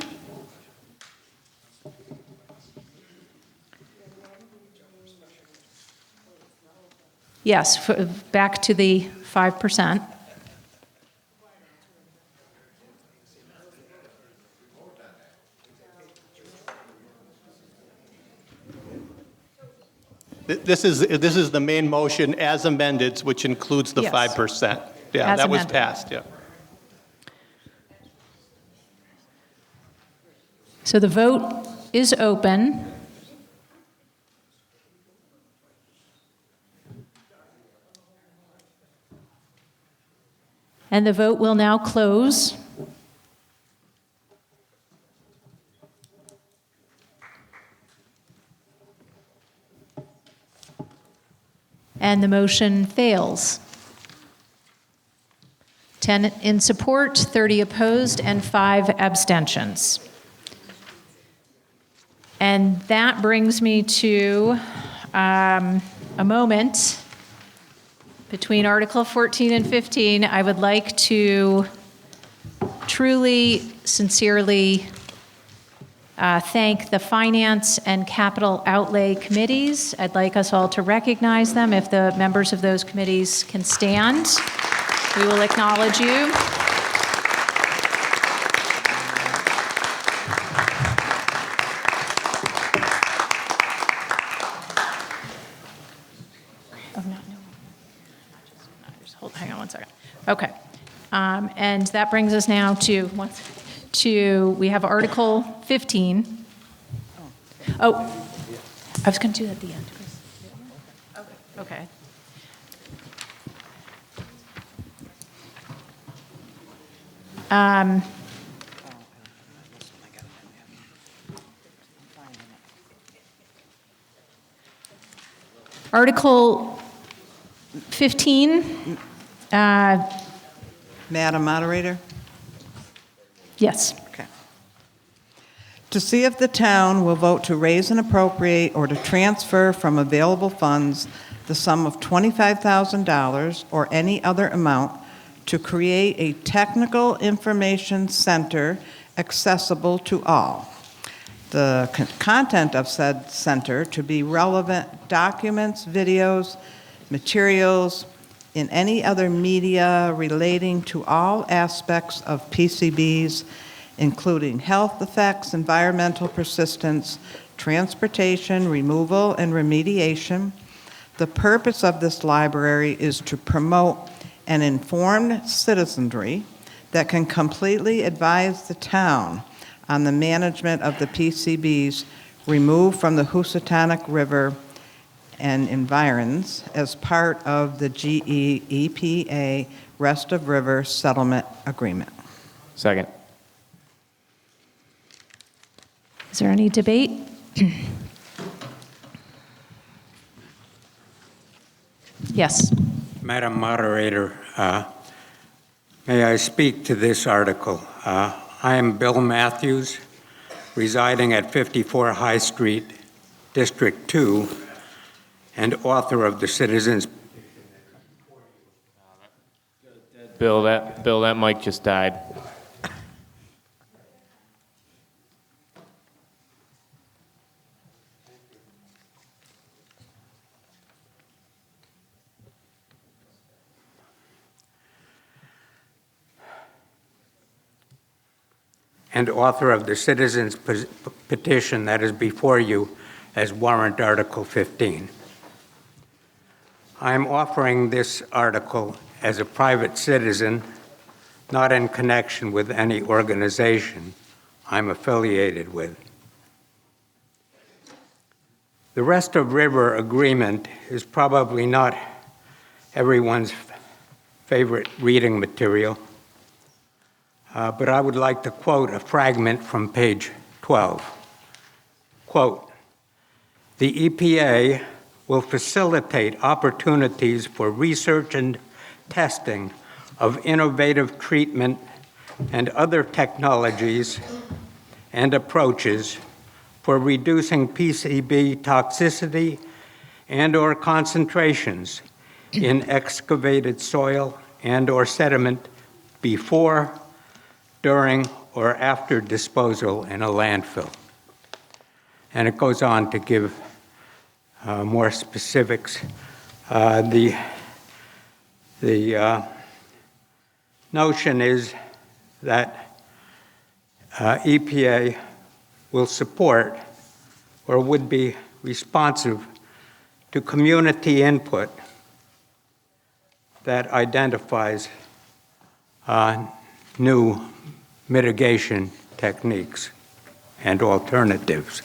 Yes, back to the 5%. This is the main motion as amended, which includes the Yes. 5%. Yeah, As that was amended. passed, yeah. So the vote is open. And the vote will now close. And the motion fails. 10 in support, 30 opposed, and 5 abstentions. And that brings me to a moment between Article 14 and 15. I would like to truly, sincerely thank the Finance and Capital Outlay Committees. I'd like us all to recognize them. If the members of those committees can stand, we will acknowledge you. Hang on one second. Okay. And that brings us now we have Article 15. Oh, I was going to do that at the end, Chris. Okay. Article 15. Madam Moderator? Yes. Okay. To see if the town will vote to raise and appropriate or to transfer from available funds the sum of $25,000 or any other amount to create a technical information center accessible to all. The content of said center to be relevant documents, videos, materials, in any other media relating to all aspects of PCBs, including health effects, environmental persistence, transportation, removal, and remediation. The purpose of this library is to promote an informed citizenry that can completely advise the town on the management of the PCBs removed from the Housatonic River and environs as part of the GE-EPA Rest of River Settlement Agreement. Second. Is there any debate? Yes. Madam Moderator, may I speak to this article? I am Bill Matthews, residing at 54 High Street, District 2, and author of the Citizens. Bill, that mic just died. And author of the Citizens Petition that is before you as warrant Article 15. I am offering this article as a private citizen, not in connection with any organization I'm affiliated with. The Rest of River Agreement is probably not everyone's favorite reading material, but I would like to quote a fragment from page 12. Quote, "The EPA will facilitate opportunities for research and testing of innovative treatment and other technologies and approaches for reducing PCB toxicity and/or concentrations in excavated soil and/or sediment before, during, or after disposal in a landfill." And it goes on to give more specifics. The notion is that EPA will support or would be responsive to community input that identifies new mitigation techniques and alternatives.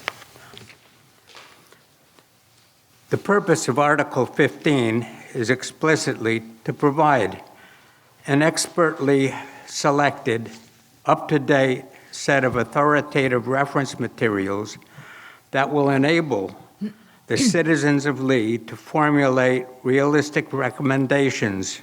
The purpose of Article 15 is explicitly to provide an expertly selected, up-to-date set of authoritative reference materials that will enable the citizens of Lee to formulate realistic recommendations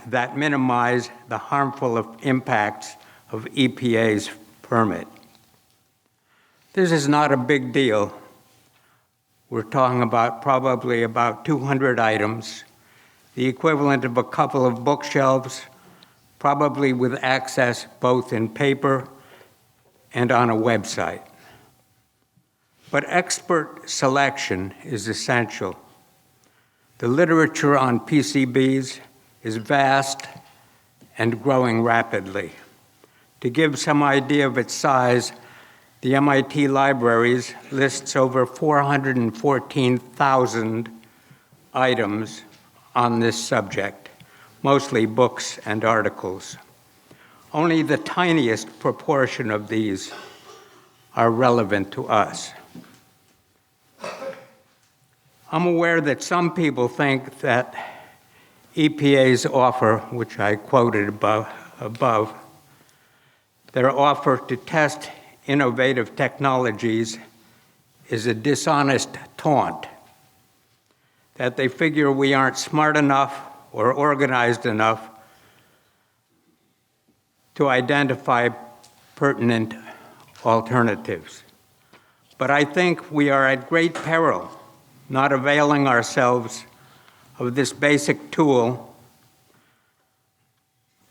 that minimize the harmful impacts of EPA's permit. This is not a big deal. We're talking about probably about 200 items, the equivalent of a couple of bookshelves, probably with access both in paper and on a website. But expert selection is essential. The literature on PCBs is vast and growing rapidly. To give some idea of its size, the MIT Libraries lists over 414,000 items on this subject, mostly books and articles. Only the tiniest proportion of these are relevant to us. I'm aware that some people think that EPA's offer, which I quoted above, their offer to test innovative technologies is a dishonest taunt, that they figure we aren't smart enough or organized enough to identify pertinent alternatives. But I think we are at great peril not availing ourselves of this basic tool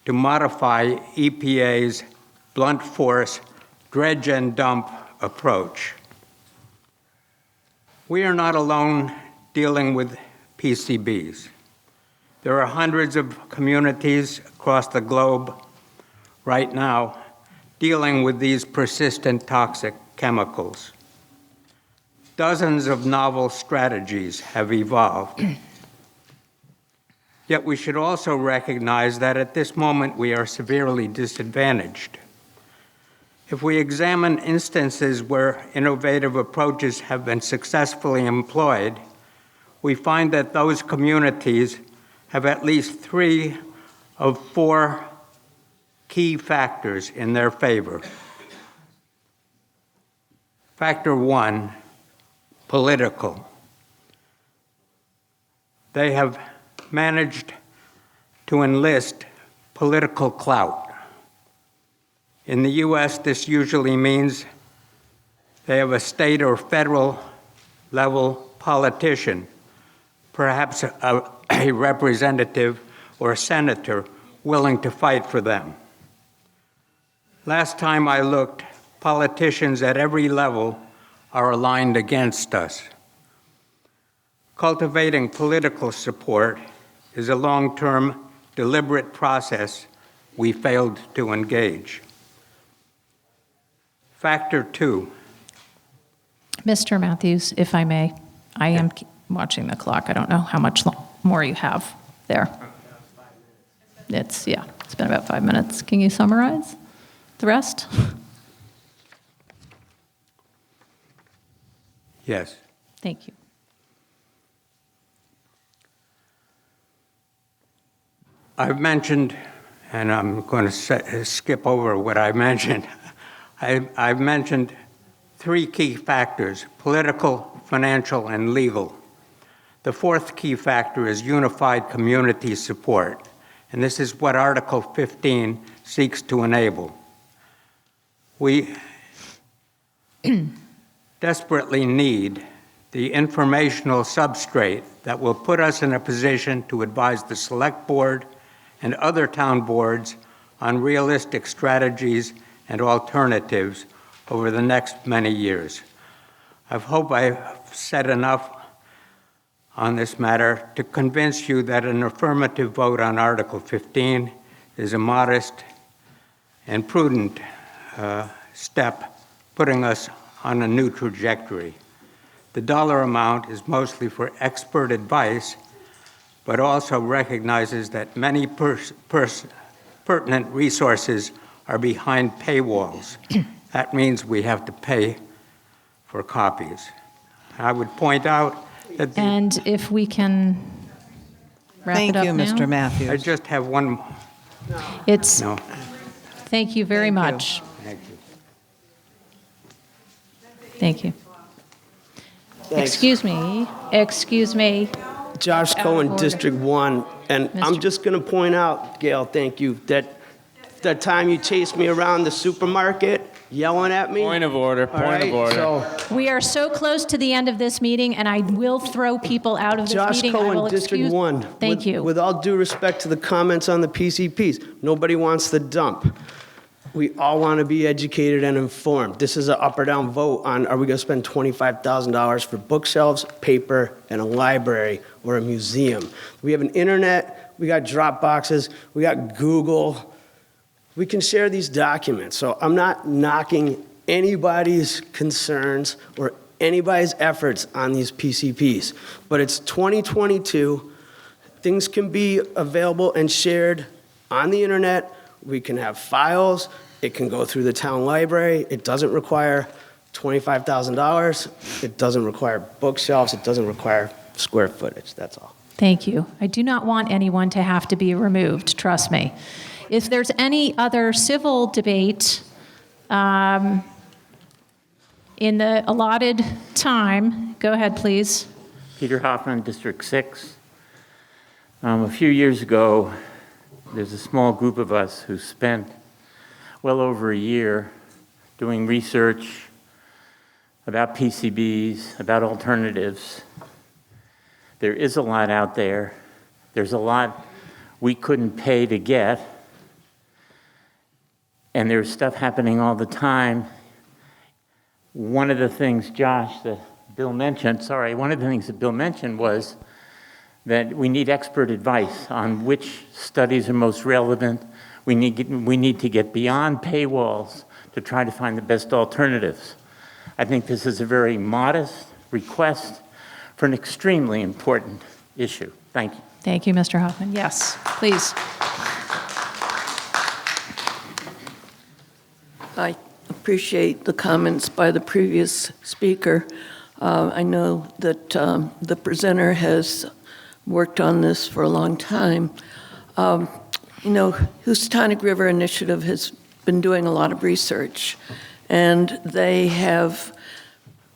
to modify EPA's blunt force dredge and dump approach. We are not alone dealing with PCBs. There are hundreds of communities across the globe right now dealing with these persistent toxic chemicals. Dozens of novel strategies have evolved. Yet we should also recognize that at this moment we are severely disadvantaged. If we examine instances where innovative approaches have been successfully employed, we find that those communities have at least 3 of 4 key factors in their favor. Factor 1, political. They have managed to enlist political clout. In the U.S., this usually means they have a state or federal level politician, perhaps a representative or a senator willing to fight for them. Last time I looked, politicians at every level are aligned against us. Cultivating political support is a long-term, deliberate process we failed to engage. Factor 2. Mr. Matthews, if I may, I am watching the clock. I don't know how much more you have there. It's been about 5 minutes. Can you summarize the rest? Yes. Thank you. I've mentioned, and I'm going to skip over what I mentioned. I've mentioned 3 key factors: political, financial, and legal. The 4th key factor is unified community support, and this is what Article 15 seeks to enable. We desperately need the informational substrate that will put us in a position to advise the Select Board and other town boards on realistic strategies and alternatives over the next many years. I hope I've said enough on this matter to convince you that an affirmative vote on Article 15 is a modest and prudent step, putting us on a new trajectory. The dollar amount is mostly for expert advice, but also recognizes that many pertinent resources are behind paywalls. That means we have to pay for copies. I would point out that And if we can wrap Thank it up you, now? Mr. Matthews. I just have one. It's, No, thank you very Thank you. much. thank you. Thank you. Thanks. Excuse me. Josh Out of Cohen, order. District 1, and I'm Mr. just going to point out, Gail, thank you, that that time you chased me around the supermarket yelling at me. Point of order, all point of right, order. So, We are so close to the end of this meeting, and I will throw people out of this Josh meeting. I will Cohen, District excuse- 1. Thank you. With all due respect to the comments on the PCPs, nobody wants the dump. We all want to be educated and informed. This is an up or down vote on, are we going to spend $25,000 for bookshelves, paper, and a library or a museum? We have an internet, we got Dropboxes, we got Google. We can share these documents. So I'm not knocking anybody's concerns or anybody's efforts on these PCPs. But it's 2022. Things can be available and shared on the internet. We can have files. It can go through the town library. It doesn't require $25,000. It doesn't require bookshelves. It doesn't require square footage. That's all. Thank you. I do not want anyone to have to be removed, trust me. If there's any other civil debate in the allotted time, go ahead, please. Peter Hoffman, District 6. A few years ago, there's a small group of us who spent well over a year doing research about PCBs, about alternatives. There is a lot out there. There's a lot we couldn't pay to get. And there's stuff happening all the time. One of the things, Josh, that Bill mentioned was that we need expert advice on which studies are most relevant. We need to get beyond paywalls to try to find the best alternatives. I think this is a very modest request for an extremely important issue. Thank you. Thank you, Mr. Hoffman. Yes, please. I appreciate the comments by the previous speaker. I know that the presenter has worked on this for a long time. Housatonic River Initiative has been doing a lot of research, and they have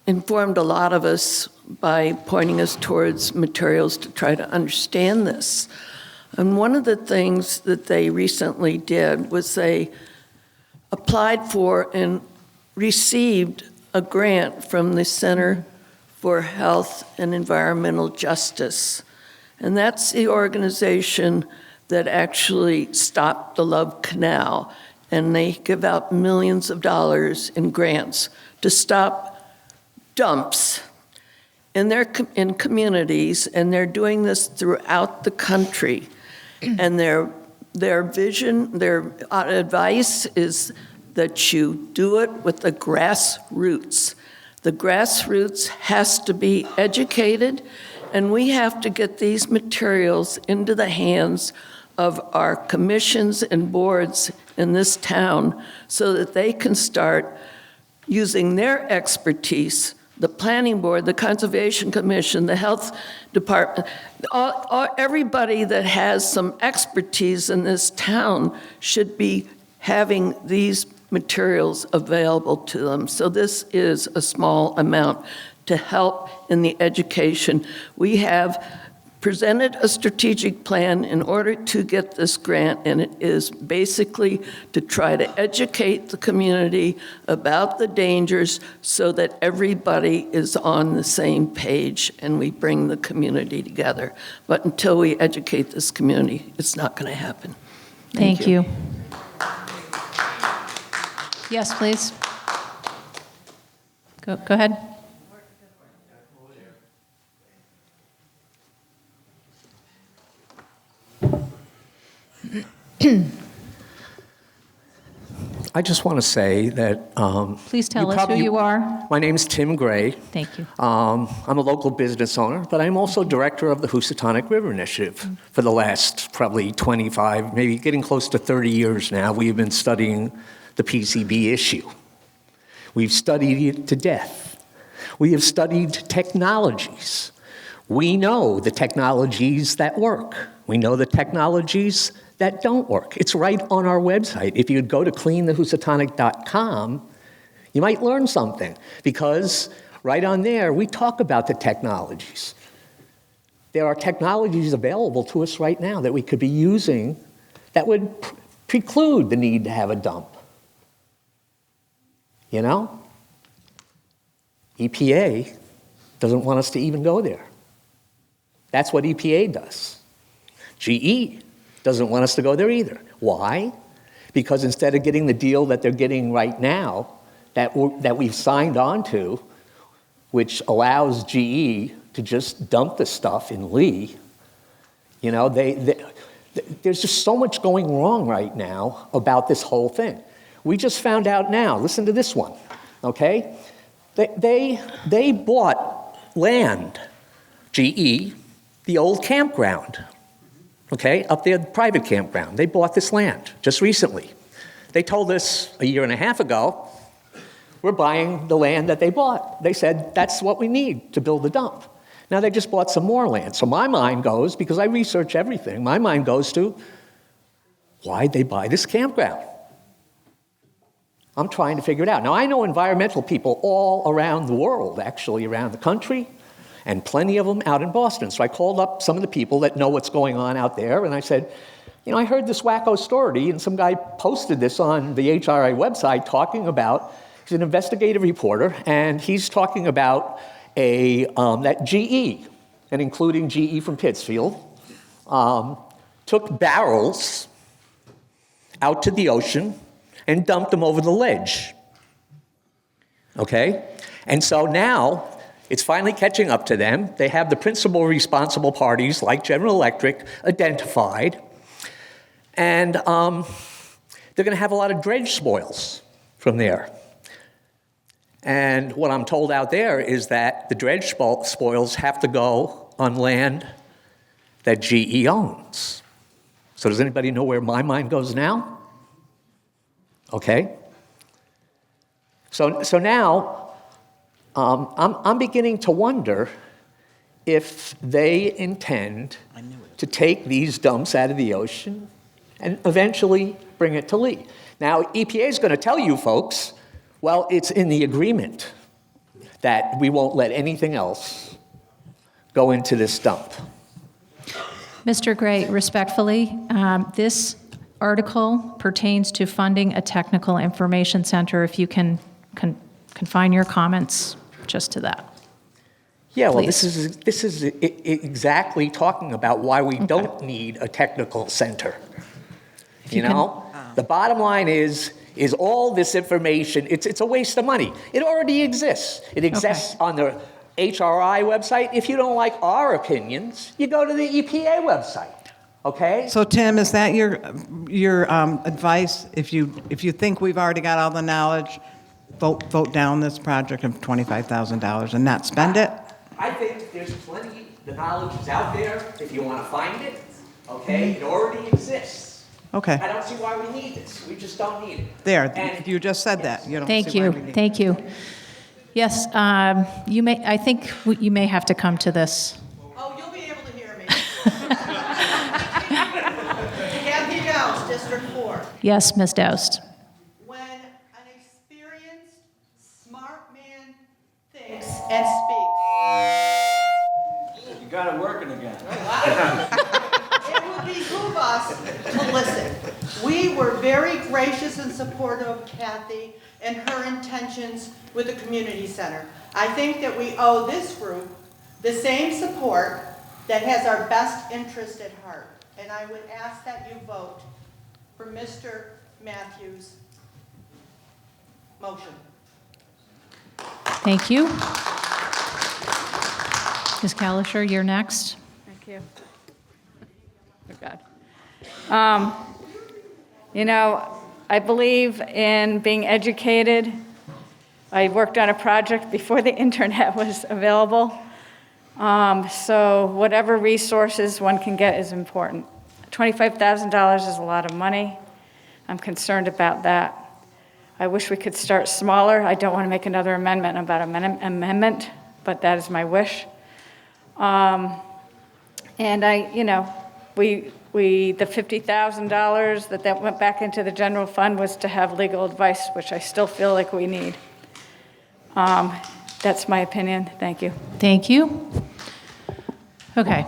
informed a lot of us by pointing us towards materials to try to understand this. And one of the things that they recently did was they applied for and received a grant from the Center for Health and Environmental Justice. And that's the organization that actually stopped the Love Canal. And they give out millions of dollars in grants to stop dumps in communities, and they're doing this throughout the country. And their vision, their advice is that you do it with the grassroots. The grassroots has to be educated, and we have to get these materials into the hands of our commissions and boards in this town so that they can start using their expertise. The planning board, the conservation commission, the health department, everybody that has some expertise in this town should be having these materials available to them. So this is a small amount to help in the education. We have presented a strategic plan in order to get this grant, and it is basically to try to educate the community about the dangers so that everybody is on the same page and we bring the community together. But until we educate this community, it's not going to happen. Thank you. Yes, please. Go ahead. I just want to say that... Please tell us who you are. My name's Tim Gray. Thank you. I'm a local business owner, but I'm also director of the Housatonic River Initiative. For the last probably 25, maybe getting close to 30 years now, we've been studying the PCB issue. We've studied it to death. We have studied technologies. We know the technologies that work. We know the technologies that don't work. It's right on our website. If you'd go to cleanthehousatonic.com, you might learn something, because right on there, we talk about the technologies. There are technologies available to us right now that we could be using that would preclude the need to have a dump. You know? EPA doesn't want us to even go there. That's what EPA does. GE doesn't want us to go there either. Why? Because instead of getting the deal that they're getting right now, that we've signed on to, which allows GE to just dump the stuff in Lee, you know, there's just so much going wrong right now about this whole thing. We just found out now, listen to this one, okay? They bought land, GE, the old campground, okay, up there, the private campground. They bought this land just recently. They told us a year and a half ago, we're buying the land that they bought. They said, that's what we need to build the dump. Now they just bought some more land. So my mind goes, because I research everything, my mind goes to, why'd they buy this campground? I'm trying to figure it out. Now I know environmental people all around the world, actually around the country, and plenty of them out in Boston. So I called up some of the people that know what's going on out there, and I said, you know, I heard this wacko story, and some guy posted this on the HRA website talking about, he's an investigative reporter, and he's talking about that GE, and including GE from Pittsfield, took barrels out to the ocean and dumped them over the ledge. Okay? And so now, it's finally catching up to them. They have the principal responsible parties, like General Electric, identified. And they're going to have a lot of dredge spoils from there. And what I'm told out there is that the dredge spoils have to go on land that GE owns. So does anybody know where my mind goes now? Okay. So now, I'm beginning to wonder if they intend to take these dumps out of the ocean and eventually bring it to Lee. Now, EPA is going to tell you folks, well, it's in the agreement that we won't let anything else go into this dump. Mr. Gray, respectfully, this article pertains to funding a technical information center. If you can confine your comments just to that. Yeah, well, Please. this is exactly talking about why we don't need a technical center. You know, the bottom line is all this information, it's a waste of money. It already exists. It exists on the HRI website. If you don't like our opinions, you go to the EPA website. Okay? So Tim, is that your advice? If you think we've already got all the knowledge, vote down this project of $25,000 and not spend it? I think there's plenty, the knowledge is out there if you want to find it. Okay? It already exists. Okay. I don't see why we need this. We just don't need it. There, And- you just said that. You don't Thank see why you, we need it. thank you. Yes, I think you may have to come to this. Oh, you'll be able to hear me. Kathy Gauss, District 4. Yes, Ms. Doust. When an experienced, smart man thinks and speaks, You got it working again. it would behoove us to listen. We were very gracious and supportive of Kathy and her intentions with the community center. I think that we owe this group the same support that has our best interest at heart. And I would ask that you vote for Mr. Matthews' motion. Thank you. Ms. Kalischer, you're next. Thank you. Oh, God. You know, I believe in being educated. I worked on a project before the internet was available. So whatever resources one can get is important. $25,000 is a lot of money. I'm concerned about that. I wish we could start smaller. I don't want to make another amendment about amendment, but that is my wish. And the $50,000 that went back into the general fund was to have legal advice, which I still feel like we need. That's my opinion. Thank you. Thank you. Okay.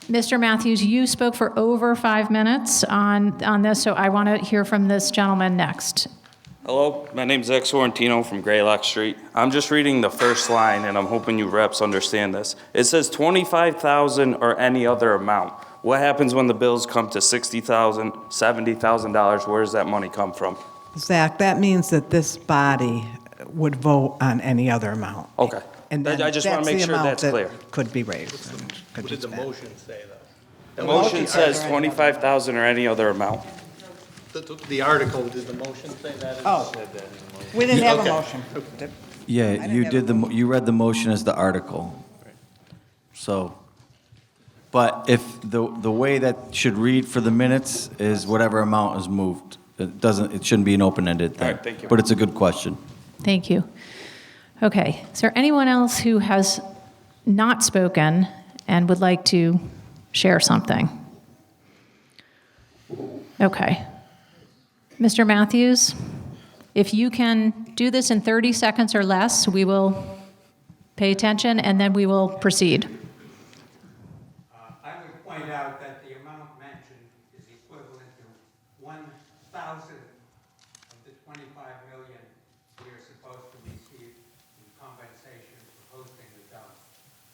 Mr. Matthews, you spoke for over 5 minutes on this, so I want to hear from this gentleman next. Hello, my name's Zach Sorrentino from Greylock Street. I'm just reading the first line, and I'm hoping you reps understand this. It says $25,000 or any other amount. What happens when the bills come to $60,000, $70,000? Where does that money come from? Zach, that means that this body would vote on any other amount. Okay. And then I just want to make sure that's clear. Could be raised. and could What be did the spent. motion say, though? The motion says $25,000 or any other amount. The article, did the motion say that? Oh, we didn't have a Okay. motion. Yeah, didn't you have did a you read the motion as the article. So But if the way that should read for the minutes is whatever amount is moved, it shouldn't be an open-ended thing. All right, thank you. But it's a good question. Thank you. Okay, is there anyone else who has not spoken and would like to share something? Okay. Mr. Matthews, if you can do this in 30 seconds or less, we will pay attention and then we will proceed. I would point out that the amount mentioned is equivalent to 1,000 of the 25 million we are supposed to receive in compensation for hosting the dump.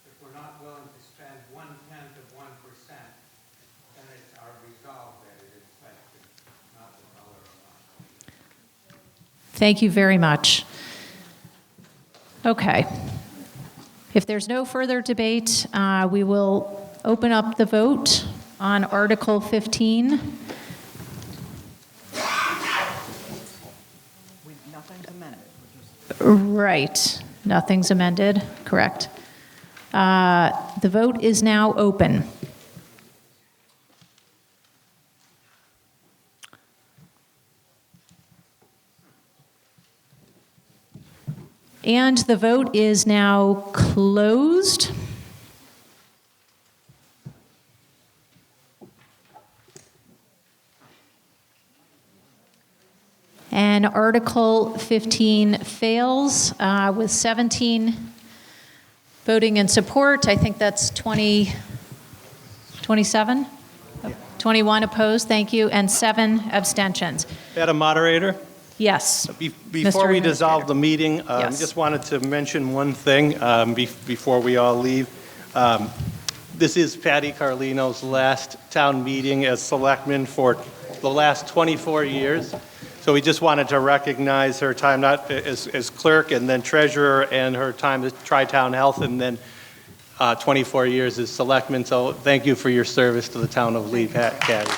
If we're not willing to spend 1/10 of 1%, then it's our resolve that it is question, not the dollar amount. Thank you very much. Okay. If there's no further debate, we will open up the vote on Article 15. Nothing's amended. Right. Nothing's amended. Correct. The vote is now open. And the vote is now closed. And Article 15 fails with 17 voting in support. I think that's 27? 21 opposed, thank you, and 7 abstentions. Madam Moderator? Yes. Before we dissolve Administrator. the meeting, Yes. just wanted to mention one thing before we all leave. This is Patty Carlino's last town meeting as selectman for the last 24 years. So we just wanted to recognize her time not as clerk and then treasurer and her time at Tri-Town Health and then 24 years as selectman. So thank you for your service to the town of Lee, Patty. Thank you.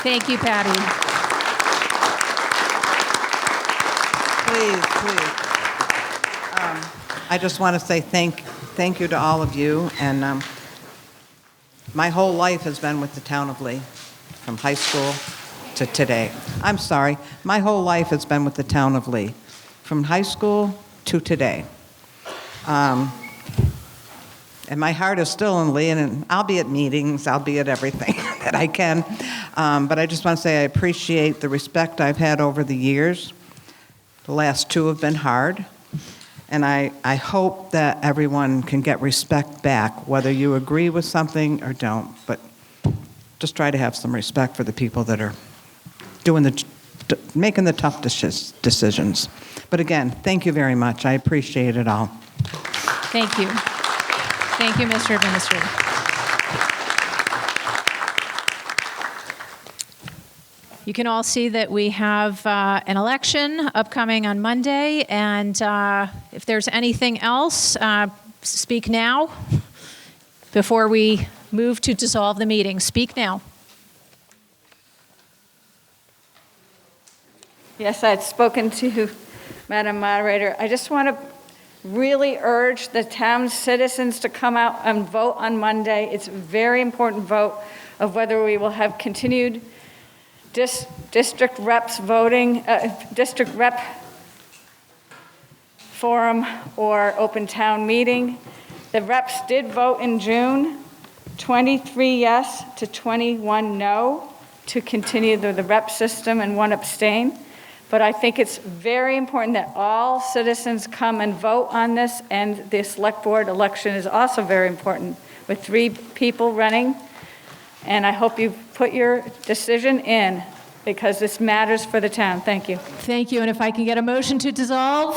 Thank you, Patty. Please. I just want to say thank you to all of you. And my whole life has been with the town of Lee, from high school to today. I'm sorry. My whole life has been with the town of Lee, from high school to today. And my heart is still in Lee, and I'll be at meetings, I'll be at everything that I can. But I just want to say I appreciate the respect I've had over the years. The last 2 have been hard. And I hope that everyone can get respect back, whether you agree with something or don't. But just try to have some respect for the people that are making the tough decisions. But again, thank you very much. I appreciate it all. Thank you. Thank you, Mr. Administrator. You can all see that we have an election upcoming on Monday, and if there's anything else, speak now before we move to dissolve the meeting. Speak now. Yes, I'd spoken to Madam Moderator. I just want to really urge the town citizens to come out and vote on Monday. It's a very important vote of whether we will have continued district reps voting, district rep forum or open town meeting. The reps did vote in June, 23 yes to 21 no to continue the rep system and 1 abstain. But I think it's very important that all citizens come and vote on this, and the select board election is also very important with 3 people running. And I hope you put your decision in because this matters for the town. Thank you. Thank you, and if I can get a motion to dissolve?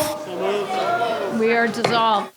We are dissolved.